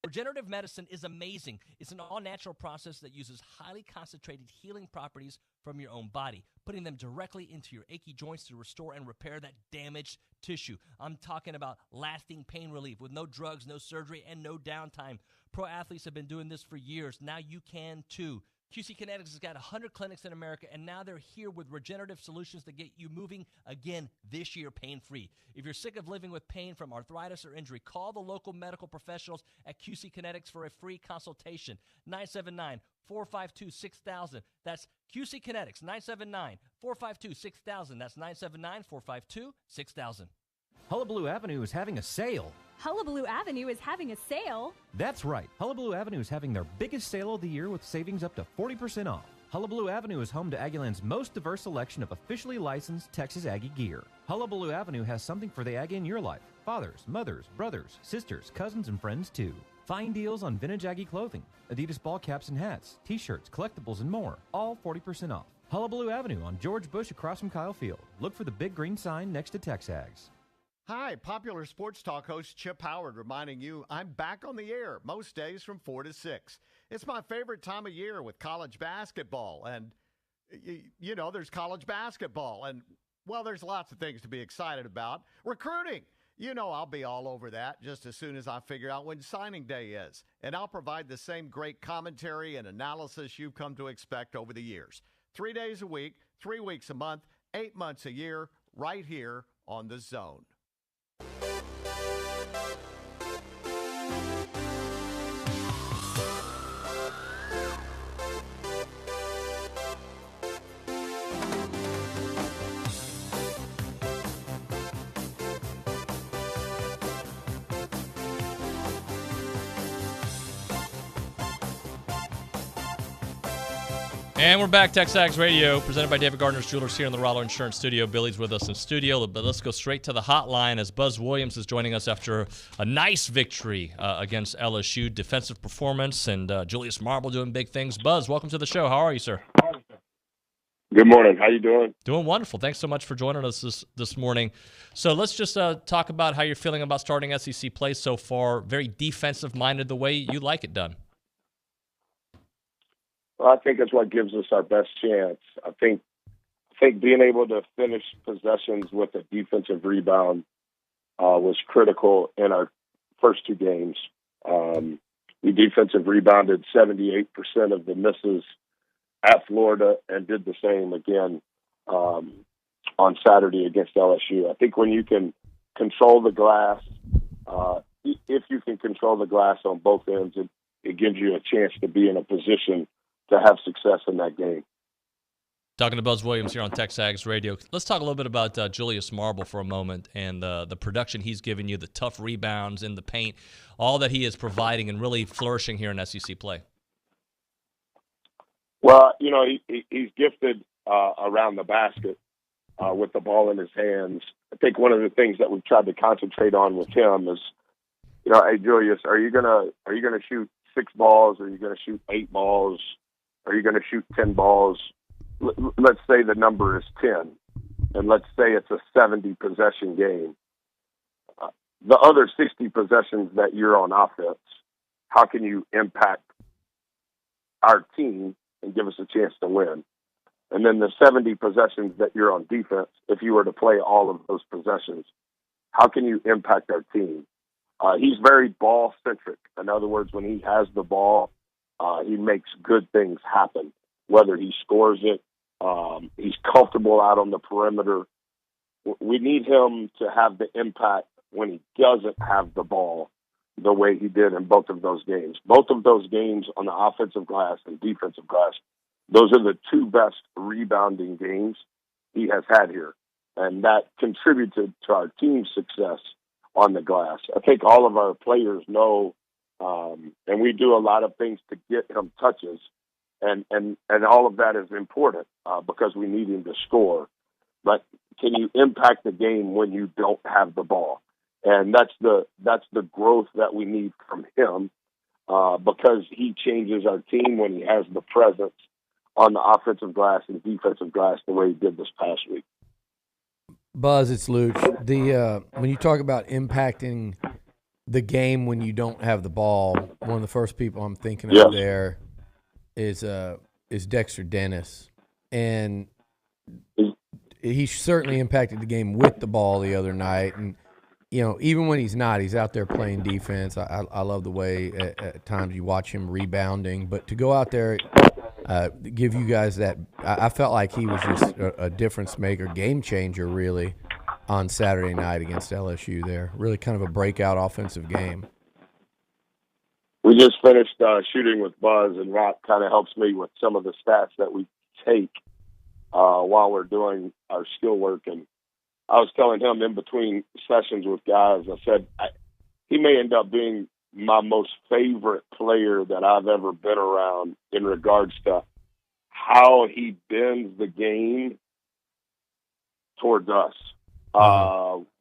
Regenerative medicine is amazing. It's an all-natural process that uses highly concentrated healing properties from your own body, putting them directly into your achy joints to restore and repair that damaged tissue. I'm talking about lasting pain relief with no drugs, no surgery, and no downtime. Pro athletes have been doing this for years. Now you can too. QC Kinetics has got 100 clinics in America, and now they're here with regenerative solutions to get you moving again this year pain-free. If you're sick of living with pain from arthritis or injury, call the local medical professionals at QC Kinetics for a free consultation. 979-452-6000. That's QC Kinetics, 979-452-6000. That's 979-452-6000. Hullabaloo Avenue is having a sale. Hullabaloo Avenue is having a sale. That's right. Hullabaloo Avenue is having their biggest sale of the year with savings up to 40% off. Hullabaloo Avenue is home to Aggieland's most diverse selection of officially licensed Texas Aggie gear. Hullabaloo Avenue has something for the Aggie in your life. Fathers, mothers, brothers, sisters, cousins, and friends too. Fine deals on vintage Aggie clothing, Adidas ball caps and hats, t-shirts, collectibles, and more. All 40% off. Hullabaloo Avenue on George Bush across from Kyle Field. Look for the big green sign next to TexAgs. Hi, popular sports talk host Chip Howard reminding you I'm back on the air most days from 4 to 6. It's my favorite time of year with college basketball. And, you know, there's college basketball. And, well, there's lots of things to be excited about. Recruiting. You know I'll be all over that just as soon as I figure out when signing day is. And I'll provide the same great commentary and analysis you've come to expect over the years. 3 days a week, 3 weeks a month, 8 months a year, right here on The Zone. And we're back, TexAgs Radio, presented by David Gardner's Jewelers here in the Rollo Insurance Studio. Billy's with us in studio, but let's go straight to the hotline as Buzz Williams is joining us after a nice victory against LSU. Defensive performance and Julius Marble doing big things. Buzz, welcome to the show. How are you, sir? Good morning. How you doing? Doing wonderful. Thanks so much for joining us this morning. So let's just talk about how you're feeling about starting SEC play so far. Very defensive-minded the way you like it done. Well, I think it's what gives us our best chance. I think being able to finish possessions with a defensive rebound was critical in our first two games. We defensive rebounded 78% of the misses at Florida and did the same again on Saturday against LSU. I think when you can control the glass, if you can control the glass on both ends, it gives you a chance to be in a position to have success in that game. Talking to Buzz Williams here on TexAgs Radio. Let's talk a little bit about Julius Marble for a moment and the production he's given you, the tough rebounds in the paint, all that he is providing and really flourishing here in SEC play. Well, you know, he's gifted around the basket with the ball in his hands. I think one of the things that we've tried to concentrate on with him is, you know, hey, Julius, are you gonna shoot 6 balls? Or are you going to shoot 8 balls? Are you going to shoot 10 balls? Let's say the number is 10, and let's say it's a 70-possession game. The other 60 possessions that you're on offense, how can you impact our team and give us a chance to win? And then the 70 possessions that you're on defense, if you were to play all of those possessions, how can you impact our team? He's very ball-centric. In other words, when he has the ball, he makes good things happen, whether he scores it. He's comfortable out on the perimeter. We need him to have the impact when he doesn't have the ball the way he did in both of those games. Both of those games on the offensive glass and defensive glass, those are the two best rebounding games he has had here. And that contributed to our team's success on the glass. I think all of our players know, and we do a lot of things to get him touches, and all of that is important because we need him to score. But can you impact the game when you don't have the ball? And that's the growth that we need from him because he changes our team when he has the presence on the offensive glass and defensive glass the way he did this past week. Buzz, it's Luke. When you talk about impacting the game when you don't have the ball, one of the first people I'm thinking of there is Dexter Dennis, and he certainly impacted the game with the ball the other night. And even when he's not, he's out there playing defense. I love the way at times you watch him rebounding, but to go out there, give you guys that, I felt like he was just a difference maker, game changer, really, on Saturday night against LSU there. Really kind of a breakout offensive game. We just finished shooting with Buzz, and Rock kind of helps me with some of the stats that we take while we're doing our skill work. And I was telling him in between sessions with guys, I said, he may end up being my most favorite player that I've ever been around in regards to how he bends the game towards us.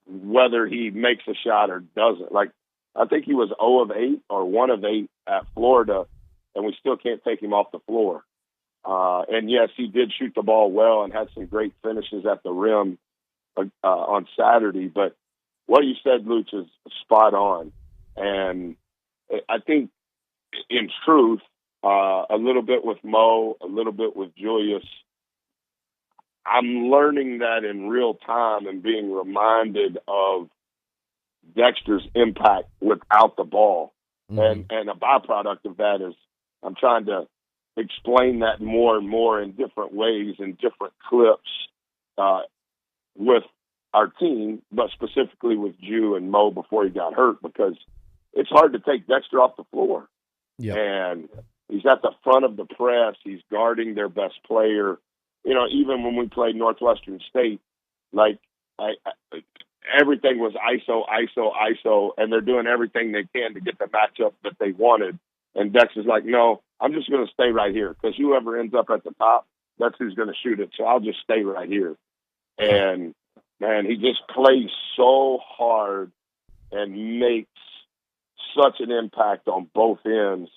Whether he makes a shot or doesn't. Like, I think he was 0 of 8 or 1 of 8 at Florida, and we still can't take him off the floor. And yes, he did shoot the ball well and had some great finishes at the rim on Saturday. But what you said, Luch, is spot on. And I think, in truth, a little bit with Mo, a little bit with Julius, I'm learning that in real time and being reminded of Dexter's impact without the ball. And a byproduct of that is I'm trying to explain that more and more in different ways, in different clips with our team, but specifically with Ju and Mo before he got hurt, because it's hard to take Dexter off the floor. And he's at the front of the press. He's guarding their best player. Even when we played Northwestern State, everything was ISO, and they're doing everything they can to get the matchup that they wanted. And Dexter's like, no, I'm just going to stay right here, because whoever ends up at the top, that's who's going to shoot it. So I'll just stay right here. And, man, he just plays so hard and makes such an impact on both ends.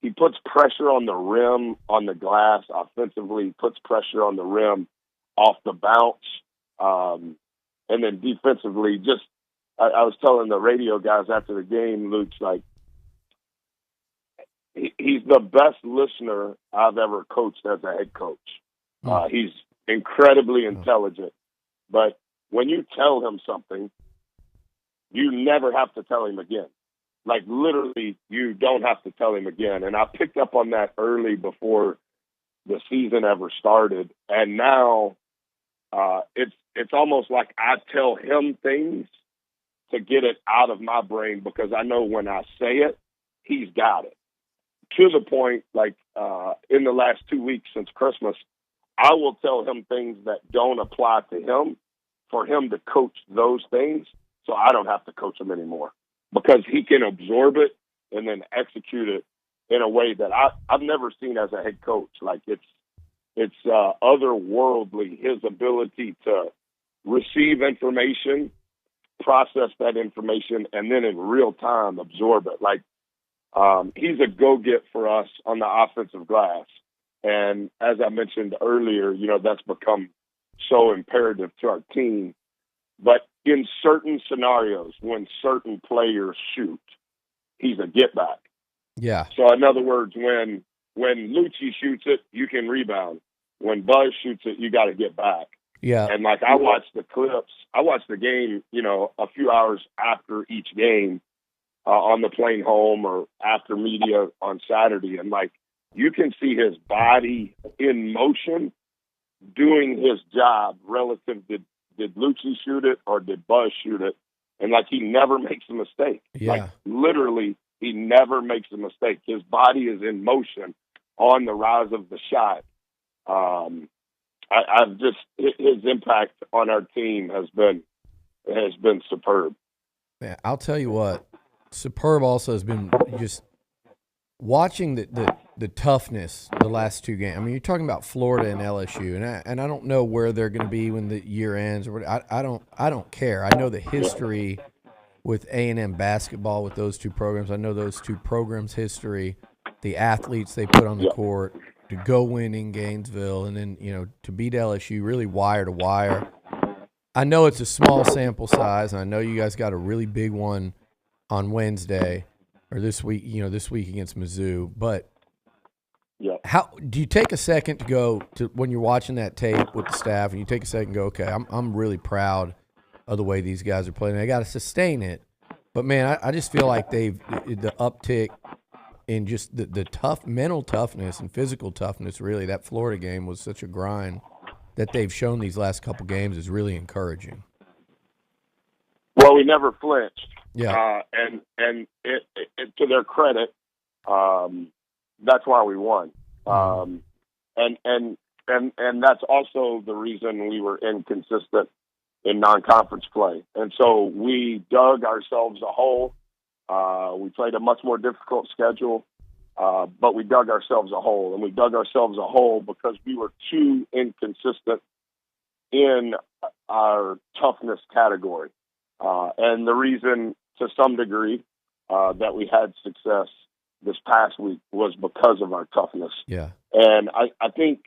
He puts pressure on the rim, on the glass offensively. He puts pressure on the rim off the bounce. And then defensively, I was telling the radio guys after the game, Luke's like, he's the best listener I've ever coached as a head coach. He's incredibly intelligent. But when you tell him something, you never have to tell him again. Like, literally, you don't have to tell him again. And I picked up on that early before the season ever started. And now it's almost like I tell him things to get it out of my brain, because I know when I say it, he's got it. To the point, in the last 2 weeks since Christmas, I will tell him things that don't apply to him for him to coach those things, so I don't have to coach him anymore, because he can absorb it and then execute it in a way that I've never seen as a head coach. Like, it's otherworldly, his ability to receive information, process that information, and then in real time absorb it. Like, he's a go-get for us on the offensive glass. And as I mentioned earlier, that's become so imperative to our team. But in certain scenarios, when certain players shoot, he's a get-back. Yeah. So in other words, when Lucci shoots it, you can rebound. When Buzz shoots it, you got to get back. Yeah. And I watched the clips. I watched the game, a few hours after each game on the plane home or after media on Saturday. And you can see his body in motion doing his job relative to, did Lucci shoot it or did Buzz shoot it? And he never makes a mistake. Yeah. Literally, he never makes a mistake. His body is in motion on the rise of the shot. His impact on our team has been superb. Man, I'll tell you what, superb also has been just watching the toughness the last two games. I mean, you're talking about Florida and LSU, and I don't know where they're going to be when the year ends. I don't care. I know the history with A&M basketball with those two programs. I know those two programs' history, the athletes they put on the court to go win in Gainesville, and then to beat LSU really wire to wire. I know it's a small sample size, and I know you guys got a really big one on Wednesday or this week against Mizzou. But how do you take a second to go to when you're watching that tape with the staff and you take a second and go, okay, I'm really proud of the way these guys are playing. They got to sustain it. But, man, I just feel like the uptick in just the tough mental toughness and physical toughness, really, that Florida game was such a grind that they've shown these last couple games is really encouraging. Well, we never flinched. Yeah. And it, to their credit, that's why we won. And that's also the reason we were inconsistent in non-conference play. And so we dug ourselves a hole. We played a much more difficult schedule, but we dug ourselves a hole. And we dug ourselves a hole because we were too inconsistent in our toughness category. And the reason, to some degree, that we had success this past week was because of our toughness. Yeah. And I think,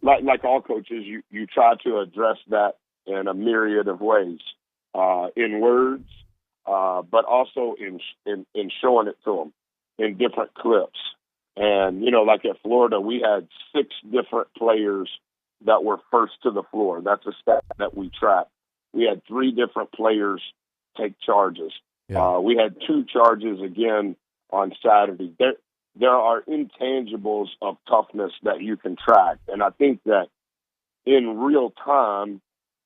like all coaches, you try to address that in a myriad of ways, in words, but also in showing it to them in different clips. And, like at Florida, we had 6 different players that were first to the floor. That's a stat that we track. We had 3 different players take charges. Yeah. We had 2 charges again on Saturday. There are intangibles of toughness that you can track. And I think that in real time,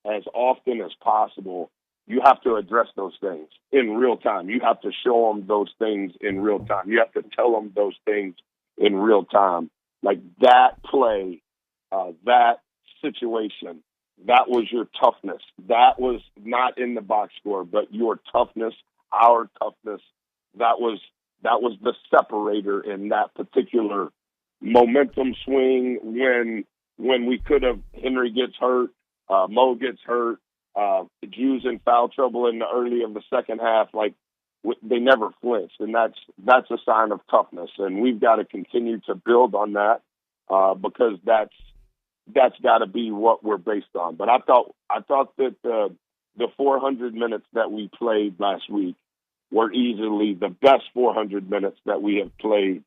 as often as possible, you have to address those things in real time. You have to show them those things in real time. You have to tell them those things in real time. Like that play, that situation, that was your toughness. That was not in the box score, but your toughness, our toughness, that was the separator in that particular momentum swing when we could have, Henry gets hurt, Mo gets hurt, Jew's in foul trouble in the early of the second half. Like they never flinched, and that's a sign of toughness. And we've got to continue to build on that because that's got to be what we're based on. But I thought that the 400 minutes that we played last week were easily the best 400 minutes that we have played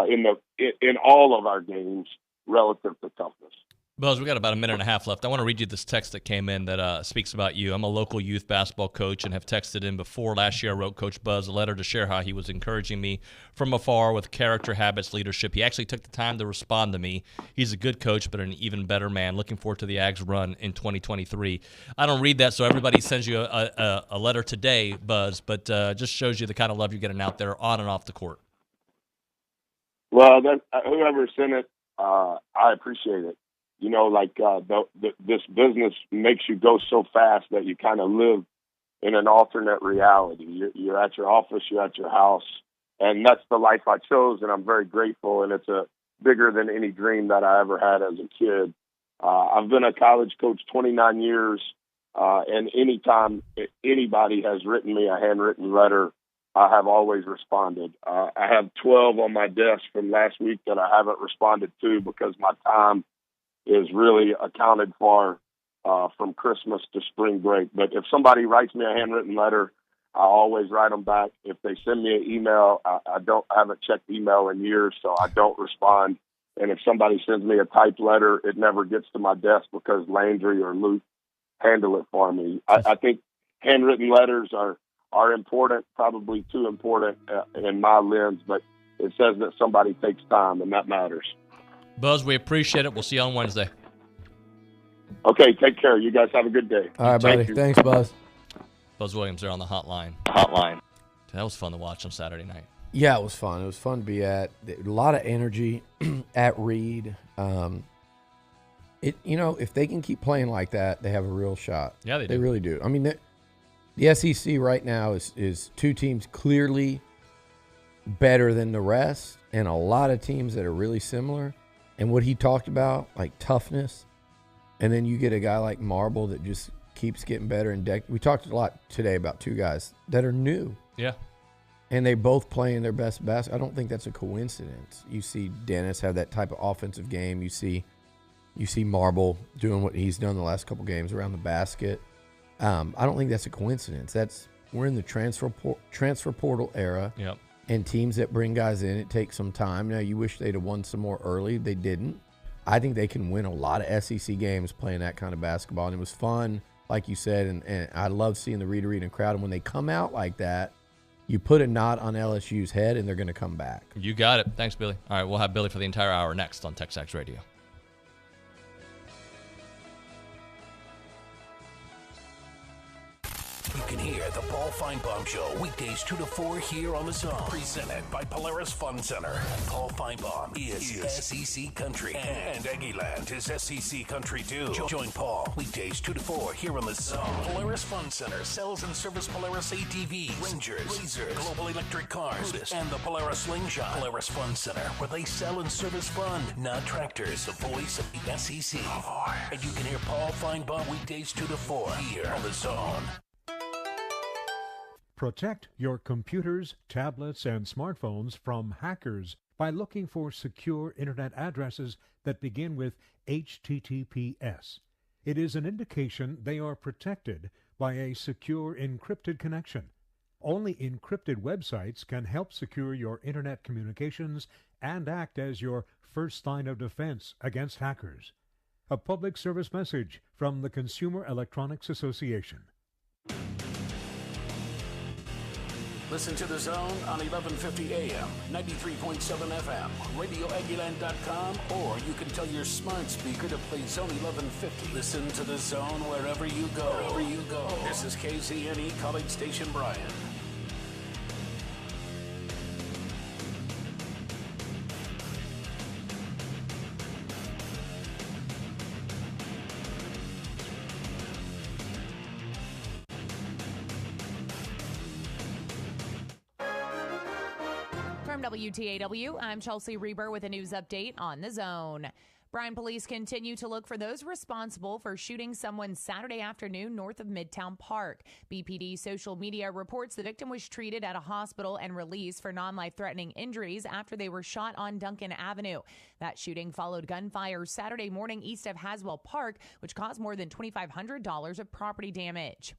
in all of our games relative to toughness. Buzz, we got about a minute and a half left. I want to read you this text that came in that speaks about you. I'm a local youth basketball coach and have texted in before. Last year, I wrote Coach Buzz a letter to share how he was encouraging me from afar with character, habits, leadership. He actually took the time to respond to me. He's a good coach, but an even better man. Looking forward to the Ags run in 2023. I don't read that, so everybody sends you a letter today, Buzz, but just shows you the kind of love you're getting out there on and off the court. Well, whoever sent it, I appreciate it. This business makes you go so fast that you kind of live in an alternate reality. You're at your office, you're at your house, and that's the life I chose, and I'm very grateful, and it's bigger than any dream that I ever had as a kid. I've been a college coach 29 years, and anytime anybody has written me a handwritten letter, I have always responded. I have 12 on my desk from last week that I haven't responded to because my time is really accounted for from Christmas to spring break. But if somebody writes me a handwritten letter, I always write them back. If they send me an email, I haven't checked email in years, so I don't respond. And if somebody sends me a typed letter, it never gets to my desk because Landry or Luke handle it for me. I think handwritten letters are important, probably too important in my lens, but it says that somebody takes time, and that matters. Buzz, we appreciate it. We'll see you on Wednesday. Okay, take care. You guys have a good day. All right, buddy. Thanks, Buzz. Buzz Williams there on the hotline. That was fun to watch on Saturday night. Yeah, it was fun. It was fun to be at. A lot of energy at Reed. If they can keep playing like that, they have a real shot. Yeah, they do. They really do. I mean, the SEC right now is 2 teams clearly better than the rest, and a lot of teams that are really similar. And what he talked about, like toughness, and then you get a guy like Marble that just keeps getting better. And we talked a lot today about 2 guys that are new. Yeah. And they both playing their best basketball. I don't think that's a coincidence. You see Dennis have that type of offensive game. You see Marble doing what he's done the last couple games around the basket. I don't think that's a coincidence. we're in the transfer portal era. Yep. And teams that bring guys in, it takes some time. Now, you wish they'd have won some more early. They didn't. I think they can win a lot of SEC games playing that kind of basketball. And it was fun, like you said, and I love seeing the Rita Rita crowd. And when they come out like that, you put a knot on LSU's head, and they're going to come back. You got it. Thanks, Billy. All right, we'll have Billy for the entire hour next on TexAgs Radio. You can hear the Paul Feinbaum Show weekdays 2 to 4 here on the Zone. Presented by Polaris Fun Center. Paul Feinbaum is SEC Country, and Aggieland is SEC Country too. Join Paul weekdays 2 to 4 here on the Zone. Polaris Fun Center sells and service Polaris ATVs, Rangers, Razors, Global Electric Cars, and the Polaris Slingshot. Polaris Fun Center, where they sell and service fun, not tractors. The voice of the SEC. And you can hear Paul Feinbaum weekdays 2 to 4 here on the Zone. Protect your computers, tablets, and smartphones from hackers by looking for secure internet addresses that begin with HTTPS. It is an indication they are protected by a secure encrypted connection. Only encrypted websites can help secure your internet communications and act as your first line of defense against hackers. A public service message from the Consumer Electronics Association. Listen to The Zone on 1150 AM, 93.7 FM, radioaggieland.com, or you can tell your smart speaker to play Zone 1150. Listen to The Zone wherever you go. This is KZNE College Station Bryan. From WTAW, I'm Chelsea Reber with a news update on The Zone. Bryan police continue to look for those responsible for shooting someone Saturday afternoon north of Midtown Park. BPD social media reports the victim was treated at a hospital and released for non-life-threatening injuries after they were shot on Duncan Avenue. That shooting followed gunfire Saturday morning east of Haswell Park, which caused more than $2,500 of property damage.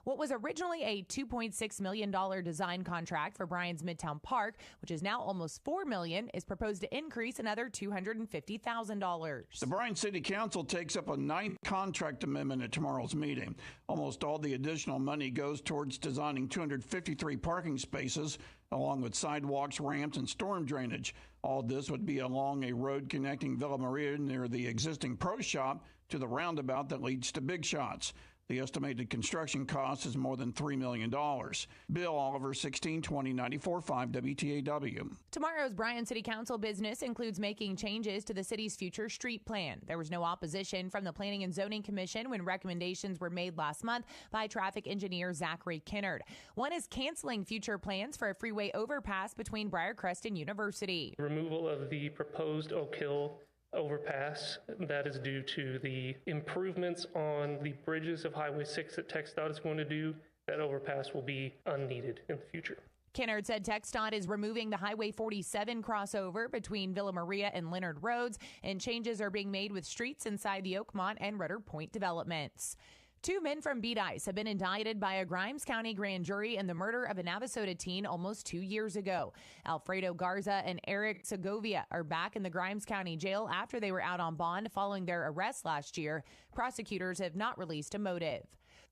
What was originally a $2.6 million design contract for Bryan's Midtown Park, which is now almost $4 million, is proposed to increase another $250,000. The Bryan City Council takes up a ninth contract amendment at tomorrow's meeting. Almost all the additional money goes towards designing 253 parking spaces, along with sidewalks, ramps, and storm drainage. All this would be along a road connecting Villa Maria near the existing Pro Shop to the roundabout that leads to Big Shots. The estimated construction cost is more than $3 million. Bill Oliver, 1620-94.5 WTAW. Tomorrow's Bryan City Council business includes making changes to the city's future street plan. There was no opposition from the Planning and Zoning Commission when recommendations were made last month by traffic engineer Zachary Kinnard. One is canceling future plans for a freeway overpass between Briarcrest and University. Removal of the proposed Oak Hill overpass. That is due to the improvements on the bridges of Highway 6 that TxDOT is going to do. That overpass will be unneeded in the future. Kinnard said TxDOT is removing the Highway 47 crossover between Villa Maria and Leonard Roads, and changes are being made with streets inside the Oakmont and Rudder Point developments. 2 men from Beat Ice have been indicted by a Grimes County grand jury in the murder of a Navasota teen almost 2 years ago. Alfredo Garza and Eric Segovia are back in the Grimes County jail after they were out on bond following their arrest last year. Prosecutors have not released a motive.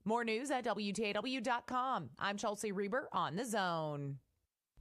More news at WTAW.com. I'm Chelsea Reber on The Zone.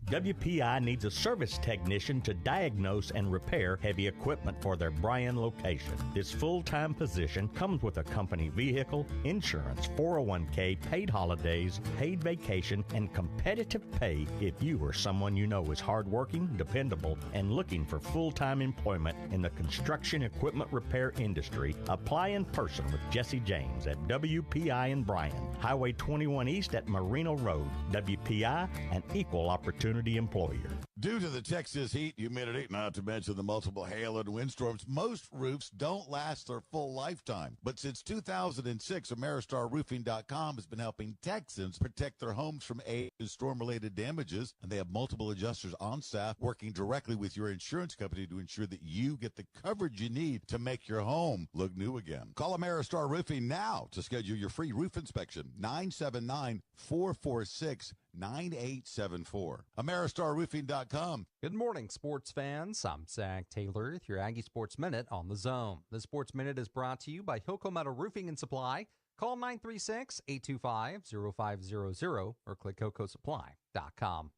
WPI needs a service technician to diagnose and repair heavy equipment for their Bryan location. This full-time position comes with a company vehicle, insurance, 401k, paid holidays, paid vacation, and competitive pay if you or someone you know is hardworking, dependable, and looking for full-time employment in the construction equipment repair industry. Apply in person with Jesse James at WPI in Bryan, Highway 21 East at Marino Road. WPI, an equal opportunity employer. Due to the Texas heat, humidity, not to mention the multiple hail and windstorms, most roofs don't last their full lifetime. But since 2006, AmeriStarRoofing.com has been helping Texans protect their homes from age and storm-related damages, and they have multiple adjusters on staff working directly with your insurance company to ensure that you get the coverage you need to make your home look new again. Call Ameristar Roofing now to schedule your free roof inspection. 979-446-9874. AmeriStarRoofing.com. Good morning, sports fans. I'm Zach Taylor with your Aggie Sports Minute on the Zone. The Sports Minute is brought to you by Hilco Metal Roofing and Supply. Call 936-825-0500 or click HilcoSupply.com.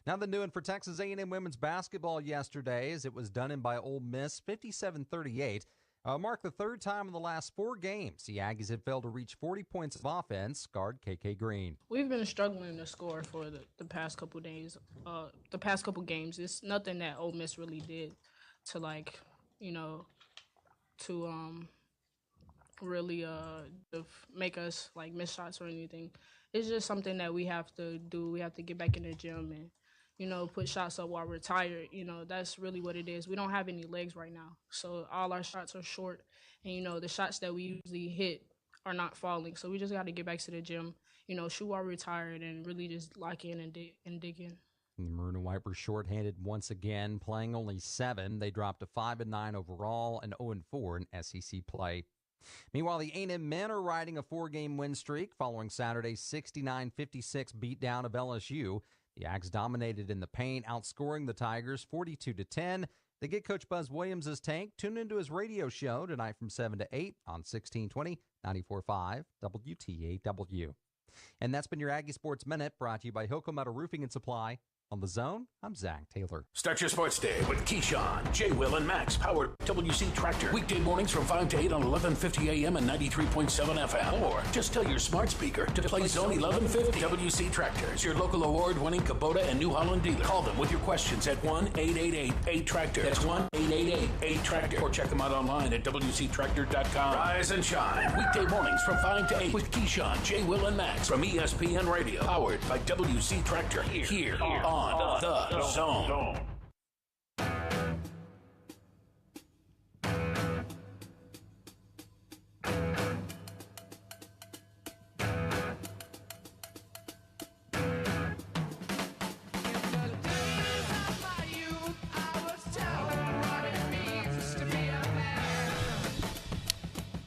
Now the new one for Texas A&M women's basketball yesterday, as it was done in by Ole Miss, 57-38. Marked the third time in the last 4 games the Aggies had failed to reach 40 points of offense. Guard KK Green. We've been struggling to score for the past couple days, the past couple games. It's nothing that Ole Miss really did to really make us miss shots or anything. It's just something that we have to do. We have to get back in the gym and put shots up while we're tired. That's really what it is. We don't have any legs right now. So all our shots are short. And, the shots that we usually hit are not falling. So we just got to get back to the gym, shoot while we're tired and really just lock in and dig in. The Maroon and White were shorthanded once again, playing only 7. They dropped to 5-9 overall and 0-4 in SEC play. Meanwhile, the A&M men are riding a 4-game win streak following Saturday's 69-56 beatdown of LSU. The Ags dominated in the paint, outscoring the Tigers 42-10. They get Coach Buzz Williams' take. Tune into his radio show tonight from 7 to 8 on 1620, 94.5 WTAW. And that's been your Aggie Sports Minute, brought to you by Hilco Metal Roofing and Supply. On the Zone, I'm Zach Taylor. Start your sports day with Keyshawn, J. Will, and Max, powered WC Tractor. Weekday mornings from 5 to 8 on 1150 AM and 93.7 FM. Or just tell your smart speaker to play Zone 1150. WC Tractors, your local award-winning Kubota and New Holland dealer. Call them with your questions at 1-888-8-TRACTOR. That's 1-888-8-TRACTOR. Or check them out online at WCTractor.com. Rise and shine. Weekday mornings from 5 to 8 with Keyshawn, J. Will, and Max from ESPN Radio. Powered by WC Tractor. Here on The Zone.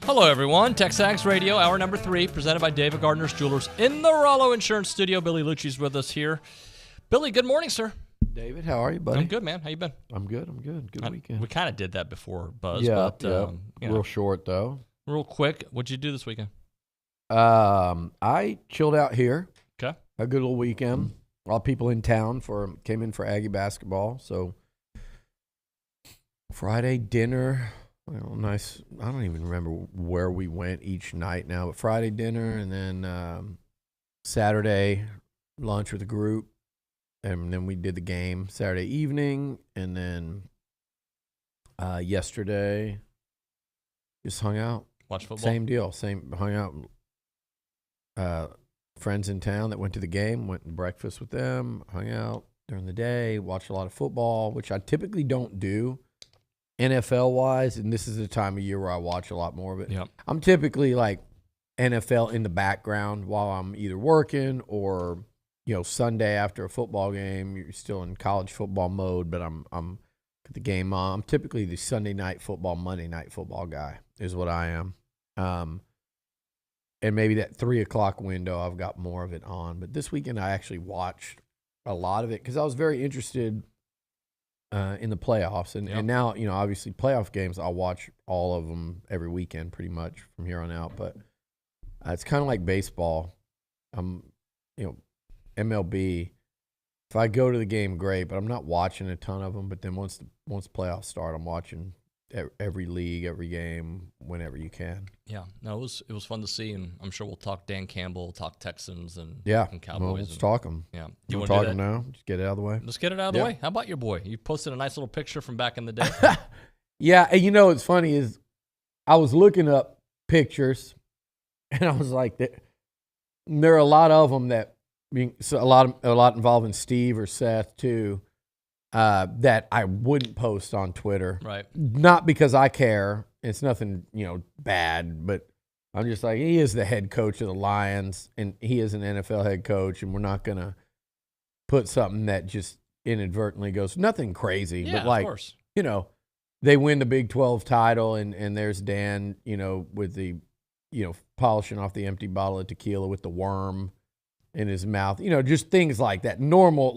Hello, everyone. TexAgs Radio, hour number 3, presented by David Gardner's Jewelers in the Rollo Insurance Studio. Billy Lucci's with us here. Billy, good morning, sir. David, how are you, buddy? I'm good, man. How you been? I'm good. Good weekend. We kind of did that before, Buzz. Yeah, but, real short, though. Real quick, what'd you do this weekend? I chilled out here. Okay. A good little weekend. A lot of people in town came in for Aggie basketball. So Friday dinner, nice. I don't even remember where we went each night now, but Friday dinner and then Saturday lunch with the group. And then we did the game Saturday evening, and then yesterday just hung out. Watch football? Same deal. Hung out. Friends in town that went to the game, went and breakfast with them, hung out during the day, watched a lot of football, which I typically don't do NFL-wise, and this is the time of year where I watch a lot more of it. Yep. I'm typically like NFL in the background while I'm either working or – Sunday after a football game, you're still in college football mode, but I'm at the game on. I'm typically the Sunday night football, Monday night football guy is what I am. And maybe that 3 o'clock window, I've got more of it on. But this weekend, I actually watched a lot of it because I was very interested in the playoffs. And now, obviously playoff games, I'll watch all of them every weekend pretty much from here on out. But it's kind of like baseball. MLB, if I go to the game, great, but I'm not watching a ton of them. But then once playoffs start, I'm watching every league, every game, whenever you can. Yeah, no, it was fun to see, and I'm sure we'll talk Dan Campbell, talk Texans, and Cowboys. Well, let's talk them. Yeah, you want to talk them now? Just get it out of the way. Let's get it out of the way. How about your boy? You posted a nice little picture from back in the day. Yeah, and what's funny is I was looking up pictures, and I was like, there are a lot of them that. So a lot involving Steve or Seth too, that I wouldn't post on Twitter. Right. Not because I care. It's nothing, bad, but I'm just like, he is the head coach of the Lions, and he is an NFL head coach, and we're not going to put something that just inadvertently goes, nothing crazy, Yeah, but like, of course. They win the Big 12 title, and there's Dan, with the, polishing off the empty bottle of tequila with the worm in his mouth, just things like that. Normal,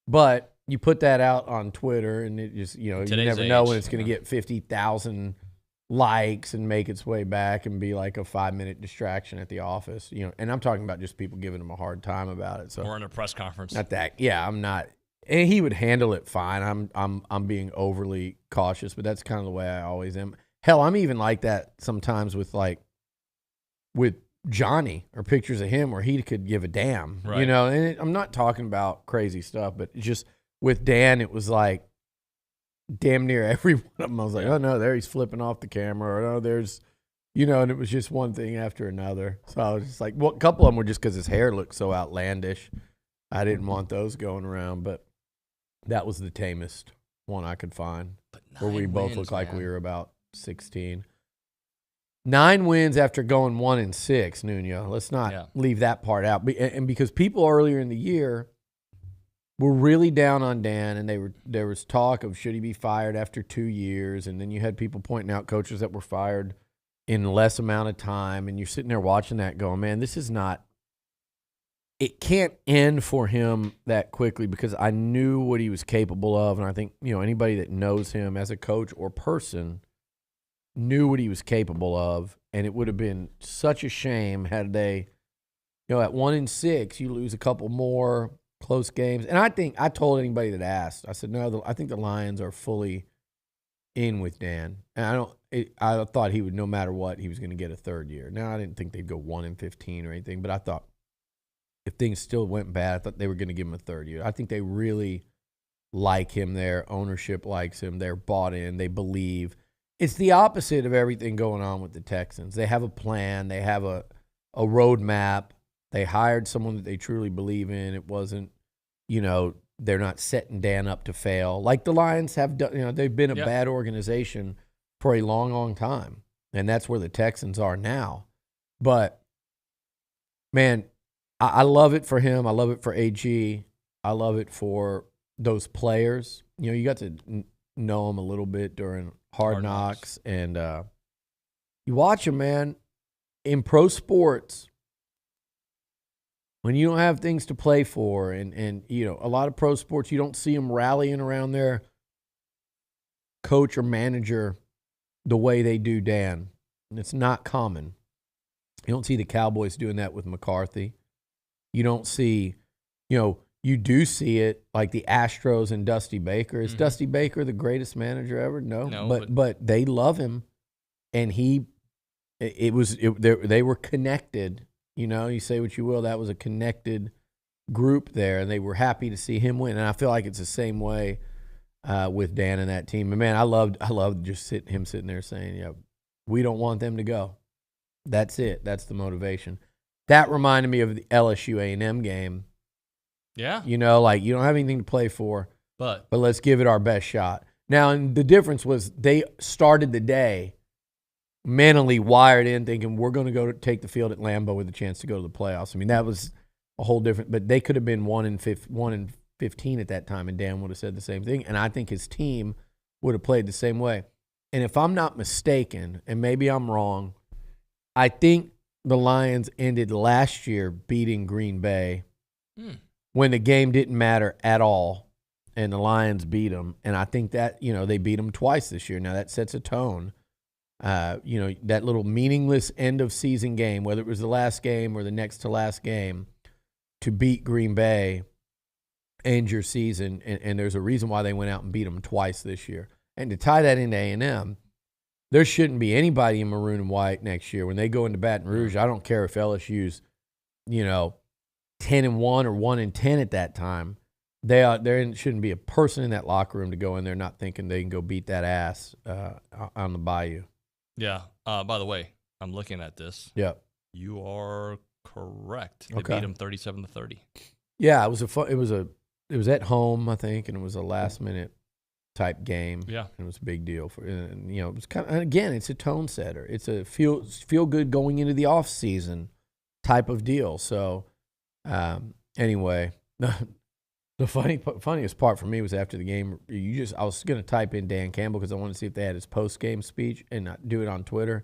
but you put that out on Twitter, and it just, you never know when it's going to get 50,000 likes and make its way back and be like a 5-minute distraction at the office, and I'm talking about just people giving him a hard time about it. So Or in a press conference. not that. Yeah, I'm not. And he would handle it fine. I'm being overly cautious, but that's kind of the way I always am. Hell, I'm even like that sometimes with Johnny or pictures of him where he could give a damn, Right. And I'm not talking about crazy stuff, but just with Dan, it was like damn near every one of them. I was like, oh no, there he's flipping off the camera, or oh, there's, and it was just one thing after another. So I was just like, well, a couple of them were just because his hair looked so outlandish. I didn't want those going around, but that was the tamest one I could find, where we both wins, looked like man. we were about 16. 9 wins after going 1-6, Nuño. Let's not leave that part out. And because people earlier in the year were really down on Dan, and there was talk of should he be fired after 2 years, and then you had people pointing out coaches that were fired in less amount of time, and you're sitting there watching that going, man, this is not. It can't end for him that quickly, because I knew what he was capable of, and I think anybody that knows him as a coach or person knew what he was capable of, and it would have been such a shame had they, at 1-6, you lose a couple more close games. And I told anybody that asked, I said, no, I think the Lions are fully in with Dan, and I thought he would, no matter what, he was going to get a third year. Now, I didn't think they'd go 1-15 or anything, but I thought, if things still went bad, I thought they were going to give him a third year. I think they really like him there. Ownership likes him. They're bought in. They believe. It's the opposite of everything going on with the Texans. They have a plan. They have a roadmap. They hired someone that they truly believe in. It wasn't, they're not setting Dan up to fail. Like the Lions have done, they've been a bad organization for a long, long time. And that's where the Texans are now. But, man, I love it for him. I love it for AG. I love it for those players. You got to know them a little bit during Hard Knocks. And you watch them, man. In pro sports, when you don't have things to play for, and a lot of pro sports, you don't see them rallying around their coach or manager the way they do Dan. And it's not common. You don't see the Cowboys doing that with McCarthy. You don't see, you do see it like the Astros and Dusty Baker. Is Dusty Baker the greatest manager ever? No, but they love him, and they were connected. You say what you will, that was a connected group there, and they were happy to see him win. And I feel like it's the same way with Dan and that team. And man, I loved just him sitting there saying, we don't want them to go. That's it. That's the motivation. That reminded me of the LSU A&M game. Yeah. You don't have anything to play for, but let's give it our best shot. Now, and the difference was they started the day mentally wired in, thinking we're going to go take the field at Lambeau with a chance to go to the playoffs. I mean, that was a whole different. But they could have been 1-15 at that time, and Dan would have said the same thing. And I think his team would have played the same way. And if I'm not mistaken, and maybe I'm wrong, I think the Lions ended last year beating Green Bay when the game didn't matter at all, and the Lions beat them. And I think that, they beat them twice this year. Now, that sets a tone. That little meaningless end-of-season game, whether it was the last game or the next to last game, to beat Green Bay end your season. And there's a reason why they went out and beat them twice this year. And to tie that into A&M, there shouldn't be anybody in maroon and white next year. When they go into Baton Rouge, I don't care if LSU's, 10-1 or 1-10 at that time. There shouldn't be a person in that locker room to go in there not thinking they can go beat that ass on the Bayou. Yeah. By the way, I'm looking at this. Yep. You are correct. They Okay. beat them 37-30. Yeah, it was it was at home, I think, and it was a last-minute type game. Yeah. It was a big deal for, and, you know, it was kind of, again, it's a tone setter. It's a feel good going into the off season type of deal. So, anyway, the funniest part for me was after the game. I was going to type in Dan Campbell because I wanted to see if they had his post game speech and not do it on Twitter.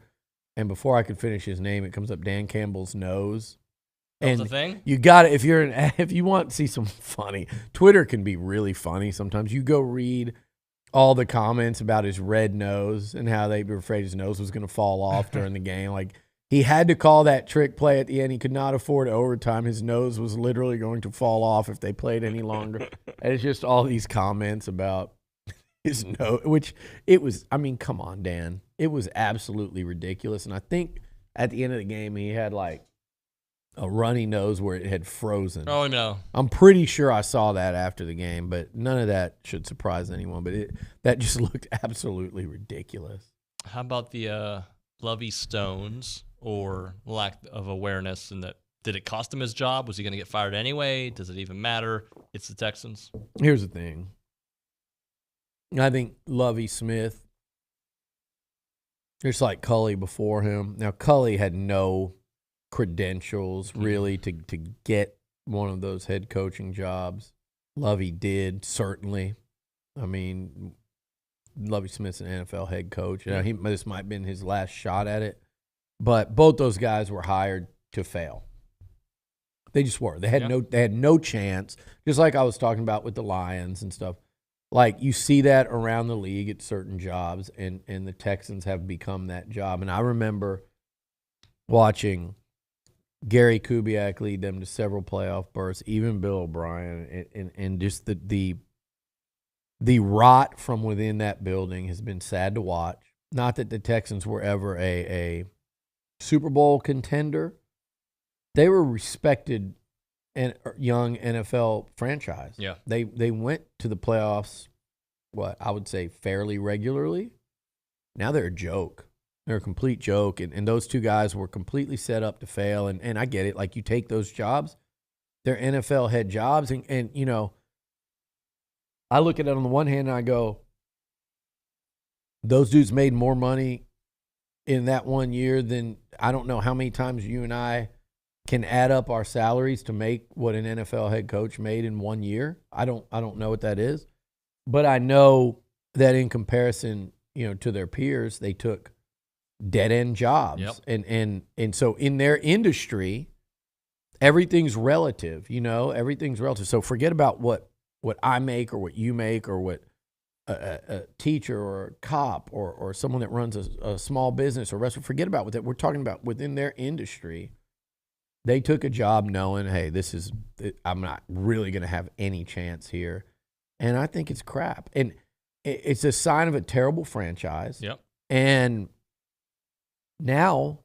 And before I could finish his name, it comes up Dan Campbell's nose. That was a thing? You got it. If you want to see some funny, Twitter can be really funny sometimes. You go read all the comments about his red nose and how they were afraid his nose was going to fall off during the game. Like, he had to call that trick play at the end. He could not afford overtime. His nose was literally going to fall off if they played any longer. And it's just all these comments about his nose, which it was, I mean, come on, Dan. It was absolutely ridiculous. And I think at the end of the game, he had like a runny nose where it had frozen. Oh, no. I'm pretty sure I saw that after the game, but none of that should surprise anyone. But that just looked absolutely ridiculous. How about the Lovey Stones or lack of awareness? And that, did it cost him his job? Was he going to get fired anyway? Does it even matter? It's the Texans. Here's the thing. I think Lovey Smith, just like Culley before him. Now, Culley had no credentials really to get one of those head coaching jobs. Lovey did, certainly. I mean, Lovey Smith's an NFL head coach. You know, this might have been his last shot at it. But both those guys were hired to fail. They just were. They had no chance. Just like I was talking about with the Lions and stuff. Like, you see that around the league at certain jobs, and the Texans have become that job. And I remember watching Gary Kubiak lead them to several playoff berths, even Bill O'Brien, and just the rot from within that building has been sad to watch. Not that the Texans were ever a Super Bowl contender. They were respected and young NFL franchise. Yeah. They went to the playoffs, what I would say fairly regularly. Now they're a joke. They're a complete joke, and those two guys were completely set up to fail, and I get it. Like, you take those jobs, they're NFL head jobs, and you know, I look at it on the one hand and I go, those dudes made more money in that 1 year than I don't know how many times you and I can add up our salaries to make what an NFL head coach made in 1 year. I don't know what that is, but I know that in comparison, you know, to their peers, they took dead-end jobs. Yep. And so in their industry, everything's relative, you know, everything's relative. So forget about what I make or what you make or what a teacher or a cop or someone that runs a small business or restaurant. Forget about what that. We're talking about within their industry. They took a job knowing, hey, I'm not really going to have any chance here. And I think it's crap. And it's a sign of a terrible franchise. Yep. And now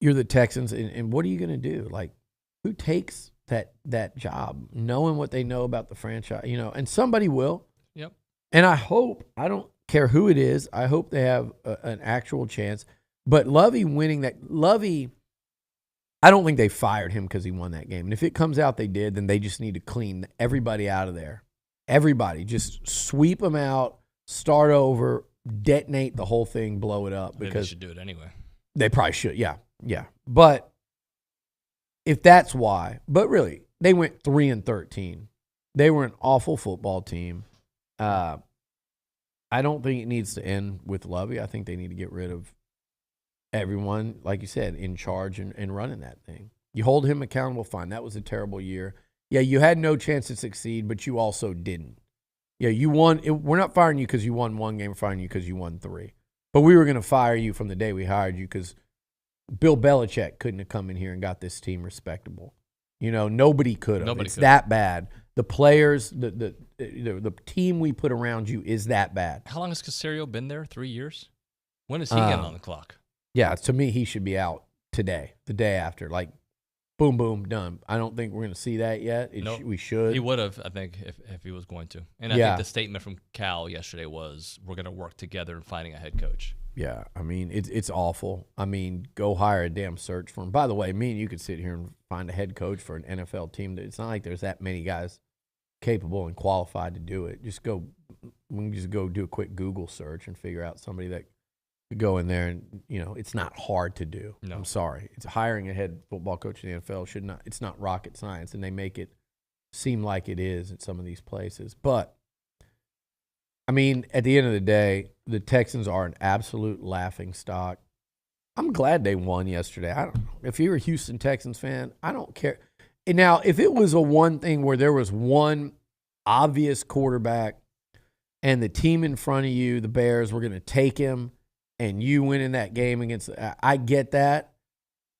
you're the Texans, and what are you going to do? Like, who takes that job, knowing what they know about the franchise? You know, and somebody will. Yep. And I don't care who it is, I hope they have an actual chance. But Lovey winning I don't think they fired him because he won that game. And if it comes out they did, then they just need to clean everybody out of there. Everybody. Just sweep them out, start over, detonate the whole thing, blow it up. Because they should do it anyway. They probably should, yeah. But if that's why, but really, they went 3-13. They were an awful football team. I don't think it needs to end with Lovey. I think they need to get rid of everyone, like you said, in charge and running that thing. You hold him accountable, fine. That was a terrible year. Yeah, you had no chance to succeed, but you also didn't. Yeah, you won. We're not firing you because you won one game. We're firing you because you won 3. But we were going to fire you from the day we hired you because Bill Belichick couldn't have come in here and got this team respectable. You know, nobody could have. It's that bad. The players, the team we put around you is that bad. How long has Caserio been there? 3 years? When is he getting on the clock? Yeah, to me, he should be out today, the day after. Like, boom, boom, done. I don't think we're going to see that yet. We should. He would have, I think, if he was going to. And I think the statement from Cal yesterday was, we're going to work together in finding a head coach. Yeah, I mean, it's awful. I mean, go hire a damn search firm. By the way, me and you could sit here and find a head coach for an NFL team. It's not like there's that many guys capable and qualified to do it. We can just go do a quick Google search and figure out somebody that could go in there and, it's not hard to do. No. I'm sorry. It's hiring a head football coach in the NFL it's not rocket science, and they make it seem like it is at some of these places. But, I mean, at the end of the day, the Texans are an absolute laughingstock. I'm glad they won yesterday. I don't know. If you're a Houston Texans fan, I don't care. And now, if it was a one thing where there was one obvious quarterback and the team in front of you, the Bears, were going to take him and you win in that game against – I get that.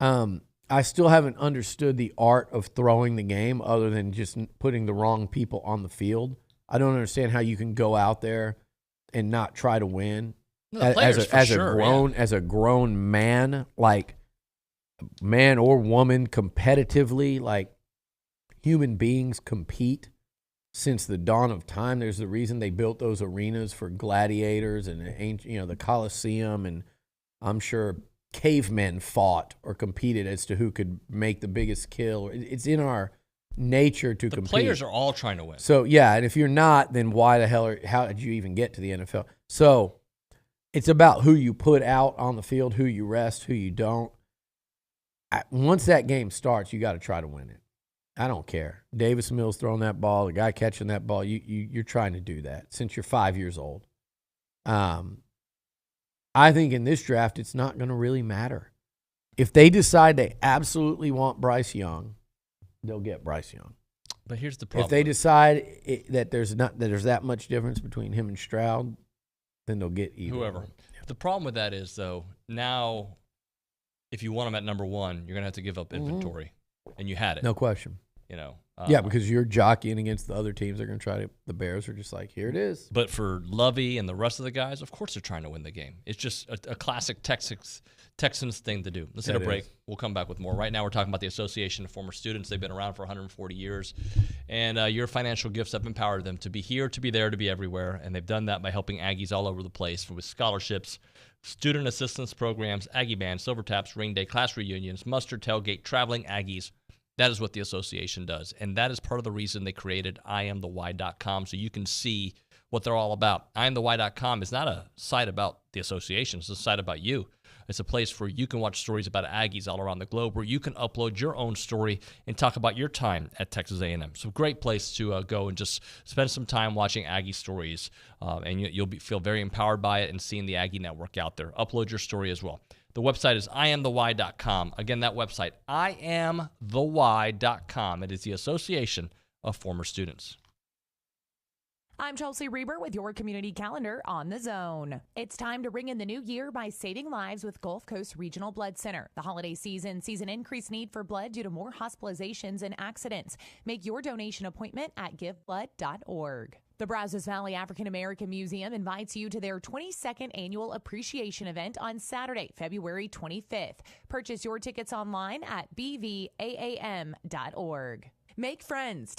I still haven't understood the art of throwing the game other than just putting the wrong people on the field. I don't understand how you can go out there and not try to win. No, as a grown man, like man or woman, competitively, like human beings compete since the dawn of time. There's the reason they built those arenas for gladiators and the Colosseum, and I'm sure cavemen fought or competed as to who could make the biggest kill. It's in our nature to compete. The players are all trying to win. So, yeah, and if you're not, then how did you even get to the NFL? So it's about who you put out on the field, who you rest, who you don't. Once that game starts, you got to try to win it. I don't care. Davis Mills throwing that ball, the guy catching that ball, you're trying to do that since you're 5 years old. I think in this draft, it's not going to really matter. If they decide they absolutely want Bryce Young, they'll get Bryce Young. But here's the problem. If they decide that there's that much difference between him and Stroud, then they'll get either. Whoever. The problem with that is, though, now if you want him at number one, you're going to have to give up inventory. And you had it. No question. Yeah, because you're jockeying against the other teams. They're going to try to. The Bears are just like, here it is. But for Lovey and the rest of the guys, of course they're trying to win the game. It's just a classic Texans thing to do. Let's hit a break. We'll come back with more. Right now we're talking about the Association of Former Students. They've been around for 140 years. And your financial gifts have empowered them to be here, to be there, to be everywhere. And they've done that by helping Aggies all over the place with scholarships, student assistance programs, Aggie Band, Silver Taps, Ring Day, class reunions, Mustard Tailgate, Traveling Aggies. That is what the association does. And that is part of the reason they created IamTheWhy.com, so you can see what they're all about. IamTheWhy.com is not a site about the association. It's a site about you. It's a place where you can watch stories about Aggies all around the globe, where you can upload your own story and talk about your time at Texas A&M. So great place to go and just spend some time watching Aggie stories, and you'll feel very empowered by it and seeing the Aggie Network out there. Upload your story as well. The website is IamTheWhy.com. Again, that website, IamTheWhy.com. It is the Association of Former Students. I'm Chelsea Reber with your community calendar on The Zone. It's time to ring in the new year by saving lives with Gulf Coast Regional Blood Center. The holiday season sees an increased need for blood due to more hospitalizations and accidents. Make your donation appointment at giveblood.org. The Brazos Valley African American Museum invites you to their 22nd annual appreciation event on Saturday, February 25th. Purchase your tickets online at bvaam.org. Make friends.